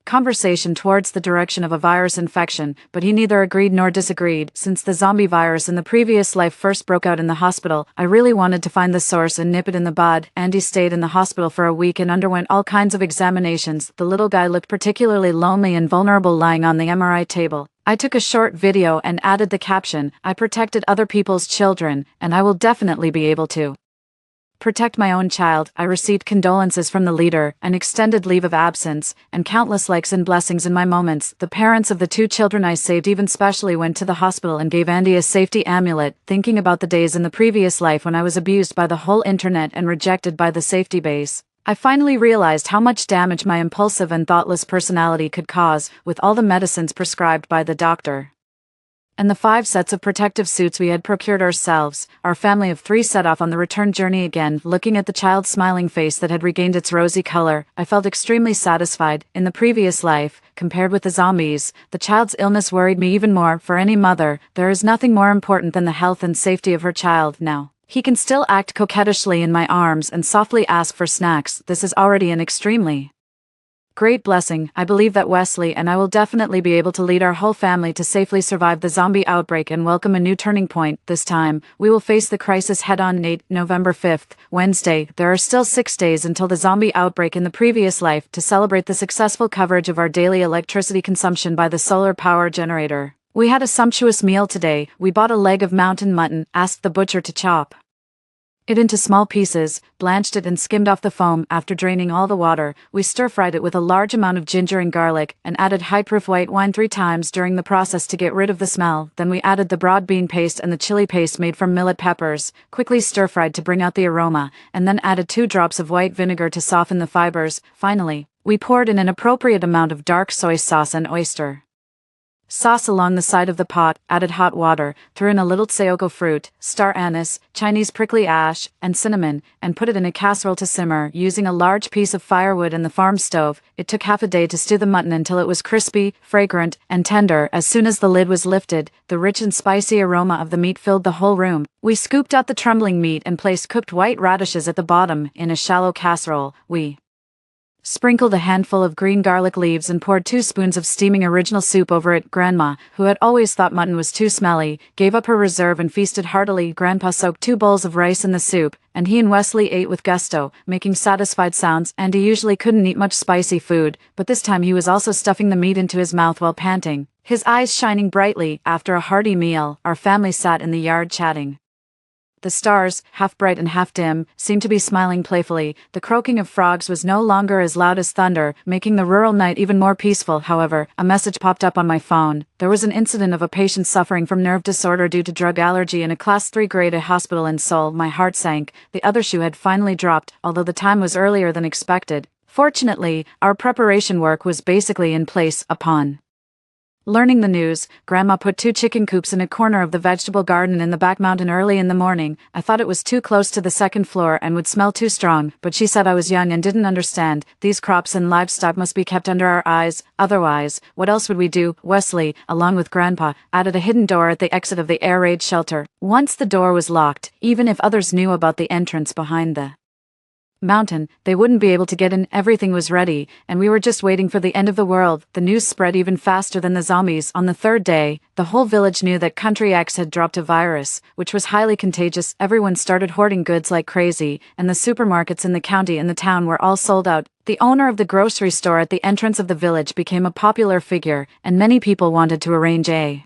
conversation towards the direction of a virus infection, but he neither agreed nor disagreed. Since the zombie virus in the previous life first broke out in the hospital, I really wanted to find the source and nip it in the bud. Andy stayed in the hospital for a week and underwent all kinds of examinations. The little guy looked particularly lonely and vulnerable lying on the MRI table. I took a short video and added the caption, "I protected other people's children, and I will definitely be able to protect my own child." I received condolences from the leader, an extended leave of absence, and countless likes and blessings in my moments. The parents of the 2 children I saved even specially went to the hospital and gave Andy a safety amulet, thinking about the days in the previous life when I was abused by the whole internet and rejected by the safety base. I finally realized how much damage my impulsive and thoughtless personality could cause, with all the medicines prescribed by the doctor and the 5 sets of protective suits we had procured ourselves. Our family of 3 set off on the return journey again. Looking at the child's smiling face that had regained its rosy color, I felt extremely satisfied. In the previous life, compared with the zombies, the child's illness worried me even more. For any mother, there is nothing more important than the health and safety of her child. Now, He can still act coquettishly in my arms and softly ask for snacks. This is already an extremely great blessing. I believe that Wesley and I will definitely be able to lead our whole family to safely survive the zombie outbreak and welcome a new turning point. This time, we will face the crisis head-on. November 5th, Wednesday. There are still 6 days until the zombie outbreak in the previous life. To celebrate the successful coverage of our daily electricity consumption by the solar power generator, we had a sumptuous meal today. We bought a leg of mountain mutton, asked the butcher to chop it into small pieces, blanched it and skimmed off the foam. After draining all the water, we stir-fried it with a large amount of ginger and garlic, and added high-proof white wine 3 times during the process to get rid of the smell. Then we added the broad bean paste and the chili paste made from millet peppers, quickly stir-fried to bring out the aroma, and then added 2 drops of white vinegar to soften the fibers. Finally, we poured in an appropriate amount of dark soy sauce and oyster sauce along the side of the pot, added hot water, threw in a little tseoko fruit, star anise, Chinese prickly ash, and cinnamon, and put it in a casserole to simmer using a large piece of firewood and the farm stove. It took half a day to stew the mutton until it was crispy, fragrant, and tender. As soon as the lid was lifted, the rich and spicy aroma of the meat filled the whole room. We scooped out the trembling meat and placed cooked white radishes at the bottom. In a shallow casserole, we sprinkled a handful of green garlic leaves and poured 2 spoons of steaming original soup over it. Grandma, who had always thought mutton was too smelly, gave up her reserve and feasted heartily. Grandpa soaked 2 bowls of rice in the soup, and he and Wesley ate with gusto, making satisfied sounds. Andy usually couldn't eat much spicy food, but this time he was also stuffing the meat into his mouth while panting, his eyes shining brightly. After a hearty meal, our family sat in the yard chatting. The stars, half bright and half dim, seemed to be smiling playfully. The croaking of frogs was no longer as loud as thunder, making the rural night even more peaceful. However, a message popped up on my phone. There was an incident of a patient suffering from nerve disorder due to drug allergy in a Class 3 grade A hospital in Seoul. My heart sank. The other shoe had finally dropped, although the time was earlier than expected. Fortunately, our preparation work was basically in place. Upon learning the news, Grandma put 2 chicken coops in a corner of the vegetable garden in the back mountain early in the morning. I thought it was too close to the second floor and would smell too strong, but she said I was young and didn't understand. These crops and livestock must be kept under our eyes, otherwise, what else would we do? Wesley, along with Grandpa, added a hidden door at the exit of the air raid shelter. Once the door was locked, even if others knew about the entrance behind the mountain, they wouldn't be able to get in. Everything was ready, and we were just waiting for the end of the world. The news spread even faster than the zombies. On the 3rd day, the whole village knew that Country X had dropped a virus, which was highly contagious. Everyone started hoarding goods like crazy, and the supermarkets in the county and the town were all sold out. The owner of the grocery store at the entrance of the village became a popular figure, and many people wanted to arrange a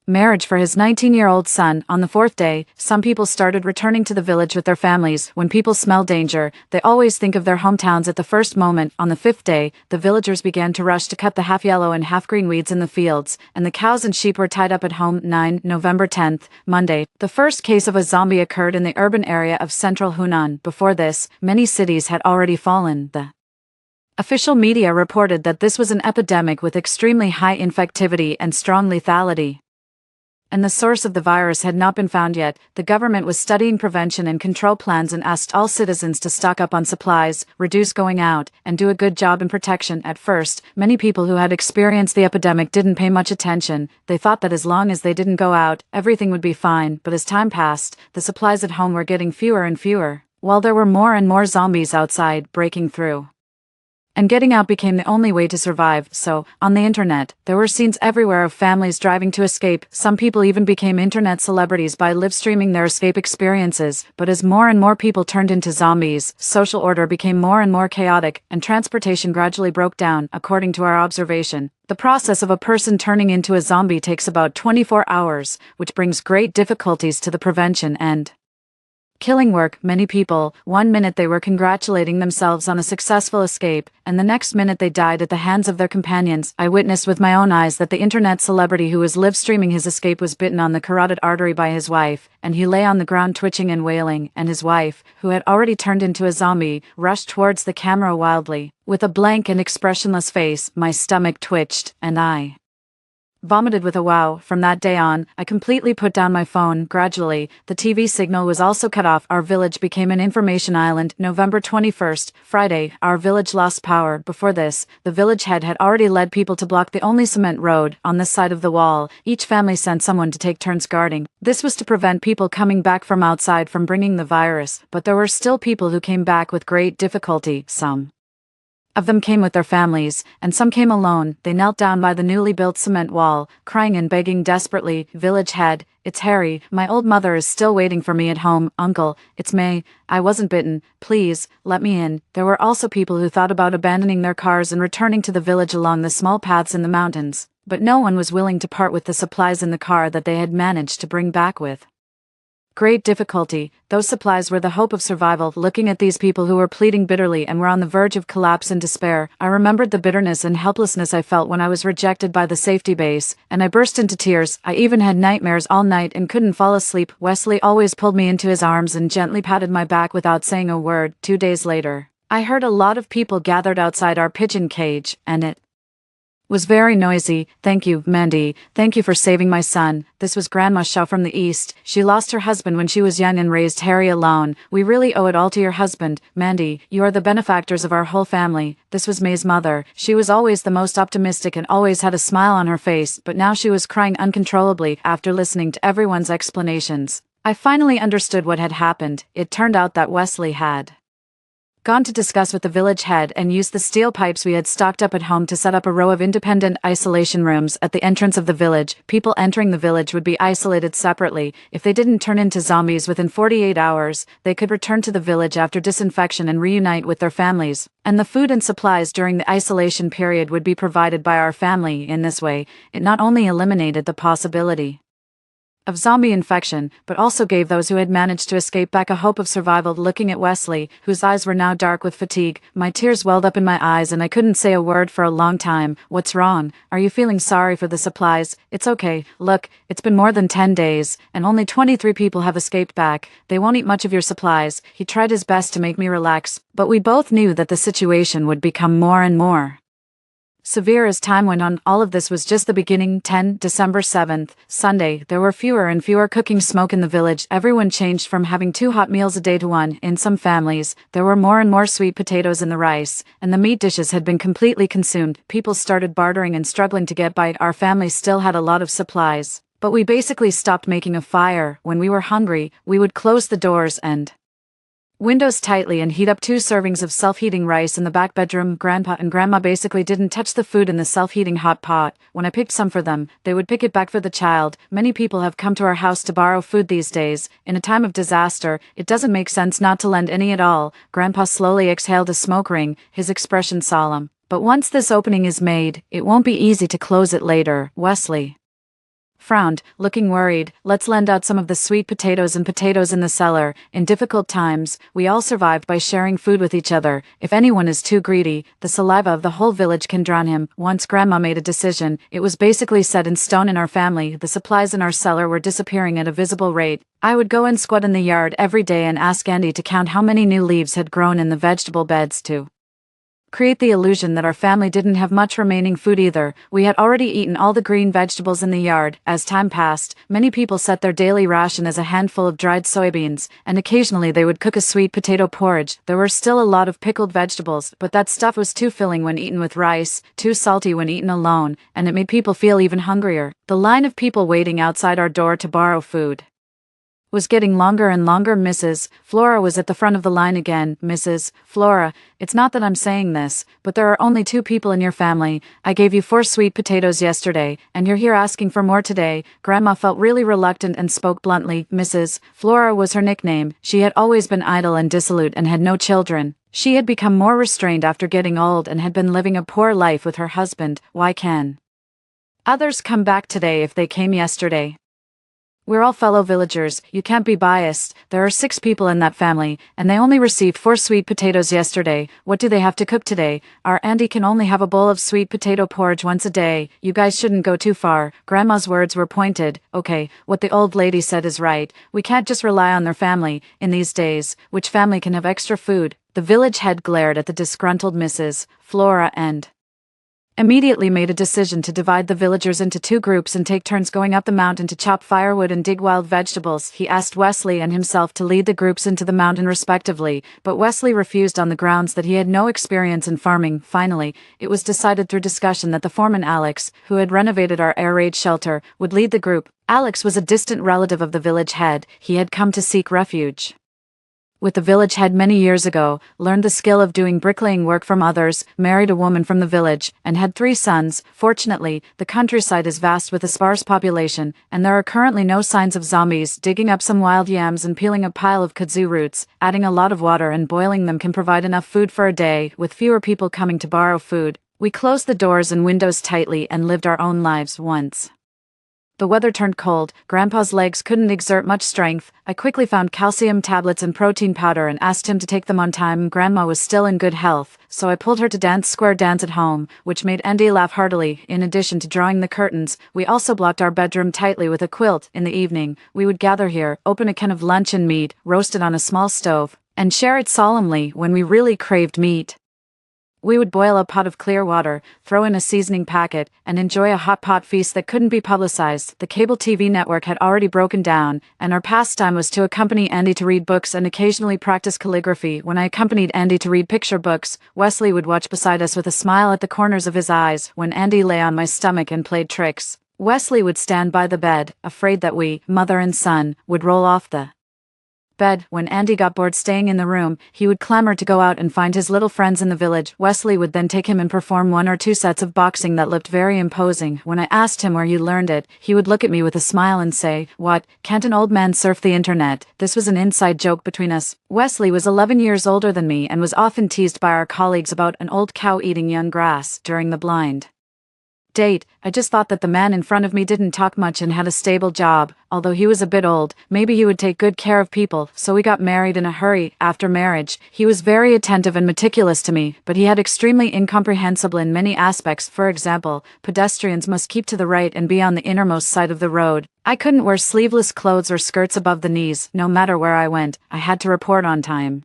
marriage for his 19-year-old son. On the 4th day, some people started returning to the village with their families. When people smell danger, they always think of their hometowns at the first moment. On the 5th day, the villagers began to rush to cut the half-yellow and half-green weeds in the fields, and the cows and sheep were tied up at home. November 10th, Monday. The first case of a zombie occurred in the urban area of central Hunan. Before this, many cities had already fallen. The official media reported that this was an epidemic with extremely high infectivity and strong lethality, and the source of the virus had not been found yet. The government was studying prevention and control plans and asked all citizens to stock up on supplies, reduce going out, and do a good job in protection. At first, many people who had experienced the epidemic didn't pay much attention. They thought that as long as they didn't go out, everything would be fine. But as time passed, the supplies at home were getting fewer and fewer, while there were more and more zombies outside, breaking through. And getting out became the only way to survive. So, on the internet, there were scenes everywhere of families driving to escape. Some people even became internet celebrities by live-streaming their escape experiences. But as more and more people turned into zombies, social order became more and more chaotic, and transportation gradually broke down. According to our observation, the process of a person turning into a zombie takes about 24 hours, which brings great difficulties to the prevention and killing work. Many people, one minute they were congratulating themselves on a successful escape, and the next minute they died at the hands of their companions. I witnessed with my own eyes that the internet celebrity who was live-streaming his escape was bitten on the carotid artery by his wife, and he lay on the ground twitching and wailing, and his wife, who had already turned into a zombie, rushed towards the camera wildly. With a blank and expressionless face, my stomach twitched, and I Vomited with a wow. From that day on, I completely put down my phone. Gradually, the TV signal was also cut off. Our village became an information island. November 21st, Friday, our village lost power. Before this, the village head had already led people to block the only cement road on this side of the wall. Each family sent someone to take turns guarding. This was to prevent people coming back from outside from bringing the virus, but there were still people who came back with great difficulty. Some of them came with their families, and some came alone. They knelt down by the newly built cement wall, crying and begging desperately. Village head, it's Harry. My old mother is still waiting for me at home. Uncle, it's May. I wasn't bitten. Please, let me in. There were also people who thought about abandoning their cars and returning to the village along the small paths in the mountains, but no one was willing to part with the supplies in the car that they had managed to bring back with great difficulty. Those supplies were the hope of survival. Looking at these people who were pleading bitterly and were on the verge of collapse and despair, I remembered the bitterness and helplessness I felt when I was rejected by the safety base, and I burst into tears. I even had nightmares all night and couldn't fall asleep. Wesley always pulled me into his arms and gently patted my back without saying a word. 2 days later, I heard a lot of people gathered outside our pigeon cage, and it was very noisy. Thank you, Mandy. Thank you for saving my son. This was Grandma Shaw from the East. She lost her husband when she was young and raised Harry alone. We really owe it all to your husband. Mandy, you are the benefactors of our whole family. This was May's mother. She was always the most optimistic and always had a smile on her face, but now she was crying uncontrollably after listening to everyone's explanations. I finally understood what had happened. It turned out that Wesley had gone to discuss with the village head and used the steel pipes we had stocked up at home to set up a row of independent isolation rooms at the entrance of the village. People entering the village would be isolated separately. If they didn't turn into zombies within 48 hours, they could return to the village after disinfection and reunite with their families. And the food and supplies during the isolation period would be provided by our family. In this way, it not only eliminated the possibility of zombie infection, but also gave those who had managed to escape back a hope of survival. Looking at Wesley, whose eyes were now dark with fatigue, my tears welled up in my eyes and I couldn't say a word for a long time. What's wrong? Are you feeling sorry for the supplies? It's okay. Look, it's been more than 10 days, and only 23 people have escaped back. They won't eat much of your supplies. He tried his best to make me relax, but we both knew that the situation would become more and more severe as time went on. All of this was just the beginning. December 7th, Sunday. There were fewer and fewer cooking smoke in the village. Everyone changed from having 2 hot meals a day to 1. In some families, there were more and more sweet potatoes in the rice, and the meat dishes had been completely consumed. People started bartering and struggling to get by. Our family still had a lot of supplies, but we basically stopped making a fire. When we were hungry, we would close the doors and windows tightly and heat up 2 servings of self-heating rice in the back bedroom. Grandpa and Grandma basically didn't touch the food in the self-heating hot pot. When I picked some for them, they would pick it back for the child. Many people have come to our house to borrow food these days. In a time of disaster, it doesn't make sense not to lend any at all. Grandpa slowly exhaled a smoke ring, his expression solemn. But once this opening is made, it won't be easy to close it later. Wesley frowned, looking worried. Let's lend out some of the sweet potatoes and potatoes in the cellar. In difficult times, we all survived by sharing food with each other. If anyone is too greedy, the saliva of the whole village can drown him. Once Grandma made a decision, it was basically set in stone in our family. The supplies in our cellar were disappearing at a visible rate. I would go and squat in the yard every day and ask Andy to count how many new leaves had grown in the vegetable beds to create the illusion that our family didn't have much remaining food either. We had already eaten all the green vegetables in the yard. As time passed, many people set their daily ration as a handful of dried soybeans, and occasionally they would cook a sweet potato porridge. There were still a lot of pickled vegetables, but that stuff was too filling when eaten with rice, too salty when eaten alone, and it made people feel even hungrier. The line of people waiting outside our door to borrow food was getting longer and longer. Mrs. Flora was at the front of the line again. Mrs. Flora, it's not that I'm saying this, but there are only 2 people in your family. I gave you 4 sweet potatoes yesterday, and you're here asking for more today. Grandma felt really reluctant and spoke bluntly. Mrs. Flora was her nickname. She had always been idle and dissolute and had no children. She had become more restrained after getting old and had been living a poor life with her husband. Why can others come back today if they came yesterday? We're all fellow villagers. You can't be biased. There are 6 people in that family, and they only received 4 sweet potatoes yesterday. What do they have to cook today? Our Andy can only have a bowl of sweet potato porridge once a day. You guys shouldn't go too far. Grandma's words were pointed. Okay, what the old lady said is right. We can't just rely on their family. In these days, which family can have extra food? The village head glared at the disgruntled Mrs. Flora and immediately made a decision to divide the villagers into two groups and take turns going up the mountain to chop firewood and dig wild vegetables. He asked Wesley and himself to lead the groups into the mountain respectively, but Wesley refused on the grounds that he had no experience in farming. Finally, it was decided through discussion that the foreman Alex, who had renovated our air raid shelter, would lead the group. Alex was a distant relative of the village head. He had come to seek refuge with the village head many years ago, learned the skill of doing bricklaying work from others, married a woman from the village, and had 3 sons. Fortunately, the countryside is vast with a sparse population, and there are currently no signs of zombies. Digging up some wild yams and peeling a pile of kudzu roots, adding a lot of water and boiling them can provide enough food for a day, with fewer people coming to borrow food. We closed the doors and windows tightly and lived our own lives. Once the weather turned cold, Grandpa's legs couldn't exert much strength. I quickly found calcium tablets and protein powder and asked him to take them on time. Grandma was still in good health, so I pulled her to dance square dance at home, which made Andy laugh heartily. In addition to drawing the curtains, we also blocked our bedroom tightly with a quilt. In the evening, we would gather here, open a can of luncheon meat, roasted on a small stove, and share it solemnly when we really craved meat. We would boil a pot of clear water, throw in a seasoning packet, and enjoy a hot pot feast that couldn't be publicized. The cable TV network had already broken down, and our pastime was to accompany Andy to read books and occasionally practice calligraphy. When I accompanied Andy to read picture books, Wesley would watch beside us with a smile at the corners of his eyes. When Andy lay on my stomach and played tricks, Wesley would stand by the bed, afraid that we, mother and son, would roll off the bed. When Andy got bored staying in the room, he would clamor to go out and find his little friends in the village. Wesley would then take him and perform 1 or 2 sets of boxing that looked very imposing. When I asked him where you learned it, he would look at me with a smile and say, "What, can't an old man surf the internet?" This was an inside joke between us. Wesley was 11 years older than me and was often teased by our colleagues about an old cow eating young grass. During the blind date, I just thought that the man in front of me didn't talk much and had a stable job. Although he was a bit old, maybe he would take good care of people, so we got married in a hurry. After marriage, he was very attentive and meticulous to me, but he had extremely incomprehensible in many aspects. For example, pedestrians must keep to the right and be on the innermost side of the road. I couldn't wear sleeveless clothes or skirts above the knees. No matter where I went, I had to report on time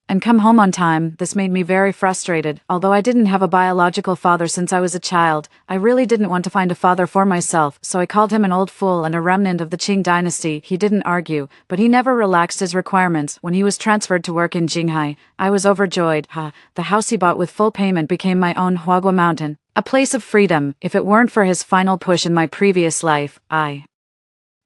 and come home on time. This made me very frustrated. Although I didn't have a biological father since I was a child, I really didn't want to find a father for myself, so I called him an old fool and a remnant of the Qing dynasty. He didn't argue, but he never relaxed his requirements. When he was transferred to work in Jinghai, I was overjoyed. The house he bought with full payment became my own Huagua Mountain, a place of freedom. If it weren't for his final push in my previous life, I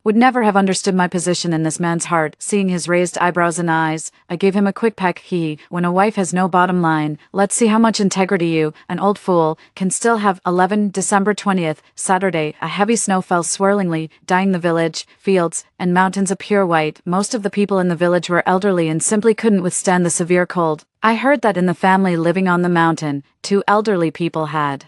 would never have understood my position in this man's heart. Seeing his raised eyebrows and eyes, I gave him a quick peck. When a wife has no bottom line, let's see how much integrity you, an old fool, can still have. 11 December 20th, Saturday. A heavy snow fell swirlingly, dyeing the village, fields, and mountains a pure white. Most of the people in the village were elderly and simply couldn't withstand the severe cold. I heard that in the family living on the mountain, 2 elderly people had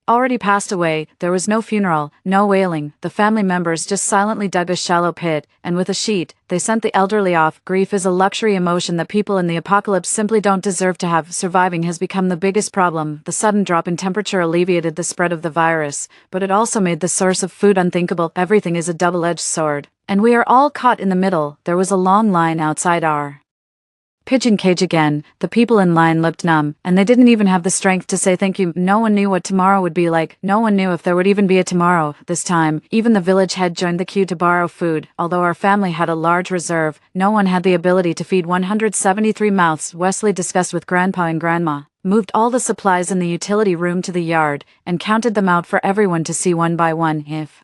already passed away. There was no funeral, no wailing. The family members just silently dug a shallow pit, and with a sheet, they sent the elderly off. Grief is a luxury emotion that people in the apocalypse simply don't deserve to have. Surviving has become the biggest problem. The sudden drop in temperature alleviated the spread of the virus, but it also made the source of food unthinkable. Everything is a double-edged sword, and we are all caught in the middle. There was a long line outside our pigeon cage again. The people in line looked numb, and they didn't even have the strength to say thank you. No one knew what tomorrow would be like. No one knew if there would even be a tomorrow. This time, even the village head joined the queue to borrow food. Although our family had a large reserve, no one had the ability to feed 173 mouths. Wesley discussed with Grandpa and Grandma, moved all the supplies in the utility room to the yard, and counted them out for everyone to see one by one. If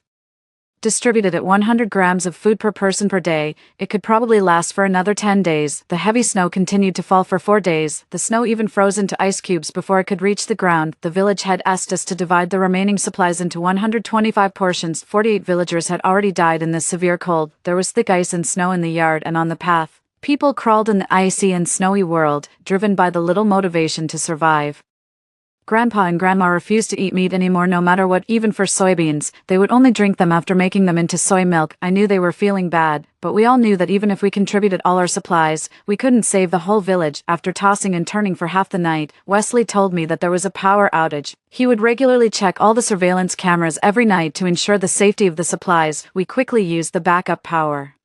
distributed at 100 grams of food per person per day, it could probably last for another 10 days. The heavy snow continued to fall for 4 days. The snow even froze into ice cubes before it could reach the ground. The village head asked us to divide the remaining supplies into 125 portions. 48 villagers had already died in this severe cold. There was thick ice and snow in the yard and on the path. People crawled in the icy and snowy world, driven by the little motivation to survive. Grandpa and Grandma refused to eat meat anymore, no matter what. Even for soybeans, they would only drink them after making them into soy milk. I knew they were feeling bad, but we all knew that even if we contributed all our supplies, we couldn't save the whole village. After tossing and turning for half the night, Wesley told me that there was a power outage. He would regularly check all the surveillance cameras every night to ensure the safety of the supplies. We quickly used the backup power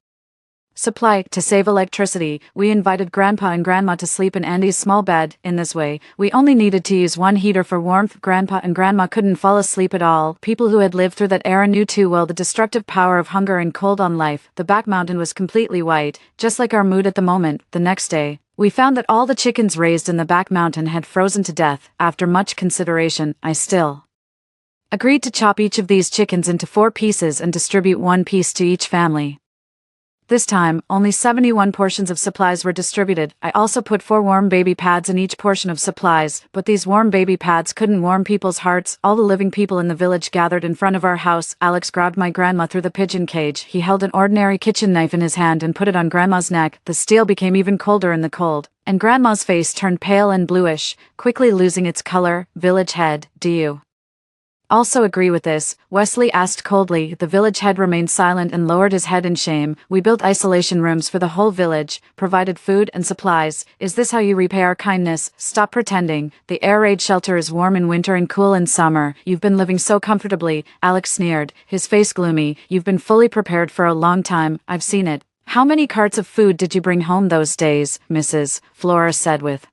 Supply. To save electricity, we invited Grandpa and Grandma to sleep in Andy's small bed. In this way, we only needed to use one heater for warmth. Grandpa and Grandma couldn't fall asleep at all. People who had lived through that era knew too well the destructive power of hunger and cold on life. The back mountain was completely white, just like our mood at the moment. The next day, we found that all the chickens raised in the back mountain had frozen to death. After much consideration, I still agreed to chop each of these chickens into 4 pieces and distribute 1 piece to each family. This time, only 71 portions of supplies were distributed. I also put 4 warm baby pads in each portion of supplies, but these warm baby pads couldn't warm people's hearts. All the living people in the village gathered in front of our house. Alex grabbed my grandma through the pigeon cage. He held an ordinary kitchen knife in his hand and put it on Grandma's neck. The steel became even colder in the cold, and Grandma's face turned pale and bluish, quickly losing its color. Village head, do you also agree with this? Wesley asked coldly. The village head remained silent and lowered his head in shame. We built isolation rooms for the whole village, provided food and supplies. Is this how you repay our kindness? Stop pretending. The air raid shelter is warm in winter and cool in summer. You've been living so comfortably. Alex sneered, his face gloomy. You've been fully prepared for a long time. I've seen it. How many carts of food did you bring home those days, Mrs. Flora said with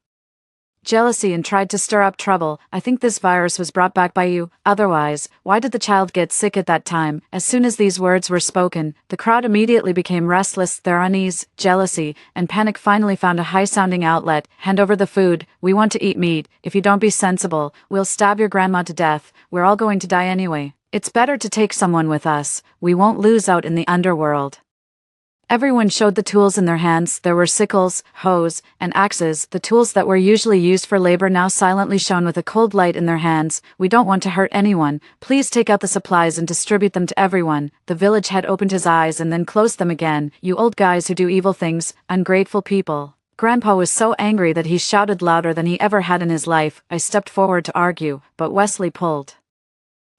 jealousy and tried to stir up trouble. I think this virus was brought back by you. Otherwise, why did the child get sick at that time? As soon as these words were spoken, the crowd immediately became restless. Their unease, jealousy, and panic finally found a high-sounding outlet. Hand over the food. We want to eat meat. If you don't be sensible, we'll stab your grandma to death. We're all going to die anyway. It's better to take someone with us. We won't lose out in the underworld. Everyone showed the tools in their hands. There were sickles, hoes, and axes. The tools that were usually used for labor now silently shone with a cold light in their hands. We don't want to hurt anyone. Please take out the supplies and distribute them to everyone. The village head opened his eyes and then closed them again. You old guys who do evil things, ungrateful people. Grandpa was so angry that he shouted louder than he ever had in his life. I stepped forward to argue, but Wesley pulled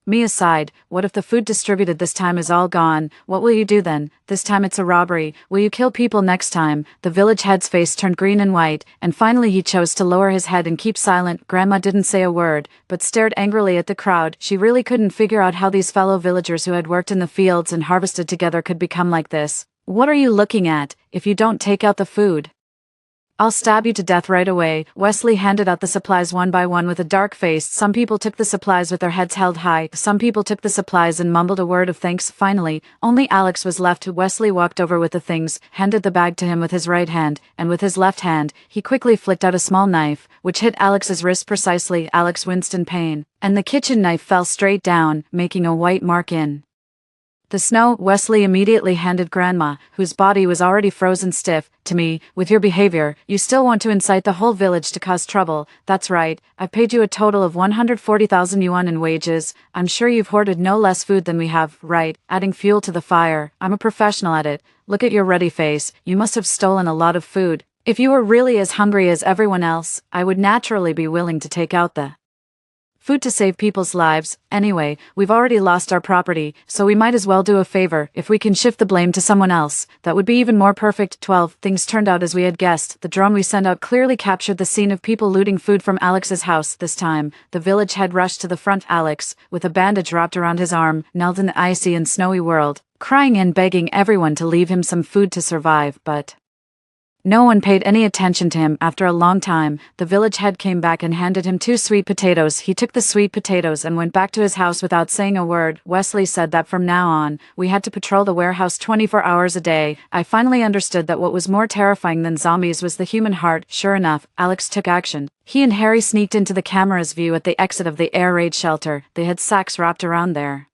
me aside. What if the food distributed this time is all gone? What will you do then? This time it's a robbery. Will you kill people next time? The village head's face turned green and white, and finally he chose to lower his head and keep silent. Grandma didn't say a word, but stared angrily at the crowd. She really couldn't figure out how these fellow villagers who had worked in the fields and harvested together could become like this. What are you looking at? If you don't take out the food, I'll stab you to death right away. Wesley handed out the supplies one by one with a dark face. Some people took the supplies with their heads held high. Some people took the supplies and mumbled a word of thanks. Finally, only Alex was left. Wesley walked over with the things, handed the bag to him with his right hand, and with his left hand, he quickly flicked out a small knife, which hit Alex's wrist precisely. Alex winced in pain, and the kitchen knife fell straight down, making a white mark in the snow. Wesley immediately handed Grandma, whose body was already frozen stiff, to me. With your behavior, you still want to incite the whole village to cause trouble. That's right. I've paid you a total of 140,000 yuan in wages. I'm sure you've hoarded no less food than we have, right? Adding fuel to the fire. I'm a professional at it. Look at your ruddy face. You must have stolen a lot of food. If you were really as hungry as everyone else, I would naturally be willing to take out the food to save people's lives. Anyway, we've already lost our property, so we might as well do a favor. If we can shift the blame to someone else, that would be even more perfect. 12. Things turned out as we had guessed. The drone we sent out clearly captured the scene of people looting food from Alex's house. This time, the village head rushed to the front. Alex, with a bandage wrapped around his arm, knelt in the icy and snowy world, crying and begging everyone to leave him some food to survive, but no one paid any attention to him. After a long time, the village head came back and handed him 2 sweet potatoes. He took the sweet potatoes and went back to his house without saying a word. Wesley said that from now on, we had to patrol the warehouse 24 hours a day. I finally understood that what was more terrifying than zombies was the human heart. Sure enough, Alex took action. He and Harry sneaked into the camera's view at the exit of the air raid shelter. They had sacks wrapped around their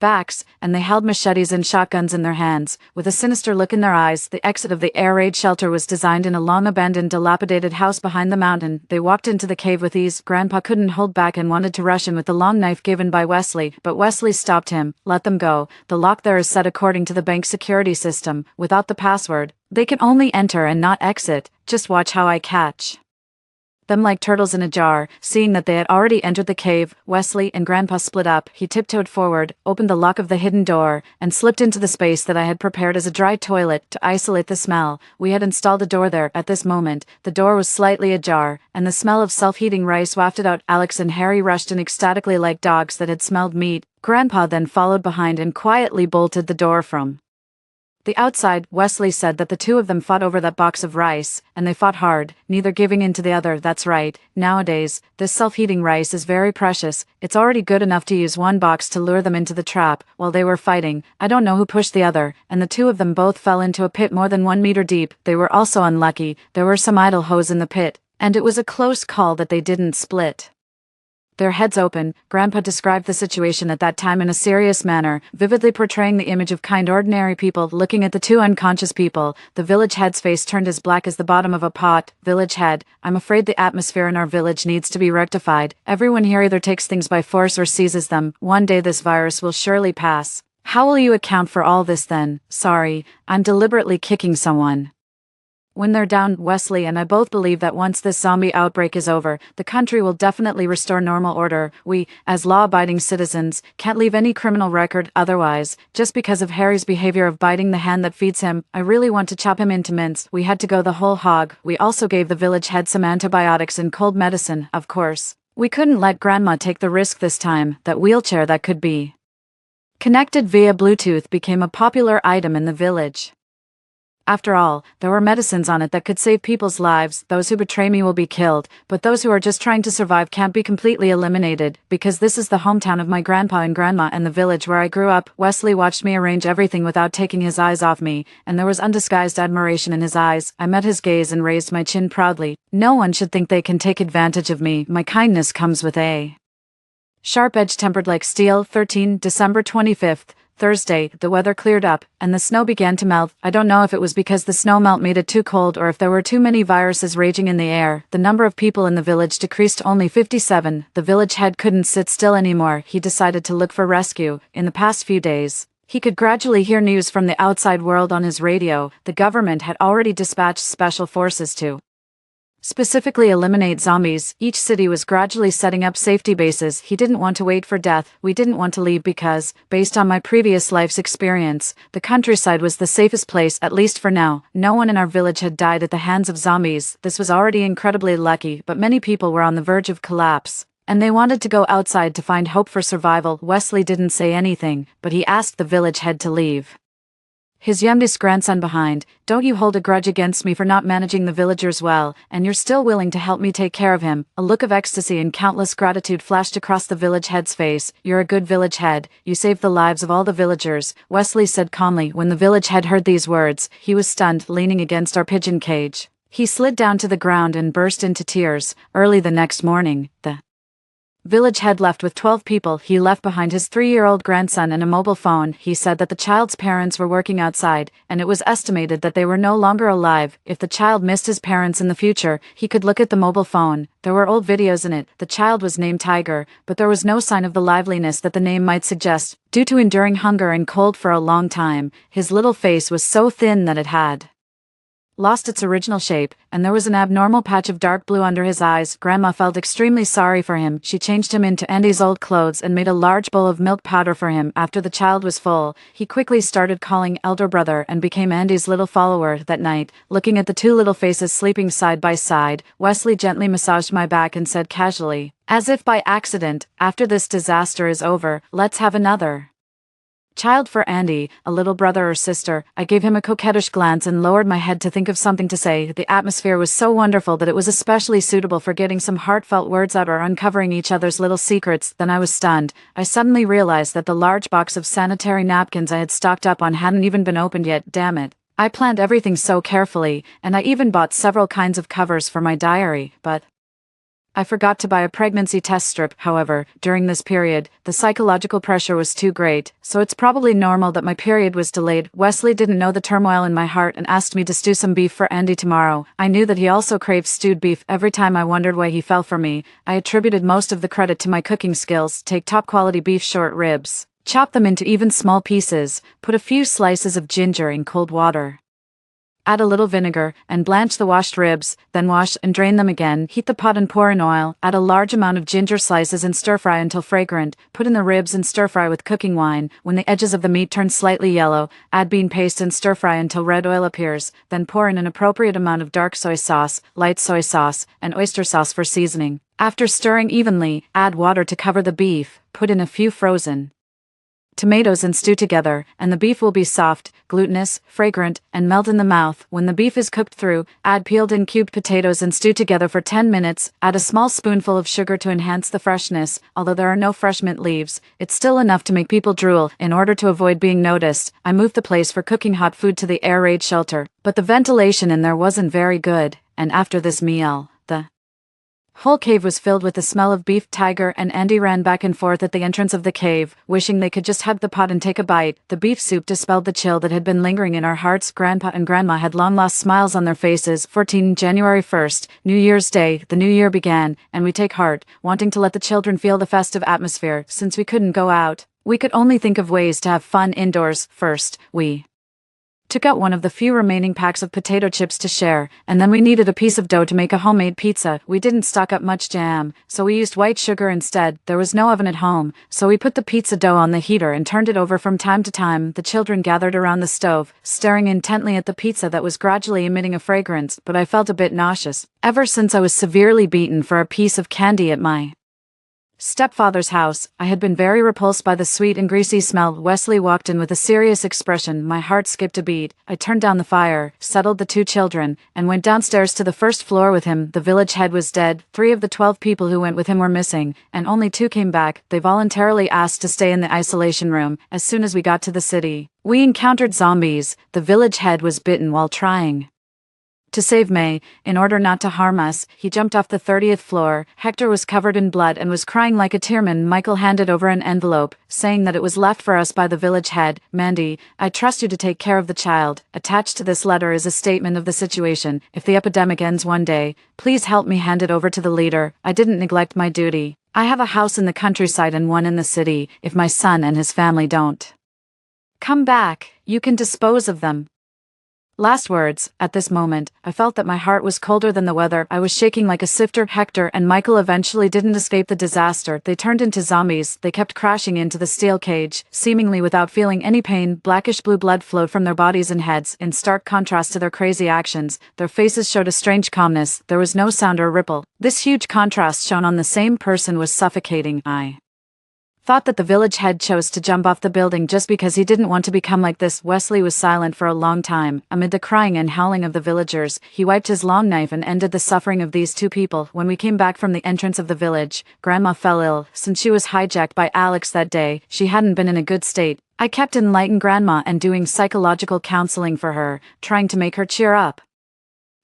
backs, and they held machetes and shotguns in their hands. With a sinister look in their eyes, the exit of the air raid shelter was designed in a long-abandoned, dilapidated house behind the mountain. They walked into the cave with ease. Grandpa couldn't hold back and wanted to rush in with the long knife given by Wesley, but Wesley stopped him. Let them go. The lock there is set according to the bank security system. Without the password, they can only enter and not exit. Just watch how I catch them like turtles in a jar. Seeing that they had already entered the cave, Wesley and Grandpa split up. He tiptoed forward, opened the lock of the hidden door, and slipped into the space that I had prepared as a dry toilet to isolate the smell. We had installed a door there. At this moment, the door was slightly ajar, and the smell of self-heating rice wafted out. Alex and Harry rushed in ecstatically like dogs that had smelled meat. Grandpa then followed behind and quietly bolted the door from The outside, Wesley said that the two of them fought over that box of rice, and they fought hard, neither giving in to the other. That's right. Nowadays, this self-heating rice is very precious. It's already good enough to use one box to lure them into the trap. While they were fighting, I don't know who pushed the other, and the two of them both fell into a pit more than 1 meter deep. They were also unlucky. There were some idle holes in the pit, and it was a close call that they didn't split. Their heads open, Grandpa described the situation at that time in a serious manner, vividly portraying the image of kind ordinary people looking at the two unconscious people. The village head's face turned as black as the bottom of a pot. Village head, I'm afraid the atmosphere in our village needs to be rectified. Everyone here either takes things by force or seizes them. One day this virus will surely pass. How will you account for all this then? Sorry, I'm deliberately kicking someone. When they're down, Wesley and I both believe that once this zombie outbreak is over, the country will definitely restore normal order. We, as law-abiding citizens, can't leave any criminal record otherwise. Just because of Harry's behavior of biting the hand that feeds him, I really want to chop him into mince. We had to go the whole hog. We also gave the village head some antibiotics and cold medicine, of course. We couldn't let Grandma take the risk this time. That wheelchair that could be connected via Bluetooth became a popular item in the village. After all, there were medicines on it that could save people's lives. Those who betray me will be killed, but those who are just trying to survive can't be completely eliminated, because this is the hometown of my grandpa and grandma and the village where I grew up. Wesley watched me arrange everything without taking his eyes off me, and there was undisguised admiration in his eyes. I met his gaze and raised my chin proudly. No one should think they can take advantage of me. My kindness comes with a sharp edge tempered like steel. 13 December 25th. Thursday, the weather cleared up, and the snow began to melt. I don't know if it was because the snow melt made it too cold or if there were too many viruses raging in the air. The number of people in the village decreased to only 57. The village head couldn't sit still anymore. He decided to look for rescue. In the past few days, he could gradually hear news from the outside world on his radio. The government had already dispatched special forces to specifically eliminate zombies. Each city was gradually setting up safety bases. He didn't want to wait for death. We didn't want to leave because, based on my previous life's experience, the countryside was the safest place, at least for now. No one in our village had died at the hands of zombies. This was already incredibly lucky, but many people were on the verge of collapse, and they wanted to go outside to find hope for survival. Wesley didn't say anything, but he asked the village head to leave his youngest grandson behind. Don't you hold a grudge against me for not managing the villagers well, and you're still willing to help me take care of him. A look of ecstasy and countless gratitude flashed across the village head's face. You're a good village head. You saved the lives of all the villagers, Wesley said calmly. When the village head heard these words, he was stunned, leaning against our pigeon cage. He slid down to the ground and burst into tears. Early the next morning, the village head left with 12 people. He left behind his 3-year-old grandson and a mobile phone. He said that the child's parents were working outside, and it was estimated that they were no longer alive. If the child missed his parents in the future, he could look at the mobile phone. There were old videos in it. The child was named Tiger, but there was no sign of the liveliness that the name might suggest. Due to enduring hunger and cold for a long time, his little face was so thin that it had lost its original shape, and there was an abnormal patch of dark blue under his eyes. Grandma felt extremely sorry for him. She changed him into Andy's old clothes and made a large bowl of milk powder for him. After the child was full, he quickly started calling elder brother and became Andy's little follower. That night, looking at the two little faces sleeping side by side, Wesley gently massaged my back and said casually, as if by accident, after this disaster is over, let's have another child for Andy, a little brother or sister. I gave him a coquettish glance and lowered my head to think of something to say. The atmosphere was so wonderful that it was especially suitable for getting some heartfelt words out or uncovering each other's little secrets. Then I was stunned. I suddenly realized that the large box of sanitary napkins I had stocked up on hadn't even been opened yet. Damn it. I planned everything so carefully, and I even bought several kinds of covers for my diary, but I forgot to buy a pregnancy test strip. However, during this period, the psychological pressure was too great, so it's probably normal that my period was delayed. Wesley didn't know the turmoil in my heart and asked me to stew some beef for Andy tomorrow. I knew that he also craved stewed beef. Every time I wondered why he fell for me, I attributed most of the credit to my cooking skills. Take top quality beef short ribs, chop them into even small pieces, put a few slices of ginger in cold water, add a little vinegar, and blanch the washed ribs, then wash and drain them again. Heat the pot and pour in oil, add a large amount of ginger slices and stir-fry until fragrant. Put in the ribs and stir-fry with cooking wine. When the edges of the meat turn slightly yellow, add bean paste and stir-fry until red oil appears. Then pour in an appropriate amount of dark soy sauce, light soy sauce, and oyster sauce for seasoning. After stirring evenly, add water to cover the beef. Put in a few frozen tomatoes and stew together, and the beef will be soft, glutinous, fragrant, and melt in the mouth. When the beef is cooked through, add peeled and cubed potatoes and stew together for 10 minutes. Add a small spoonful of sugar to enhance the freshness. Although there are no fresh mint leaves, it's still enough to make people drool. In order to avoid being noticed, I moved the place for cooking hot food to the air raid shelter, but the ventilation in there wasn't very good, and after this meal, the whole cave was filled with the smell of beef. Tiger and Andy ran back and forth at the entrance of the cave, wishing they could just hug the pot and take a bite. The beef soup dispelled the chill that had been lingering in our hearts. Grandpa and Grandma had long lost smiles on their faces. 14 January 1st, New Year's Day, the new year began, and we take heart, wanting to let the children feel the festive atmosphere. Since we couldn't go out, we could only think of ways to have fun indoors. First, we took out one of the few remaining packs of potato chips to share, and then we needed a piece of dough to make a homemade pizza. We didn't stock up much jam, so we used white sugar instead. There was no oven at home, so we put the pizza dough on the heater and turned it over from time to time. The children gathered around the stove, staring intently at the pizza that was gradually emitting a fragrance, but I felt a bit nauseous. Ever since I was severely beaten for a piece of candy at my stepfather's house, I had been very repulsed by the sweet and greasy smell. Wesley walked in with a serious expression. My heart skipped a beat. I turned down the fire, settled the 2 children, and went downstairs to the first floor with him. The village head was dead. 3 of the 12 people who went with him were missing, and only 2 came back. They voluntarily asked to stay in the isolation room. As soon as we got to the city, we encountered zombies. The village head was bitten while trying to save May. In order not to harm us, he jumped off the 30th floor. Hector was covered in blood and was crying like a tearman. Michael handed over an envelope, saying that it was left for us by the village head. Mandy, I trust you to take care of the child. Attached to this letter is a statement of the situation. If the epidemic ends one day, please help me hand it over to the leader. I didn't neglect my duty. I have a house in the countryside and one in the city. If my son and his family don't come back, you can dispose of them. Last words. At this moment, I felt that my heart was colder than the weather. I was shaking like a sifter. Hector and Michael eventually didn't escape the disaster. They turned into zombies. They kept crashing into the steel cage, seemingly without feeling any pain. Blackish blue blood flowed from their bodies and heads. In stark contrast to their crazy actions, their faces showed a strange calmness. There was no sound or ripple. This huge contrast shown on the same person was suffocating. I thought that the village head chose to jump off the building just because he didn't want to become like this. Wesley was silent for a long time. Amid the crying and howling of the villagers, he wiped his long knife and ended the suffering of these 2 people. When we came back from the entrance of the village, Grandma fell ill. Since she was hijacked by Alex that day, she hadn't been in a good state. I kept enlightening Grandma and doing psychological counseling for her, trying to make her cheer up.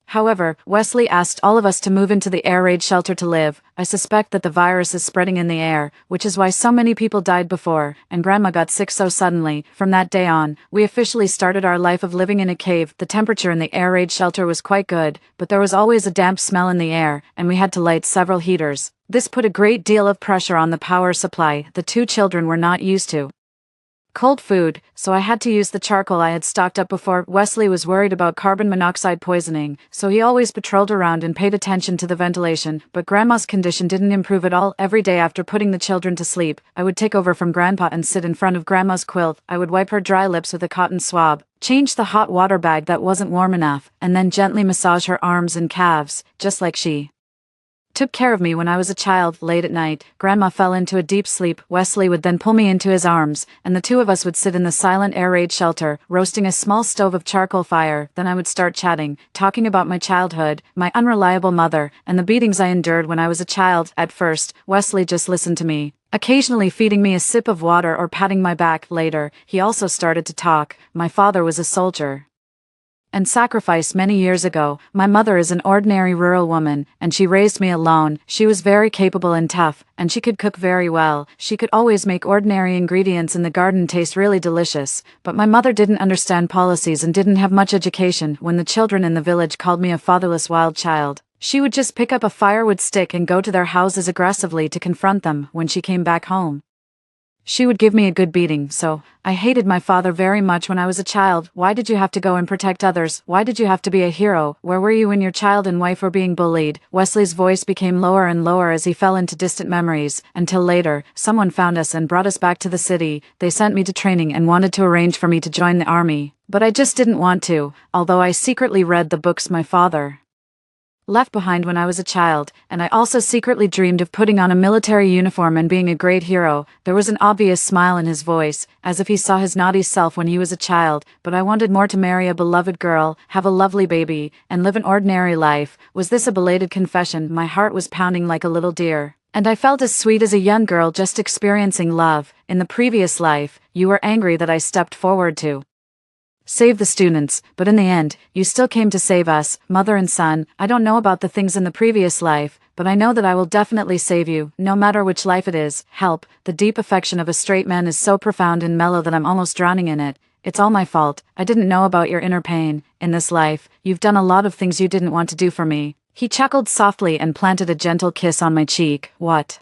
However, Wesley asked all of us to move into the air raid shelter to live. I suspect that the virus is spreading in the air, which is why so many people died before, and Grandma got sick so suddenly. From that day on, we officially started our life of living in a cave. The temperature in the air raid shelter was quite good, but there was always a damp smell in the air, and we had to light several heaters. This put a great deal of pressure on the power supply. The 2 children were not used to cold food, so I had to use the charcoal I had stocked up before. Wesley was worried about carbon monoxide poisoning, so he always patrolled around and paid attention to the ventilation, but Grandma's condition didn't improve at all. Every day after putting the children to sleep, I would take over from Grandpa and sit in front of Grandma's quilt. I would wipe her dry lips with a cotton swab, change the hot water bag that wasn't warm enough, and then gently massage her arms and calves, just like she took care of me when I was a child. Late at night, Grandma fell into a deep sleep. Wesley would then pull me into his arms, and the 2 of us would sit in the silent air raid shelter, roasting a small stove of charcoal fire. Then I would start chatting, talking about my childhood, my unreliable mother, and the beatings I endured when I was a child. At first, Wesley just listened to me, occasionally feeding me a sip of water or patting my back. Later, he also started to talk. My father was a soldier and sacrificed many years ago. My mother is an ordinary rural woman, and she raised me alone. She was very capable and tough, and she could cook very well. She could always make ordinary ingredients in the garden taste really delicious. But my mother didn't understand policies and didn't have much education. When the children in the village called me a fatherless wild child, she would just pick up a firewood stick and go to their houses aggressively to confront them. When she came back home, she would give me a good beating. So I hated my father very much when I was a child. Why did you have to go and protect others? Why did you have to be a hero? Where were you when your child and wife were being bullied? Wesley's voice became lower and lower as he fell into distant memories, until later, someone found us and brought us back to the city. They sent me to training and wanted to arrange for me to join the army, but I just didn't want to, although I secretly read the books my father left behind when I was a child, and I also secretly dreamed of putting on a military uniform and being a great hero. There was an obvious smile in his voice, as if he saw his naughty self when he was a child, but I wanted more: to marry a beloved girl, have a lovely baby, and live an ordinary life. Was this a belated confession? My heart was pounding like a little deer. And I felt as sweet as a young girl just experiencing love. In the previous life, you were angry that I stepped forward to save the students, but in the end, you still came to save us, mother and son. I don't know about the things in the previous life, but I know that I will definitely save you, no matter which life it is. Help. The deep affection of a straight man is so profound and mellow that I'm almost drowning in it. It's all my fault. I didn't know about your inner pain. In this life, you've done a lot of things you didn't want to do for me. He chuckled softly and planted a gentle kiss on my cheek. What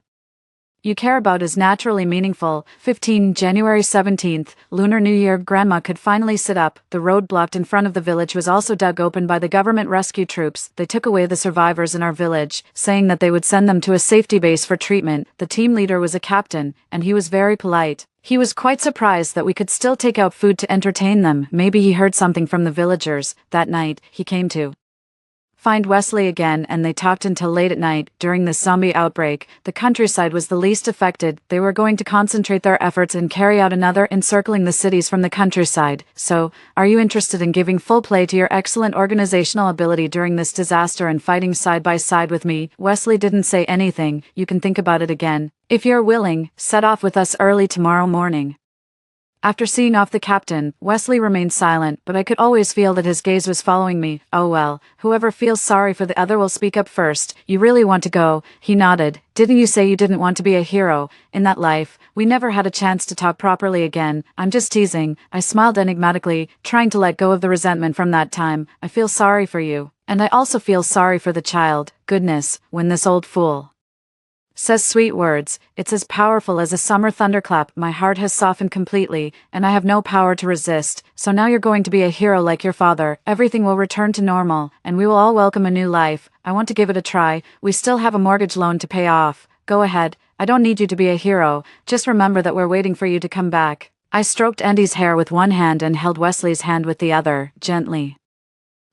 you care about is naturally meaningful. 15 January 17th, Lunar New Year. Grandma could finally sit up. The road blocked in front of the village was also dug open by the government rescue troops. They took away the survivors in our village, saying that they would send them to a safety base for treatment. The team leader was a captain, and he was very polite. He was quite surprised that we could still take out food to entertain them. Maybe he heard something from the villagers. That night, he came to find Wesley again, and they talked until late at night. During this zombie outbreak, the countryside was the least affected. They were going to concentrate their efforts and carry out another encircling the cities from the countryside. So, are you interested in giving full play to your excellent organizational ability during this disaster and fighting side by side with me? Wesley didn't say anything. You can think about it again. If you're willing, set off with us early tomorrow morning. After seeing off the captain, Wesley remained silent, but I could always feel that his gaze was following me. Oh well, whoever feels sorry for the other will speak up first. You really want to go? He nodded. Didn't you say you didn't want to be a hero? In that life, we never had a chance to talk properly again. I'm just teasing. I smiled enigmatically, trying to let go of the resentment from that time. I feel sorry for you. And I also feel sorry for the child. Goodness, when this old fool says sweet words, it's as powerful as a summer thunderclap. My heart has softened completely, and I have no power to resist. So now you're going to be a hero like your father. Everything will return to normal, and we will all welcome a new life. I want to give it a try. We still have a mortgage loan to pay off. Go ahead. I don't need you to be a hero. Just remember that we're waiting for you to come back. I stroked Andy's hair with one hand and held Wesley's hand with the other, gently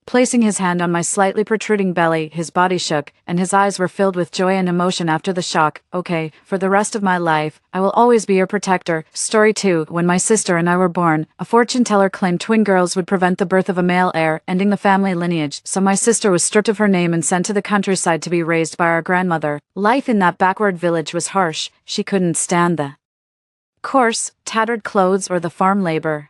placing his hand on my slightly protruding belly. His body shook, and his eyes were filled with joy and emotion after the shock. Okay, for the rest of my life, I will always be your protector. Story 2. When my sister and I were born, a fortune teller claimed twin girls would prevent the birth of a male heir, ending the family lineage, so my sister was stripped of her name and sent to the countryside to be raised by our grandmother. Life in that backward village was harsh. She couldn't stand the coarse, tattered clothes or the farm labor.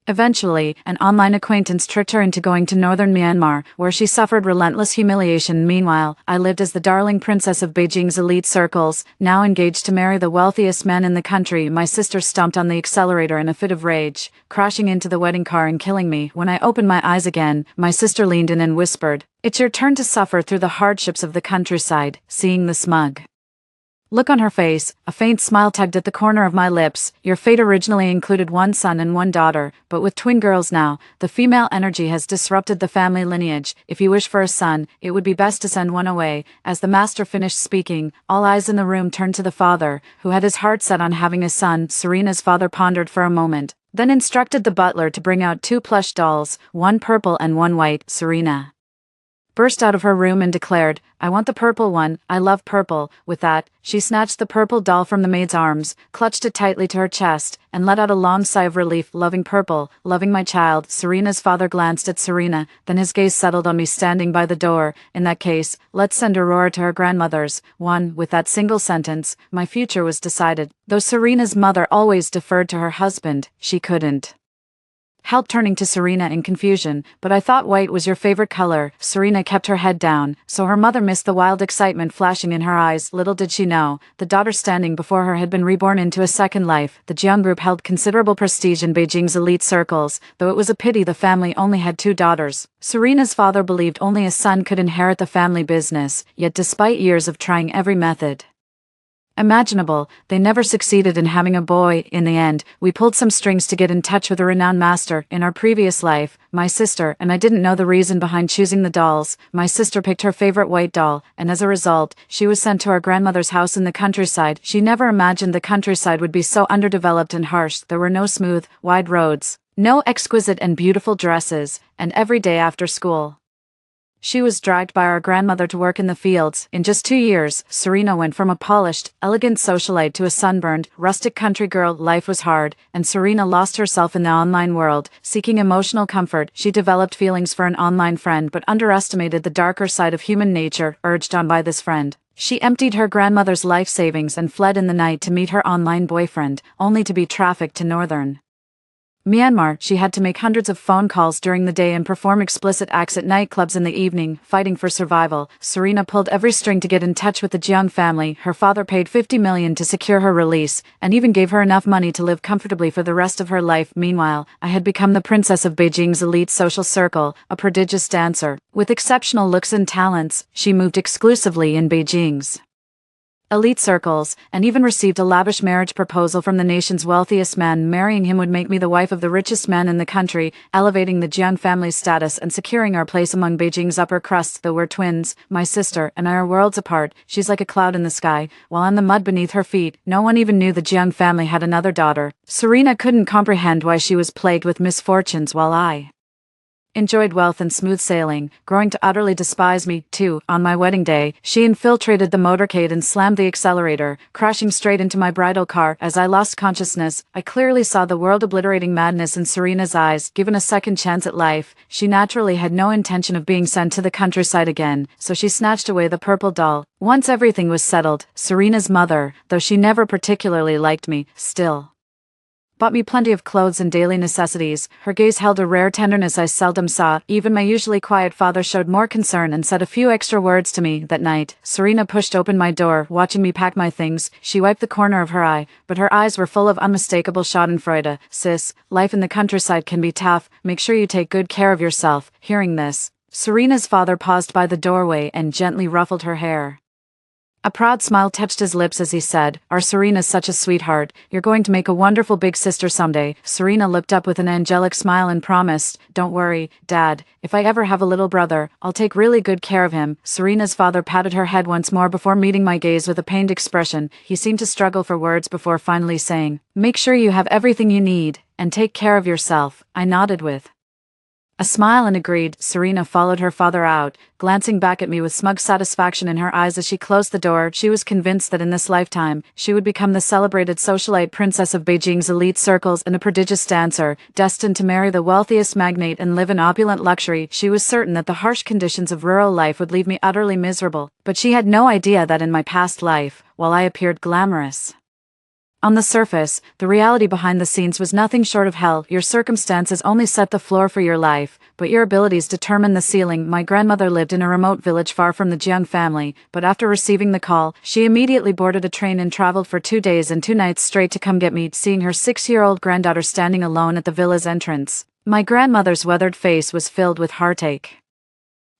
Eventually, an online acquaintance tricked her into going to northern Myanmar, where she suffered relentless humiliation. Meanwhile, I lived as the darling princess of Beijing's elite circles, now engaged to marry the wealthiest man in the country. My sister stomped on the accelerator in a fit of rage, crashing into the wedding car and killing me. When I opened my eyes again, my sister leaned in and whispered, "It's your turn to suffer through the hardships of the countryside." Seeing the smug look on her face, a faint smile tugged at the corner of my lips. Your fate originally included one son and one daughter, but with twin girls now, the female energy has disrupted the family lineage. If you wish for a son, it would be best to send one away. As the master finished speaking, all eyes in the room turned to the father, who had his heart set on having a son. Serena's father pondered for a moment, then instructed the butler to bring out 2 plush dolls, one purple and one white. Serena burst out of her room and declared, "I want the purple one, I love purple." With that, she snatched the purple doll from the maid's arms, clutched it tightly to her chest, and let out a long sigh of relief. Loving purple, loving my child. Serena's father glanced at Serena, then his gaze settled on me standing by the door. In that case, let's send Aurora to her grandmother's. With that single sentence, my future was decided. Though Serena's mother always deferred to her husband, she couldn't help turning to Serena in confusion. "But I thought white was your favorite color." Serena kept her head down, so her mother missed the wild excitement flashing in her eyes. Little did she know, the daughter standing before her had been reborn into a second life. The Jiang group held considerable prestige in Beijing's elite circles, though it was a pity the family only had 2 daughters. Serena's father believed only a son could inherit the family business, yet despite years of trying every method imaginable, they never succeeded in having a boy. In the end, we pulled some strings to get in touch with a renowned master. In our previous life, my sister and I didn't know the reason behind choosing the dolls. My sister picked her favorite white doll, and as a result, she was sent to our grandmother's house in the countryside. She never imagined the countryside would be so underdeveloped and harsh. There were no smooth, wide roads, no exquisite and beautiful dresses, and every day after school, She was dragged by our grandmother to work in the fields. In just 2 years, Serena went from a polished, elegant socialite to a sunburned, rustic country girl. Life was hard, and Serena lost herself in the online world. Seeking emotional comfort, she developed feelings for an online friend but underestimated the darker side of human nature. Urged on by this friend, she emptied her grandmother's life savings and fled in the night to meet her online boyfriend, only to be trafficked to northern Myanmar. She had to make hundreds of phone calls during the day and perform explicit acts at nightclubs in the evening, fighting for survival. Serena pulled every string to get in touch with the Jiang family. Her father paid $50 million to secure her release, and even gave her enough money to live comfortably for the rest of her life. Meanwhile, I had become the princess of Beijing's elite social circle, a prodigious dancer. With exceptional looks and talents, she moved exclusively in Beijing's elite circles, and even received a lavish marriage proposal from the nation's wealthiest man. Marrying him would make me the wife of the richest man in the country, elevating the Jiang family's status and securing our place among Beijing's upper crust. Though we're twins, my sister and I are worlds apart. She's like a cloud in the sky, while I'm the mud beneath her feet. No one even knew the Jiang family had another daughter. Serena couldn't comprehend why she was plagued with misfortunes while I enjoyed wealth and smooth sailing, growing to utterly despise me, too. On my wedding day, she infiltrated the motorcade and slammed the accelerator, crashing straight into my bridal car. As I lost consciousness, I clearly saw the world-obliterating madness in Serena's eyes. Given a second chance at life, she naturally had no intention of being sent to the countryside again, so she snatched away the purple doll. Once everything was settled, Serena's mother, though she never particularly liked me, still bought me plenty of clothes and daily necessities. Her gaze held a rare tenderness I seldom saw. Even my usually quiet father showed more concern and said a few extra words to me. That night, Serena pushed open my door, watching me pack my things. She wiped the corner of her eye, but her eyes were full of unmistakable schadenfreude. Sis, life in the countryside can be tough. Make sure you take good care of yourself. Hearing this, Serena's father paused by the doorway and gently ruffled her hair. A proud smile touched his lips as he said, "Our Serena's such a sweetheart. You're going to make a wonderful big sister someday." Serena looked up with an angelic smile and promised, "Don't worry, Dad. If I ever have a little brother, I'll take really good care of him." Serena's father patted her head once more before meeting my gaze with a pained expression. He seemed to struggle for words before finally saying, "Make sure you have everything you need, and take care of yourself." I nodded with a smile and agreed. Serena followed her father out, glancing back at me with smug satisfaction in her eyes as she closed the door. She was convinced that in this lifetime, she would become the celebrated socialite princess of Beijing's elite circles and a prodigious dancer, destined to marry the wealthiest magnate and live in opulent luxury. She was certain that the harsh conditions of rural life would leave me utterly miserable, but she had no idea that in my past life, while I appeared glamorous on the surface, the reality behind the scenes was nothing short of hell. Your circumstances only set the floor for your life, but your abilities determine the ceiling. My grandmother lived in a remote village far from the Jiang family, but after receiving the call, she immediately boarded a train and traveled for 2 days and 2 nights straight to come get me. Seeing her 6-year-old granddaughter standing alone at the villa's entrance, my grandmother's weathered face was filled with heartache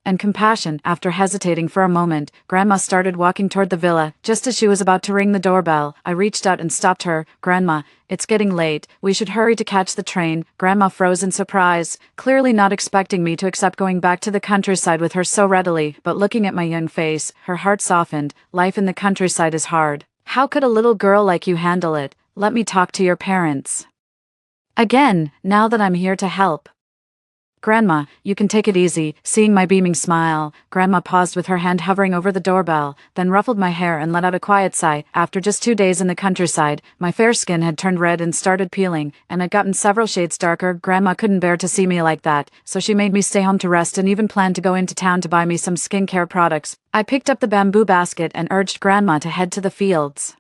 and compassion. After hesitating for a moment, Grandma started walking toward the villa. Just as she was about to ring the doorbell, I reached out and stopped her. "Grandma, it's getting late. We should hurry to catch the train." Grandma froze in surprise, clearly not expecting me to accept going back to the countryside with her so readily, but looking at my young face, her heart softened. "Life in the countryside is hard. How could a little girl like you handle it? Let me talk to your parents again, now that I'm here to help." "Grandma, you can take it easy." Seeing my beaming smile, Grandma paused with her hand hovering over the doorbell, then ruffled my hair and let out a quiet sigh. After just 2 days in the countryside, my fair skin had turned red and started peeling, and I'd gotten several shades darker. Grandma couldn't bear to see me like that, so she made me stay home to rest and even planned to go into town to buy me some skincare products. I picked up the bamboo basket and urged Grandma to head to the fields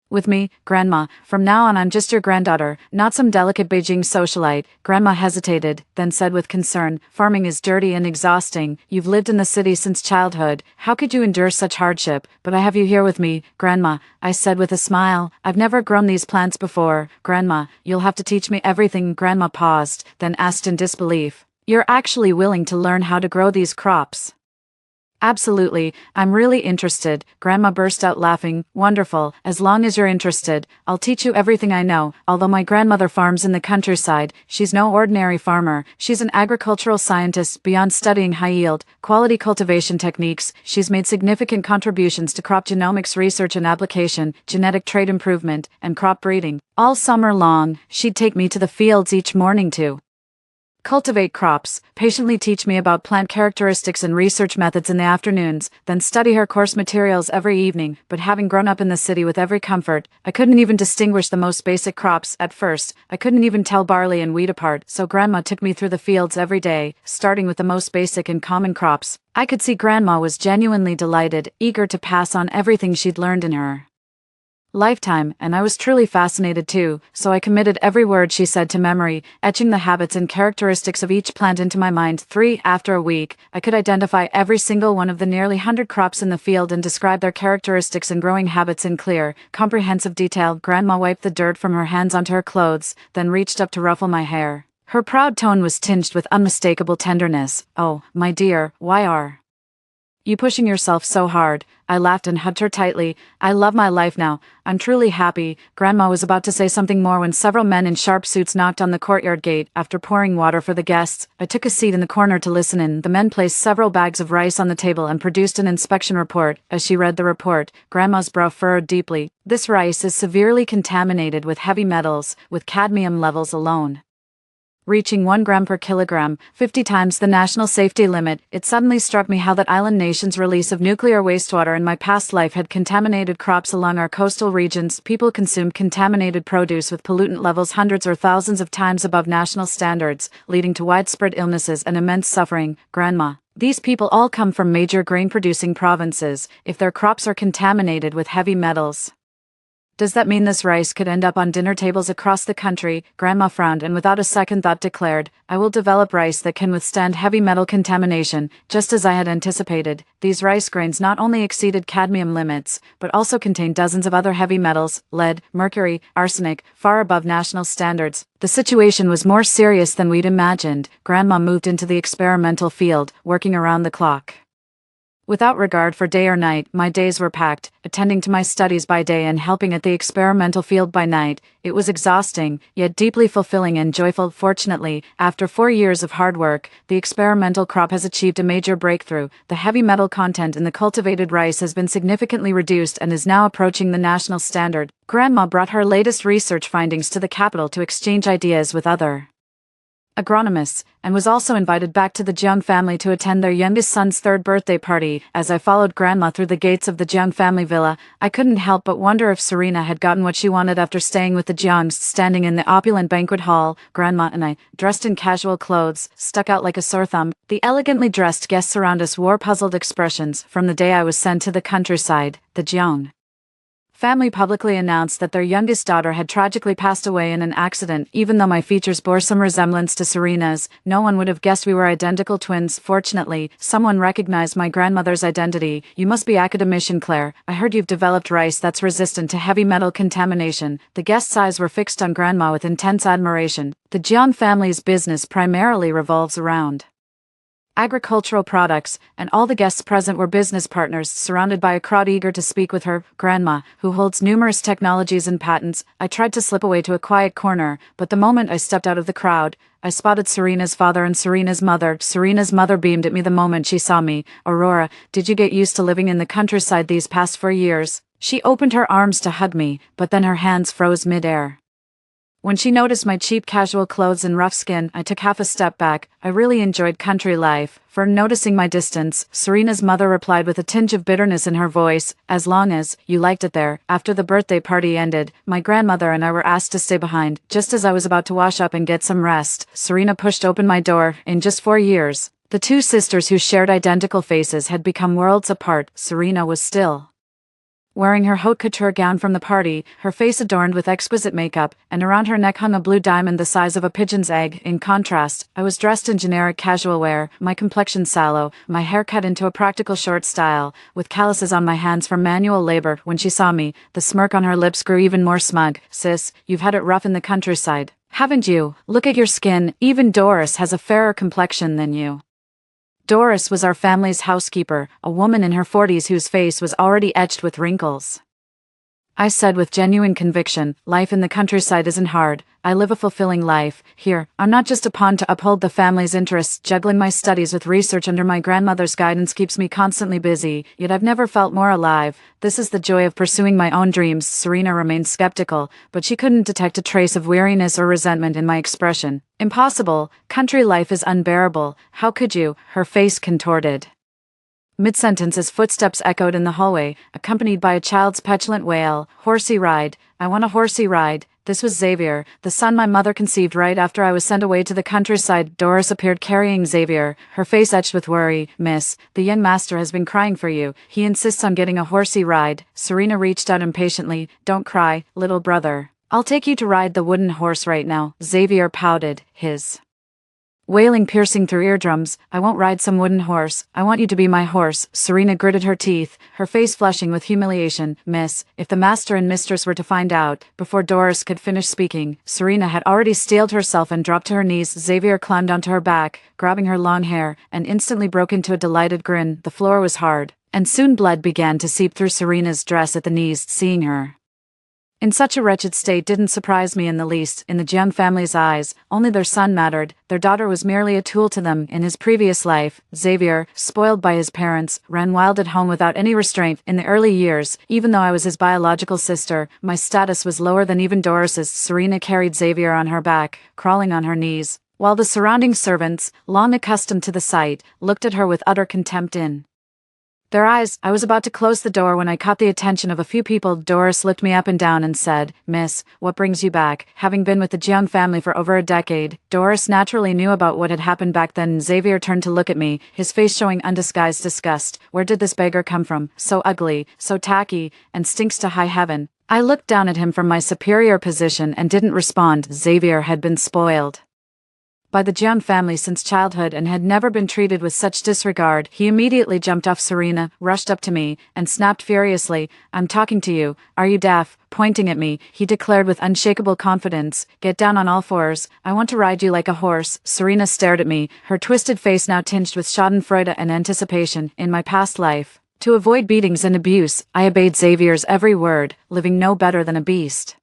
with me. "Grandma, from now on I'm just your granddaughter, not some delicate Beijing socialite." Grandma hesitated, then said with concern, "Farming is dirty and exhausting. You've lived in the city since childhood. How could you endure such hardship? But I have you here with me." "Grandma," I said with a smile, "I've never grown these plants before." "Grandma, you'll have to teach me everything." Grandma paused, then asked in disbelief, "You're actually willing to learn how to grow these crops?" "Absolutely, I'm really interested." Grandma burst out laughing. "Wonderful, as long as you're interested, I'll teach you everything I know." Although my grandmother farms in the countryside, she's no ordinary farmer. She's an agricultural scientist. Beyond studying high-yield, quality cultivation techniques, she's made significant contributions to crop genomics research and application, genetic trait improvement, and crop breeding. All summer long, she'd take me to the fields each morning to cultivate crops, patiently teach me about plant characteristics and research methods in the afternoons, then study her course materials every evening. But having grown up in the city with every comfort, I couldn't even distinguish the most basic crops. At first, I couldn't even tell barley and wheat apart, so Grandma took me through the fields every day, starting with the most basic and common crops. I could see Grandma was genuinely delighted, eager to pass on everything she'd learned in her lifetime, and I was truly fascinated too, so I committed every word she said to memory, etching the habits and characteristics of each plant into my mind. After a week, I could identify every single one of the nearly 100 crops in the field and describe their characteristics and growing habits in clear, comprehensive detail. Grandma wiped the dirt from her hands onto her clothes, then reached up to ruffle my hair. Her proud tone was tinged with unmistakable tenderness. "Oh, my dear, why are you pushing yourself so hard?" I laughed and hugged her tightly. "I love my life now. I'm truly happy." Grandma was about to say something more when several men in sharp suits knocked on the courtyard gate. After pouring water for the guests, I took a seat in the corner to listen in. The men placed several bags of rice on the table and produced an inspection report. As she read the report, Grandma's brow furrowed deeply. "This rice is severely contaminated with heavy metals, with cadmium levels alone reaching 1 gram per kilogram, 50 times the national safety limit." It suddenly struck me how that island nation's release of nuclear wastewater in my past life had contaminated crops along our coastal regions. People consumed contaminated produce with pollutant levels hundreds or thousands of times above national standards, leading to widespread illnesses and immense suffering. "Grandma, these people all come from major grain-producing provinces. If their crops are contaminated with heavy metals, does that mean this rice could end up on dinner tables across the country?" Grandma frowned and without a second thought declared, "I will develop rice that can withstand heavy metal contamination." Just as I had anticipated, these rice grains not only exceeded cadmium limits, but also contained dozens of other heavy metals, lead, mercury, arsenic, far above national standards. The situation was more serious than we'd imagined. Grandma moved into the experimental field, working around the clock. Without regard for day or night, my days were packed, attending to my studies by day and helping at the experimental field by night. It was exhausting, yet deeply fulfilling and joyful. Fortunately, after 4 years of hard work, the experimental crop has achieved a major breakthrough. The heavy metal content in the cultivated rice has been significantly reduced and is now approaching the national standard. Grandma brought her latest research findings to the capital to exchange ideas with other agronomists, and was also invited back to the Jiang family to attend their youngest son's 3rd birthday party. As I followed Grandma through the gates of the Jiang family villa, I couldn't help but wonder if Serena had gotten what she wanted after staying with the Jiangs. Standing in the opulent banquet hall, Grandma and I, dressed in casual clothes, stuck out like a sore thumb. The elegantly dressed guests around us wore puzzled expressions. From the day I was sent to the countryside, the Jiang family publicly announced that their youngest daughter had tragically passed away in an accident. Even though my features bore some resemblance to Serena's, no one would have guessed we were identical twins. Fortunately, someone recognized my grandmother's identity. "You must be academician Claire. I heard you've developed rice that's resistant to heavy metal contamination." The guests' eyes were fixed on Grandma with intense admiration. The Jiang family's business primarily revolves around agricultural products, and all the guests present were business partners, surrounded by a crowd eager to speak with her. Grandma, who holds numerous technologies and patents. I tried to slip away to a quiet corner, but the moment I stepped out of the crowd, I spotted Serena's father and Serena's mother. Serena's mother beamed at me the moment she saw me. "Aurora, did you get used to living in the countryside these past 4 years?" She opened her arms to hug me, but then her hands froze mid-air. When she noticed my cheap casual clothes and rough skin, I took half a step back. "I really enjoyed country life." For noticing my distance, Serena's mother replied with a tinge of bitterness in her voice, "As long as you liked it there." After the birthday party ended, my grandmother and I were asked to stay behind. Just as I was about to wash up and get some rest, Serena pushed open my door. In just 4 years, the two sisters who shared identical faces had become worlds apart. Serena was still wearing her haute couture gown from the party, her face adorned with exquisite makeup, and around her neck hung a blue diamond the size of a pigeon's egg. In contrast, I was dressed in generic casual wear, my complexion sallow, my hair cut into a practical short style, with calluses on my hands from manual labor. When she saw me, the smirk on her lips grew even more smug. "Sis, you've had it rough in the countryside, haven't you? Look at your skin, even Doris has a fairer complexion than you." Doris was our family's housekeeper, a woman in her 40s whose face was already etched with wrinkles. I said with genuine conviction. Life in the countryside isn't hard. I live a fulfilling life. Here, I'm not just a pawn to uphold the family's interests. Juggling my studies with research under my grandmother's guidance keeps me constantly busy, yet I've never felt more alive. This is the joy of pursuing my own dreams. Serena remained skeptical, but she couldn't detect a trace of weariness or resentment in my expression. Impossible. Country life is unbearable. How could you? Her face contorted. Mid-sentence as footsteps echoed in the hallway, accompanied by a child's petulant wail. Horsey ride. I want a horsey ride. This was Xavier, the son my mother conceived right after I was sent away to the countryside. Doris appeared carrying Xavier, her face etched with worry. Miss, the young master has been crying for you. He insists on getting a horsey ride. Serena reached out impatiently. Don't cry, little brother. I'll take you to ride the wooden horse right now. Xavier pouted, his wailing piercing through eardrums. I won't ride some wooden horse. I want you to be my horse. Serena gritted her teeth, her face flushing with humiliation. Miss, if the master and mistress were to find out. Before Doris could finish speaking, Serena had already steeled herself and dropped to her knees. Xavier climbed onto her back, grabbing her long hair, and instantly broke into a delighted grin. The floor was hard, and soon blood began to seep through Serena's dress at the knees. Seeing her in such a wretched state didn't surprise me in the least. In the Jiang family's eyes, only their son mattered. Their daughter was merely a tool to them. In his previous life, Xavier, spoiled by his parents, ran wild at home without any restraint. In the early years, even though I was his biological sister, my status was lower than even Doris's. Serena carried Xavier on her back, crawling on her knees, while the surrounding servants, long accustomed to the sight, looked at her with utter contempt in their eyes. I was about to close the door when I caught the attention of a few people. Doris looked me up and down and said, Miss, what brings you back? Having been with the Jiang family for over a decade, Doris naturally knew about what had happened back then. Xavier turned to look at me, his face showing undisguised disgust. Where did this beggar come from? So ugly, so tacky, and stinks to high heaven. I looked down at him from my superior position and didn't respond. Xavier had been spoiled by the Jiang family since childhood and had never been treated with such disregard. He immediately jumped off Serena, rushed up to me, and snapped furiously, I'm talking to you. Are you deaf? Pointing at me, he declared with unshakable confidence, Get down on all fours. I want to ride you like a horse. Serena stared at me, her twisted face now tinged with schadenfreude and anticipation. In my past life, to avoid beatings and abuse, I obeyed Xavier's every word, living no better than a beast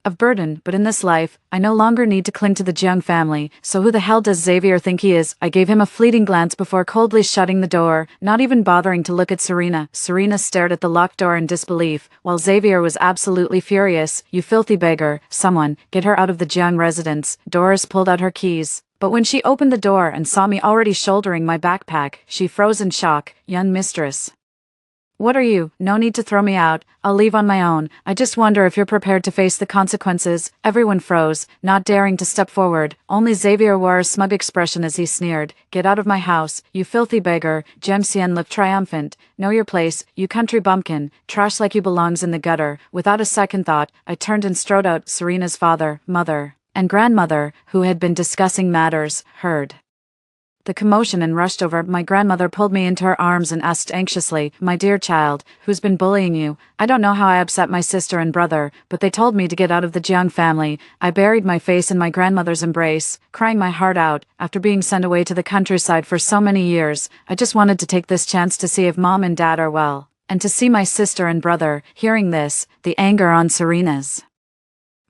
of burden, but in this life, I no longer need to cling to the Jiang family. So who the hell does Xavier think he is? I gave him a fleeting glance before coldly shutting the door, not even bothering to look at Serena. Serena stared at the locked door in disbelief, while Xavier was absolutely furious. You filthy beggar, someone, get her out of the Jiang residence. Doris pulled out her keys, but when she opened the door and saw me already shouldering my backpack, she froze in shock. Young mistress, what are you? No need to throw me out. I'll leave on my own. I just wonder if you're prepared to face the consequences. Everyone froze, not daring to step forward. Only Xavier wore a smug expression as he sneered. Get out of my house, you filthy beggar. Xian looked triumphant. Know your place, you country bumpkin. Trash like you belongs in the gutter. Without a second thought, I turned and strode out. Serena's father, mother, and grandmother, who had been discussing matters, heard the commotion and rushed over. My grandmother pulled me into her arms and asked anxiously, My dear child, who's been bullying you? I don't know how I upset my sister and brother, but they told me to get out of the Jiang family. I buried my face in my grandmother's embrace, crying my heart out. After being sent away to the countryside for so many years, I just wanted to take this chance to see if mom and dad are well, and to see my sister and brother. Hearing this, the anger on Serena's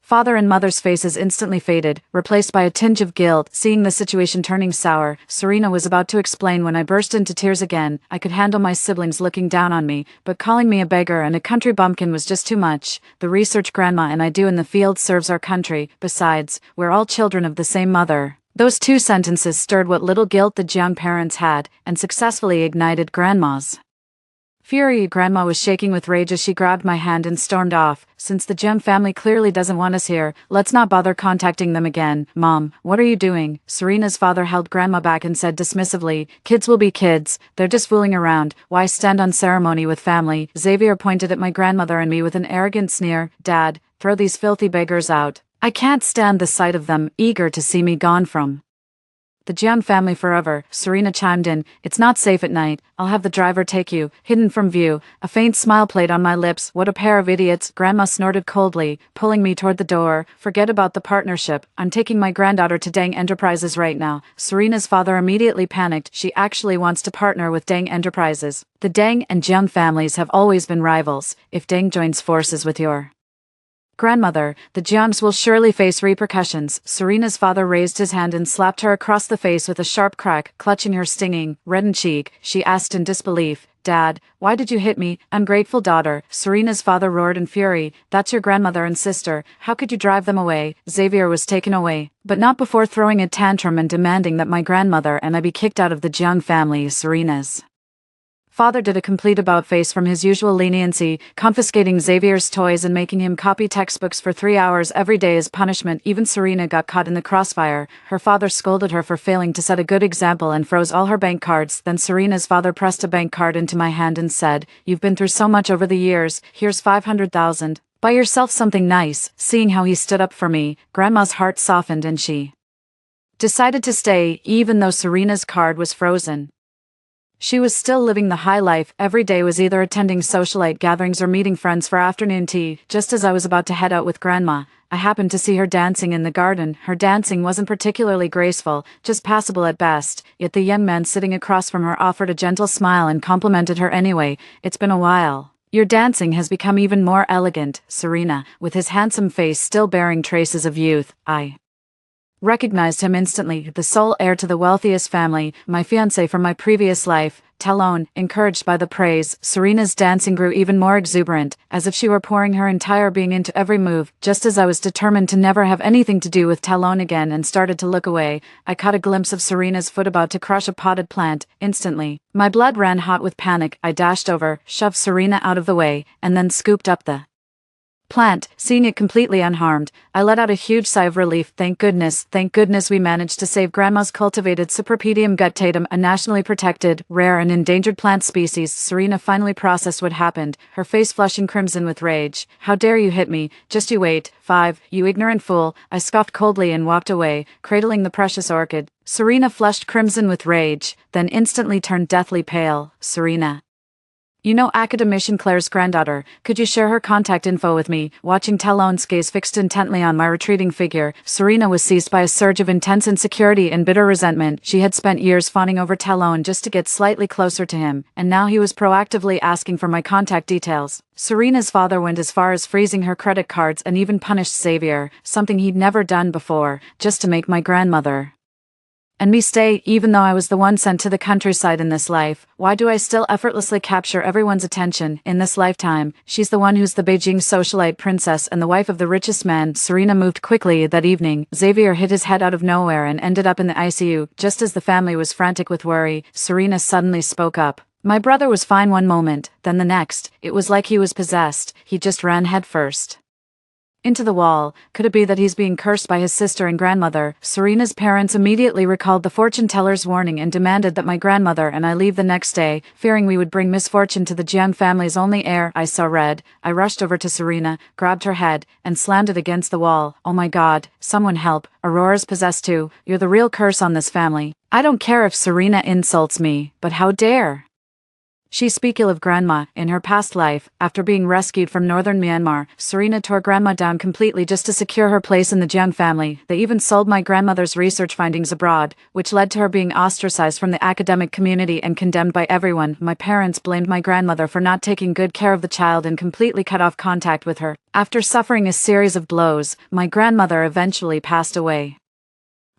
father and mother's faces instantly faded, replaced by a tinge of guilt. Seeing the situation turning sour, Serena was about to explain when I burst into tears again. I could handle my siblings looking down on me, but calling me a beggar and a country bumpkin was just too much. The research grandma and I do in the field serves our country. Besides, we're all children of the same mother. Those two sentences stirred what little guilt the Jiang parents had, and successfully ignited grandma's fury. Grandma was shaking with rage as she grabbed my hand and stormed off. Since the Jiang family clearly doesn't want us here, let's not bother contacting them again. Mom, what are you doing? Serena's father held Grandma back and said dismissively, Kids will be kids. They're just fooling around. Why stand on ceremony with family? Xavier pointed at my grandmother and me with an arrogant sneer. Dad, throw these filthy beggars out. I can't stand the sight of them, eager to see me gone from The Jiang family forever, Serena chimed in. It's not safe at night. I'll have the driver take you. Hidden from view, a faint smile played on my lips. What a pair of idiots, Grandma snorted coldly, pulling me toward the door. Forget about the partnership. I'm taking my granddaughter to Dang Enterprises right now. Serena's father immediately panicked. She actually wants to partner with Dang Enterprises. The Dang and Jiang families have always been rivals. If Dang joins forces with your grandmother, the Jiangs will surely face repercussions. Serena's father raised his hand and slapped her across the face with a sharp crack, clutching her stinging, reddened cheek. She asked in disbelief, Dad, why did you hit me, ungrateful daughter? Serena's father roared in fury. That's your grandmother and sister. How could you drive them away? Xavier was taken away, but not before throwing a tantrum and demanding that my grandmother and I be kicked out of the Jiang family. Serena's father did a complete about-face from his usual leniency, confiscating Xavier's toys and making him copy textbooks for 3 hours every day as punishment. Even Serena got caught in the crossfire. Her father scolded her for failing to set a good example and froze all her bank cards. Then Serena's father pressed a bank card into my hand and said, You've been through so much over the years, here's 500,000. Buy yourself something nice. Seeing how he stood up for me, Grandma's heart softened and she decided to stay, even though Serena's card was frozen. She was still living the high life. Every day was either attending socialite gatherings or meeting friends for afternoon tea. Just as I was about to head out with Grandma, I happened to see her dancing in the garden. Her dancing wasn't particularly graceful, just passable at best, yet the young man sitting across from her offered a gentle smile and complimented her anyway. It's been a while. Your dancing has become even more elegant, Serena, with his handsome face still bearing traces of youth. I recognized him instantly, the sole heir to the wealthiest family, my fiancé from my previous life. Talon, encouraged by the praise, Serena's dancing grew even more exuberant, as if she were pouring her entire being into every move. Just as I was determined to never have anything to do with Talon again and started to look away, I caught a glimpse of Serena's foot about to crush a potted plant. Instantly, my blood ran hot with panic. I dashed over, shoved Serena out of the way, and then scooped up the plant. Seeing it completely unharmed, I let out a huge sigh of relief. Thank goodness we managed to save Grandma's cultivated Cypripedium guttatum, a nationally protected, rare and endangered plant species. Serena finally processed what happened, her face flushing crimson with rage. How dare you hit me? Just you wait, 5, you ignorant fool. I scoffed coldly and walked away, cradling the precious orchid. Serena flushed crimson with rage, then instantly turned deathly pale. Serena, you know Academician Claire's granddaughter, could you share her contact info with me? Watching Talon's gaze fixed intently on my retreating figure, Serena was seized by a surge of intense insecurity and bitter resentment. She had spent years fawning over Talon just to get slightly closer to him, and now he was proactively asking for my contact details. Serena's father went as far as freezing her credit cards and even punished Xavier, something he'd never done before, just to make my grandmother and me stay. Even though I was the one sent to the countryside in this life, why do I still effortlessly capture everyone's attention? In this lifetime, she's the one who's the Beijing socialite princess and the wife of the richest man. Serena moved quickly. That evening, Xavier hit his head out of nowhere and ended up in the ICU. Just as the family was frantic with worry, Serena suddenly spoke up. My brother was fine one moment, then the next, it was like he was possessed. He just ran headfirst into the wall. Could it be that he's being cursed by his sister and grandmother? Serena's parents immediately recalled the fortune teller's warning and demanded that my grandmother and I leave the next day, fearing we would bring misfortune to the Jiang family's only heir. I saw red. I rushed over to Serena, grabbed her head, and slammed it against the wall. Oh my God, someone help. Aurora's possessed too. You're the real curse on this family. I don't care if Serena insults me, but how dare she speak ill of Grandma? In her past life, after being rescued from northern Myanmar, Serena tore Grandma down completely just to secure her place in the Jiang family. They even sold my grandmother's research findings abroad, which led to her being ostracized from the academic community and condemned by everyone. My parents blamed my grandmother for not taking good care of the child and completely cut off contact with her. After suffering a series of blows, my grandmother eventually passed away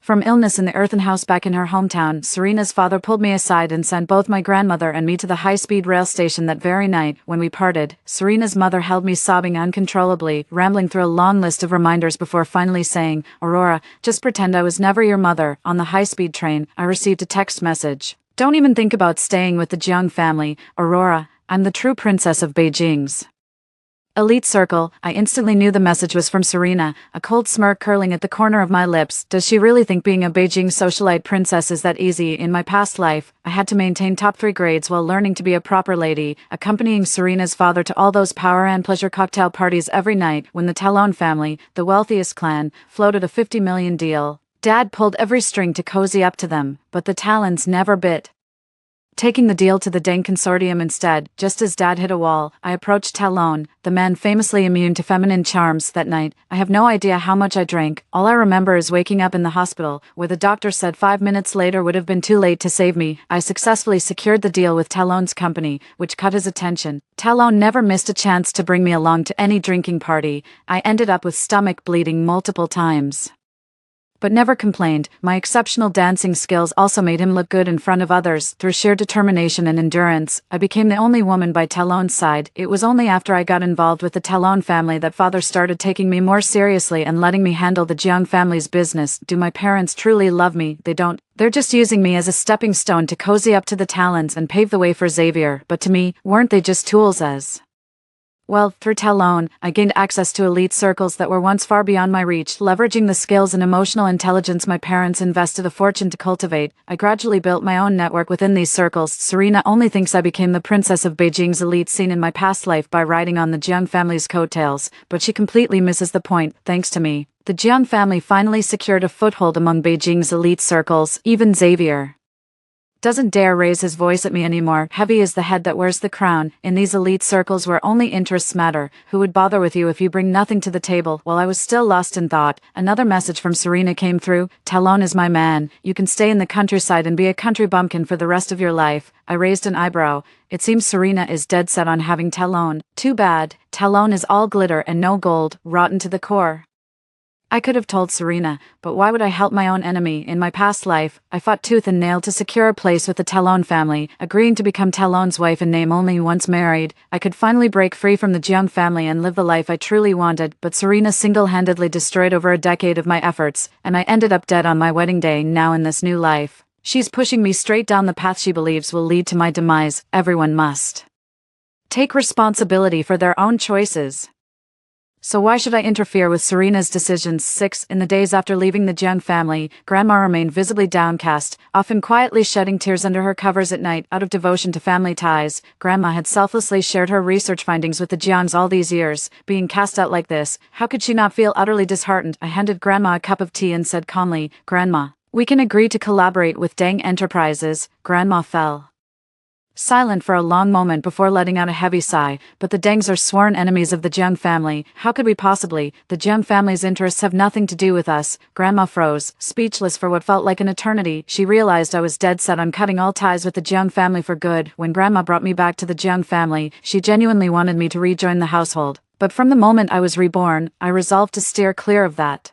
from illness in the earthen house back in her hometown. Serena's father pulled me aside and sent both my grandmother and me to the high-speed rail station that very night. When we parted, Serena's mother held me sobbing uncontrollably, rambling through a long list of reminders before finally saying, Aurora, just pretend I was never your mother. On the high-speed train, I received a text message. Don't even think about staying with the Jiang family, Aurora. I'm the true princess of Beijing's elite circle. I instantly knew the message was from Serena, a cold smirk curling at the corner of my lips. Does she really think being a Beijing socialite princess is that easy? In my past life, I had to maintain top 3 grades while learning to be a proper lady, accompanying Serena's father to all those power and pleasure cocktail parties every night when the Talon family, the wealthiest clan, floated a 50 million deal. Dad pulled every string to cozy up to them, but the talons never bit. Taking the deal to the Deng consortium instead, just as Dad hit a wall, I approached Talon, the man famously immune to feminine charms, that night. I have no idea how much I drank. All I remember is waking up in the hospital, where the doctor said 5 minutes later would have been too late to save me. I successfully secured the deal with Talon's company, which cut his attention. Talon never missed a chance to bring me along to any drinking party. I ended up with stomach bleeding multiple times, but never complained. My exceptional dancing skills also made him look good in front of others. Through sheer determination and endurance, I became the only woman by Talon's side. It was only after I got involved with the Talon family that father started taking me more seriously and letting me handle the Jiang family's business. Do my parents truly love me? They don't. They're just using me as a stepping stone to cozy up to the Talons and pave the way for Xavier. But to me, weren't they just tools? Well, through Talon, I gained access to elite circles that were once far beyond my reach. Leveraging the skills and emotional intelligence my parents invested a fortune to cultivate, I gradually built my own network within these circles. Serena only thinks I became the princess of Beijing's elite scene in my past life by riding on the Jiang family's coattails, but she completely misses the point. Thanks to me, the Jiang family finally secured a foothold among Beijing's elite circles. Even Xavier doesn't dare raise his voice at me anymore. Heavy is the head that wears the crown. In these elite circles where only interests matter, who would bother with you if you bring nothing to the table? While I was still lost in thought, another message from Serena came through. Talon is my man. You can stay in the countryside and be a country bumpkin for the rest of your life. I raised an eyebrow. It seems Serena is dead set on having Talon. Too bad. Talon is all glitter and no gold, rotten to the core. I could have told Serena, but why would I help my own enemy? In my past life, I fought tooth and nail to secure a place with the Talon family, agreeing to become Talon's wife in name only. Once married, I could finally break free from the Jiang family and live the life I truly wanted, but Serena single-handedly destroyed over a decade of my efforts, and I ended up dead on my wedding day. Now in this new life, she's pushing me straight down the path she believes will lead to my demise. Everyone must take responsibility for their own choices. So why should I interfere with Serena's decisions? 6. In the days after leaving the Jiang family, Grandma remained visibly downcast, often quietly shedding tears under her covers at night. Out of devotion to family ties, Grandma had selflessly shared her research findings with the Jiangs all these years. Being cast out like this, how could she not feel utterly disheartened? I handed Grandma a cup of tea and said calmly, "Grandma, we can agree to collaborate with Deng Enterprises." Grandma fell silent for a long moment before letting out a heavy sigh. But the Dengs are sworn enemies of the Jiang family. How could we possibly? The Jiang family's interests have nothing to do with us. Grandma froze, speechless for what felt like an eternity. She realized I was dead set on cutting all ties with the Jiang family for good. When Grandma brought me back to the Jiang family, she genuinely wanted me to rejoin the household. But from the moment I was reborn, I resolved to steer clear of that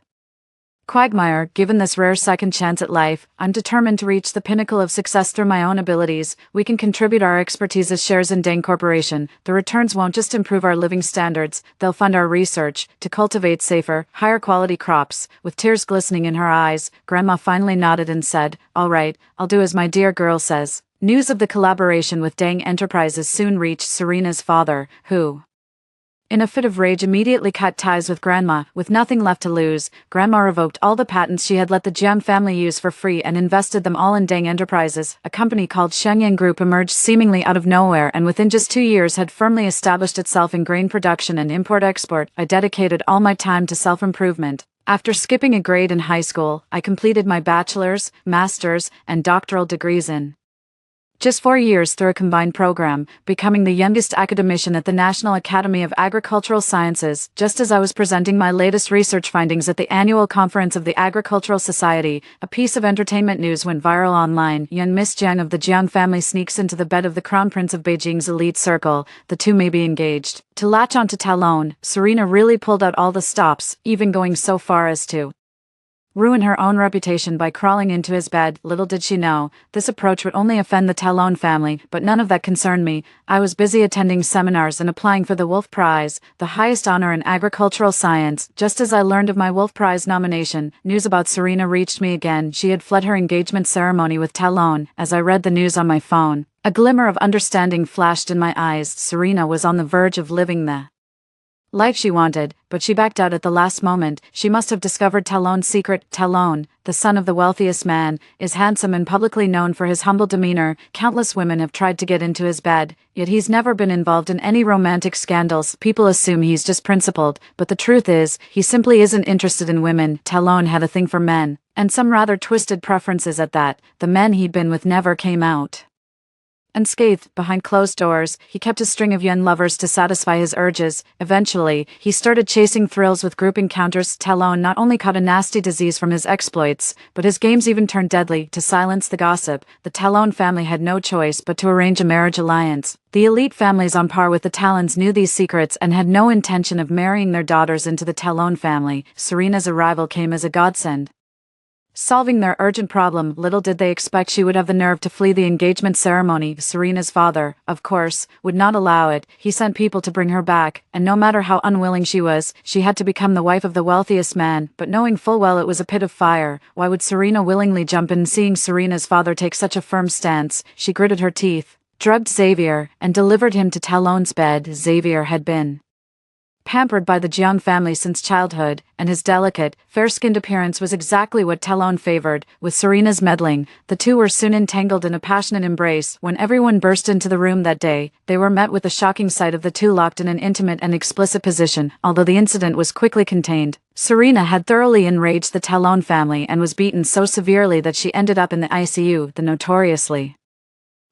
quagmire. Given this rare second chance at life, I'm determined to reach the pinnacle of success through my own abilities. We can contribute our expertise as shares in Deng Corporation. The returns won't just improve our living standards, they'll fund our research to cultivate safer, higher quality crops. With tears glistening in her eyes, Grandma finally nodded and said, "All right, I'll do as my dear girl says." News of the collaboration with Deng Enterprises soon reached Serena's father, who, in a fit of rage, immediately cut ties with Grandma. With nothing left to lose, Grandma revoked all the patents she had let the Jiang family use for free and invested them all in Deng Enterprises. A company called Shenyang Group emerged seemingly out of nowhere and within just 2 years had firmly established itself in grain production and import-export. I dedicated all my time to self-improvement. After skipping a grade in high school, I completed my bachelor's, master's, and doctoral degrees in just 4 years through a combined program, becoming the youngest academician at the National Academy of Agricultural Sciences. Just as I was presenting my latest research findings at the annual conference of the Agricultural Society, a piece of entertainment news went viral online. Young Miss Jiang of the Jiang family sneaks into the bed of the Crown Prince of Beijing's elite circle. The two may be engaged. To latch onto Talon, Serena really pulled out all the stops, even going so far as to ruin her own reputation by crawling into his bed. Little did she know, this approach would only offend the Talon family, but none of that concerned me. I was busy attending seminars and applying for the Wolf Prize, the highest honor in agricultural science. Just as I learned of my Wolf Prize nomination, news about Serena reached me again. She had fled her engagement ceremony with Talon. As I read the news on my phone, a glimmer of understanding flashed in my eyes. Serena was on the verge of living the life she wanted, but she backed out at the last moment. She must have discovered Talon's secret. Talon, the son of the wealthiest man, is handsome and publicly known for his humble demeanor. Countless women have tried to get into his bed, yet he's never been involved in any romantic scandals. People assume he's just principled, but the truth is, he simply isn't interested in women. Talon had a thing for men, and some rather twisted preferences at that. The men he'd been with never came out. Unscathed, behind closed doors, he kept a string of young lovers to satisfy his urges. Eventually, he started chasing thrills with group encounters. Talon not only caught a nasty disease from his exploits, but his games even turned deadly. To silence the gossip, the Talon family had no choice but to arrange a marriage alliance. The elite families on par with the Talons knew these secrets and had no intention of marrying their daughters into the Talon family. Serena's arrival came as a godsend. Solving their urgent problem, little did they expect she would have the nerve to flee the engagement ceremony. Serena's father, of course, would not allow it. He sent people to bring her back, and no matter how unwilling she was, she had to become the wife of the wealthiest man. But knowing full well it was a pit of fire, why would Serena willingly jump in? Seeing Serena's father take such a firm stance, she gritted her teeth, drugged Xavier, and delivered him to Talon's bed. Xavier had been pampered by the Jiang family since childhood, and his delicate, fair-skinned appearance was exactly what Talon favored. With Serena's meddling, the two were soon entangled in a passionate embrace. When everyone burst into the room that day, they were met with the shocking sight of the two locked in an intimate and explicit position. Although the incident was quickly contained, Serena had thoroughly enraged the Talon family and was beaten so severely that she ended up in the ICU. The notoriously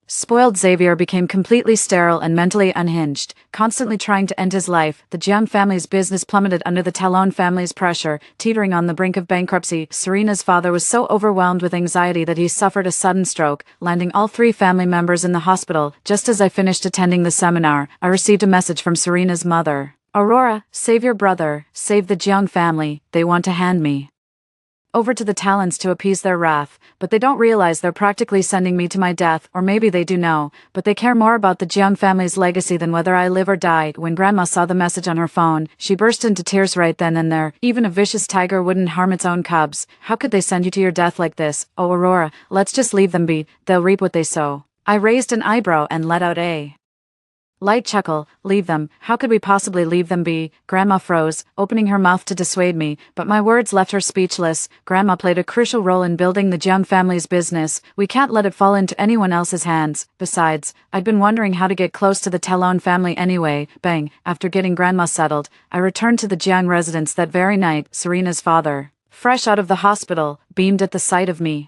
spoiled Xavier became completely sterile and mentally unhinged, constantly trying to end his life. The Jiang family's business plummeted under the Talon family's pressure, teetering on the brink of bankruptcy. Serena's father was so overwhelmed with anxiety that he suffered a sudden stroke, landing all three family members in the hospital. Just as I finished attending the seminar, I received a message from Serena's mother. "Aurora, save your brother, save the Jiang family, they want to hand me over to the Talons to appease their wrath, but they don't realize they're practically sending me to my death. Or maybe they do know, but they care more about the Jiang family's legacy than whether I live or die." When Grandma saw the message on her phone, she burst into tears right then and there. Even a vicious tiger wouldn't harm its own cubs. How could they send you to your death like this? Oh, Aurora, let's just leave them be. They'll reap what they sow. I raised an eyebrow and let out a light chuckle. Leave them? How could we possibly leave them be? Grandma froze, opening her mouth to dissuade me, but my words left her speechless. Grandma played a crucial role in building the Jiang family's business. We can't let it fall into anyone else's hands. Besides, I'd been wondering how to get close to the Talon family anyway. Bang. After getting Grandma settled, I returned to the Jiang residence that very night. Serena's father, fresh out of the hospital, beamed at the sight of me.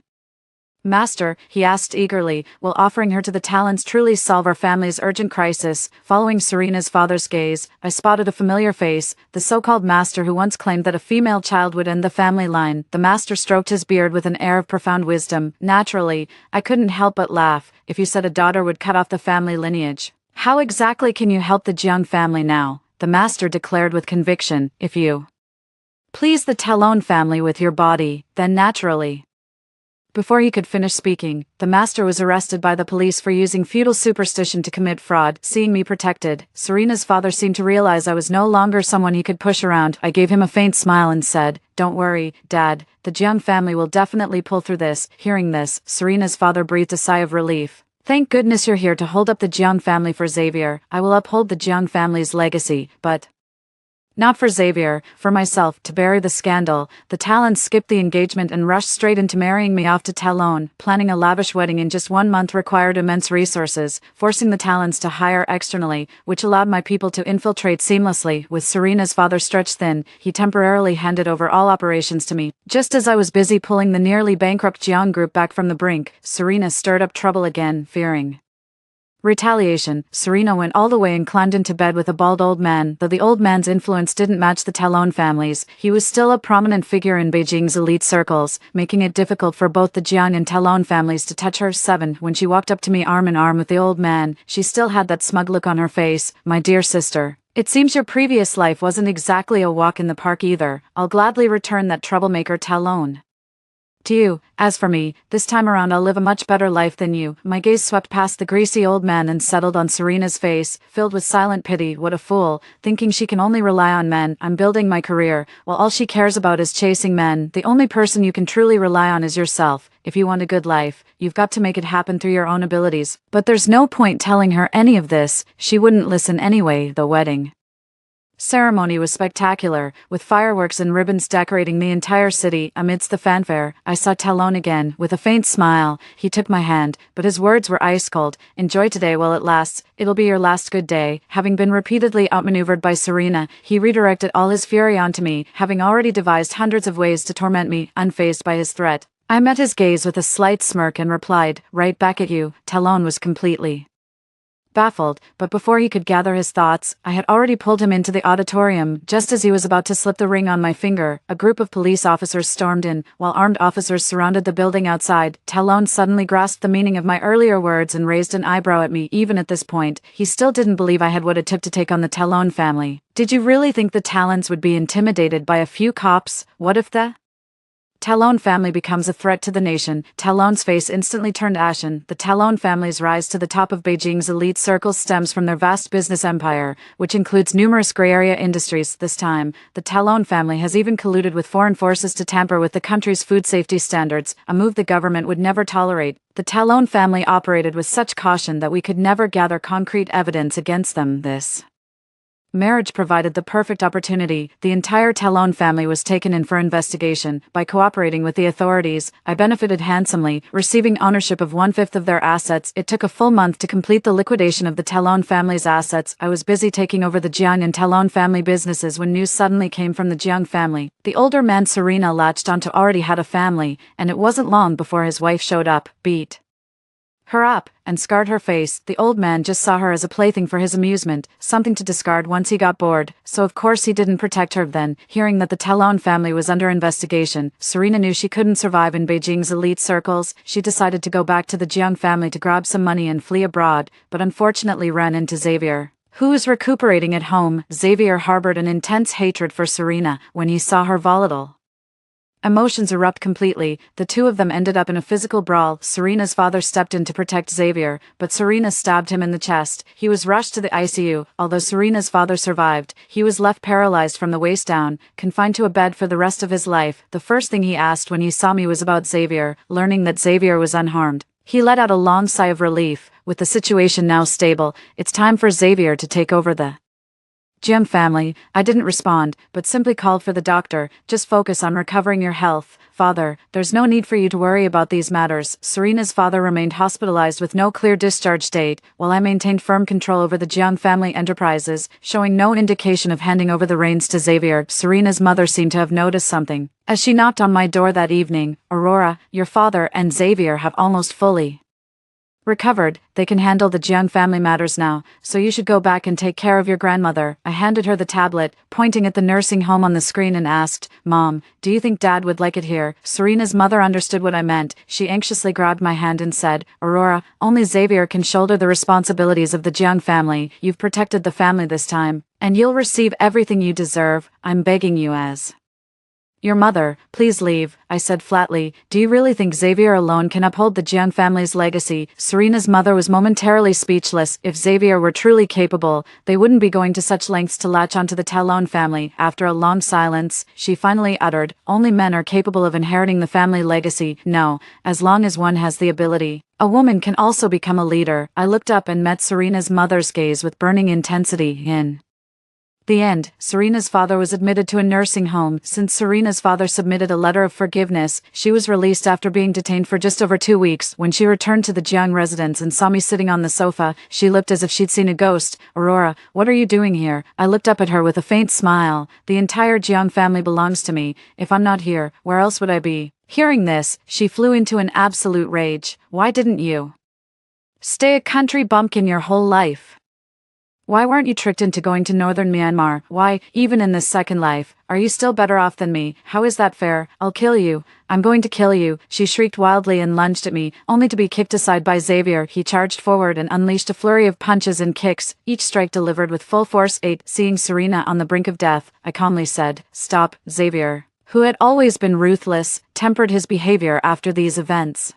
"Master," he asked eagerly, "will offering her to the Talons truly solve our family's urgent crisis?" Following Serena's father's gaze, I spotted a familiar face, the so-called master who once claimed that a female child would end the family line. The master stroked his beard with an air of profound wisdom. Naturally, I couldn't help but laugh. "If you said a daughter would cut off the family lineage, how exactly can you help the Jiang family now?" the master declared with conviction. "If you please the Talon family with your body, then naturally." Before he could finish speaking, the master was arrested by the police for using feudal superstition to commit fraud. Seeing me protected, Serena's father seemed to realize I was no longer someone he could push around. I gave him a faint smile and said, "Don't worry, Dad, the Jiang family will definitely pull through this." Hearing this, Serena's father breathed a sigh of relief. "Thank goodness you're here to hold up the Jiang family for Xavier. I will uphold the Jiang family's legacy, but not for Xavier, for myself." To bury the scandal, the Talons skipped the engagement and rushed straight into marrying me off to Talon. Planning a lavish wedding in just 1 month required immense resources, forcing the Talons to hire externally, which allowed my people to infiltrate seamlessly. With Serena's father stretched thin, he temporarily handed over all operations to me. Just as I was busy pulling the nearly bankrupt Jiang group back from the brink, Serena stirred up trouble again, fearing retaliation. Serena went all the way and climbed into bed with a bald old man. Though the old man's influence didn't match the Talon family's, he was still a prominent figure in Beijing's elite circles, making it difficult for both the Jiang and Talon families to touch her. 7. When she walked up to me arm in arm with the old man, she still had that smug look on her face. "My dear sister, it seems your previous life wasn't exactly a walk in the park either. I'll gladly return that troublemaker Talon to you. As for me, this time around I'll live a much better life than you." My gaze swept past the greasy old man and settled on Serena's face, filled with silent pity. What a fool, thinking she can only rely on men. I'm building my career, while all she cares about is chasing men. The only person you can truly rely on is yourself. If you want a good life, you've got to make it happen through your own abilities. But there's no point telling her any of this. She wouldn't listen anyway. The wedding ceremony was spectacular, with fireworks and ribbons decorating the entire city. Amidst the fanfare, I saw Talon again. With a faint smile, he took my hand, but his words were ice cold. Enjoy today while it lasts. It'll be your last good day. Having been repeatedly outmaneuvered by Serena, he redirected all his fury onto me, having already devised hundreds of ways to torment me, unfazed by his threat. I met his gaze with a slight smirk and replied, "Right back at you." Talon was completely baffled, but before he could gather his thoughts, I had already pulled him into the auditorium. Just as he was about to slip the ring on my finger, a group of police officers stormed in, while armed officers surrounded the building outside. Talon suddenly grasped the meaning of my earlier words and raised an eyebrow at me. Even at this point, he still didn't believe I had what it took to take on the Talon family. "Did you really think the Talons would be intimidated by a few cops? What if the Talon family becomes a threat to the nation?" Talon's face instantly turned ashen. The Talon family's rise to the top of Beijing's elite circles stems from their vast business empire, which includes numerous gray area industries. This time, the Talon family has even colluded with foreign forces to tamper with the country's food safety standards, a move the government would never tolerate. The Talon family operated with such caution that we could never gather concrete evidence against them. This marriage provided the perfect opportunity. The entire Talon family was taken in for investigation. By cooperating with the authorities, I benefited handsomely, receiving ownership of 1/5 of their assets. It took a full month to complete the liquidation of the Talon family's assets. I was busy taking over the Jiang and Talon family businesses when news suddenly came from the Jiang family. The older man Serena latched onto already had a family, and it wasn't long before his wife showed up, beat her up, and scarred her face. The old man just saw her as a plaything for his amusement, something to discard once he got bored, so of course he didn't protect her then. Hearing that the Talon family was under investigation, Serena knew she couldn't survive in Beijing's elite circles. She decided to go back to the Jiang family to grab some money and flee abroad, but unfortunately ran into Xavier, who was recuperating at home. Xavier harbored an intense hatred for Serena. When he saw her volatile emotions erupt completely, the two of them ended up in a physical brawl. Serena's father stepped in to protect Xavier, but Serena stabbed him in the chest. He was rushed to the ICU. Although Serena's father survived, he was left paralyzed from the waist down, confined to a bed for the rest of his life. The first thing he asked when he saw me was about Xavier. Learning that Xavier was unharmed, he let out a long sigh of relief. With the situation now stable, it's time for Xavier to take over the Jiang family. I didn't respond, but simply called for the doctor. "Just focus on recovering your health, father. There's no need for you to worry about these matters." Serena's father remained hospitalized with no clear discharge date, while I maintained firm control over the Jiang family enterprises, showing no indication of handing over the reins to Xavier. Serena's mother seemed to have noticed something, as she knocked on my door that evening. "Aurora, your father and Xavier have almost fully recovered. They can handle the Jiang family matters now, so you should go back and take care of your grandmother." I handed her the tablet, pointing at the nursing home on the screen, and asked, "Mom, do you think Dad would like it here?" Serena's mother understood what I meant. She anxiously grabbed my hand and said, "Aurora, only Xavier can shoulder the responsibilities of the Jiang family. You've protected the family this time, and you'll receive everything you deserve. I'm begging you as your mother, please leave," I said flatly. "Do you really think Xavier alone can uphold the Jiang family's legacy?" Serena's mother was momentarily speechless. If Xavier were truly capable, they wouldn't be going to such lengths to latch onto the Talon family. After a long silence, she finally uttered, "Only men are capable of inheriting the family legacy. No, as long as one has the ability, a woman can also become a leader." I looked up and met Serena's mother's gaze with burning intensity. In the end, Serena's father was admitted to a nursing home. Since Serena's father submitted a letter of forgiveness, she was released after being detained for just over 2 weeks. When she returned to the Jiang residence and saw me sitting on the sofa, she looked as if she'd seen a ghost. "Aurora, what are you doing here?" I looked up at her with a faint smile. "The entire Jiang family belongs to me. If I'm not here, where else would I be?" Hearing this, she flew into an absolute rage. "Why didn't you stay a country bumpkin your whole life? Why weren't you tricked into going to northern Myanmar? Why, even in this second life, are you still better off than me? How is that fair? I'll kill you. I'm going to kill you." She shrieked wildly and lunged at me, only to be kicked aside by Xavier. He charged forward and unleashed a flurry of punches and kicks, each strike delivered with full force. Seeing Serena on the brink of death, I calmly said, "Stop." Xavier, who had always been ruthless, tempered his behavior after these events.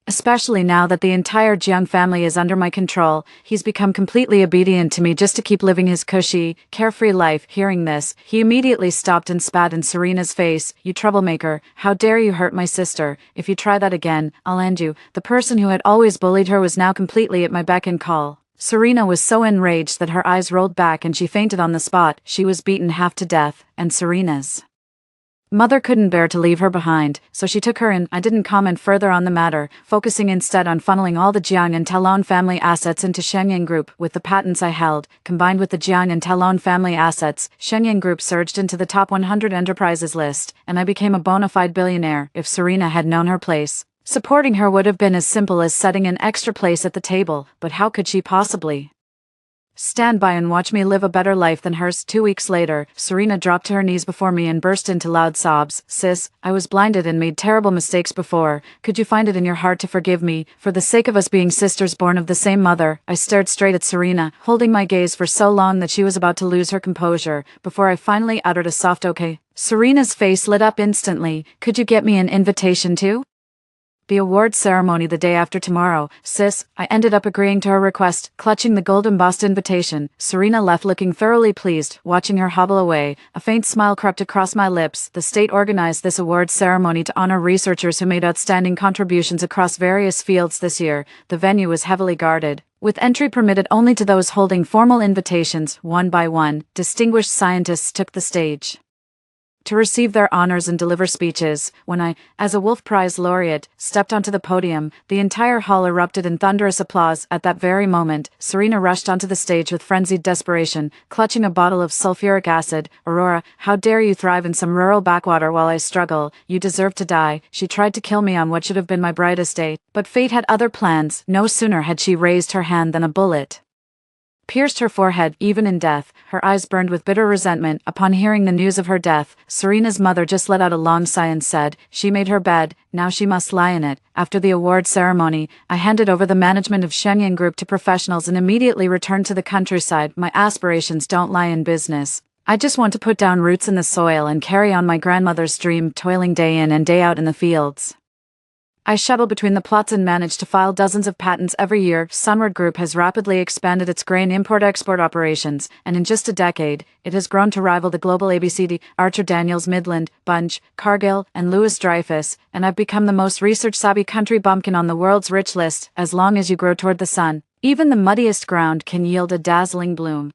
Especially now that the entire Jiang family is under my control, he's become completely obedient to me just to keep living his cushy, carefree life. Hearing this, he immediately stopped and spat in Serena's face. "You troublemaker, how dare you hurt my sister? If you try that again, I'll end you." The person who had always bullied her was now completely at my beck and call. Serena was so enraged that her eyes rolled back and she fainted on the spot. She was beaten half to death, and Serena's mother couldn't bear to leave her behind, so she took her in. I didn't comment further on the matter, focusing instead on funneling all the Jiang and Talon family assets into Shenyang Group. With the patents I held, combined with the Jiang and Talon family assets, Shenyang Group surged into the top 100 enterprises list, and I became a bona fide billionaire. If Serena had known her place, supporting her would have been as simple as setting an extra place at the table, but how could she possibly stand by and watch me live a better life than hers? 2 weeks later, Serena dropped to her knees before me and burst into loud sobs. Sis, I was blinded and made terrible mistakes before. Could you find it in your heart to forgive me, for the sake of us being sisters born of the same mother? I stared straight at Serena, holding my gaze for so long that she was about to lose her composure, before I finally uttered a soft okay. Serena's face lit up instantly. Could you get me an invitation to the awards ceremony the day after tomorrow, sis? I ended up agreeing to her request, clutching the gold-embossed invitation. Serena left looking thoroughly pleased. Watching her hobble away, a faint smile crept across my lips. The state organized this awards ceremony to honor researchers who made outstanding contributions across various fields this year. The venue was heavily guarded, with entry permitted only to those holding formal invitations. One by one, distinguished scientists took the stage to receive their honors and deliver speeches. When I, as a Wolf Prize laureate, stepped onto the podium, the entire hall erupted in thunderous applause. At that very moment, Serena rushed onto the stage with frenzied desperation, clutching a bottle of sulfuric acid. Aurora, how dare you thrive in some rural backwater while I struggle? You deserve to die. She tried to kill me on what should have been my brightest day, but fate had other plans. No sooner had she raised her hand than a bullet pierced her forehead. Even in death, her eyes burned with bitter resentment. Upon hearing the news of her death, Serena's mother just let out a long sigh and said, she made her bed, now she must lie in it. After the award ceremony, I handed over the management of Shenyang Group to professionals and immediately returned to the countryside. My aspirations don't lie in business. I just want to put down roots in the soil and carry on my grandmother's dream, toiling day in and day out in the fields. I shuttle between the plots and manage to file dozens of patents every year. Sunward Group has rapidly expanded its grain import-export operations, and in just a decade, it has grown to rival the global ABCD, Archer Daniels, Midland, Bunge, Cargill, and Louis Dreyfus, and I've become the most research-savvy country bumpkin on the world's rich list. As long as you grow toward the sun, even the muddiest ground can yield a dazzling bloom.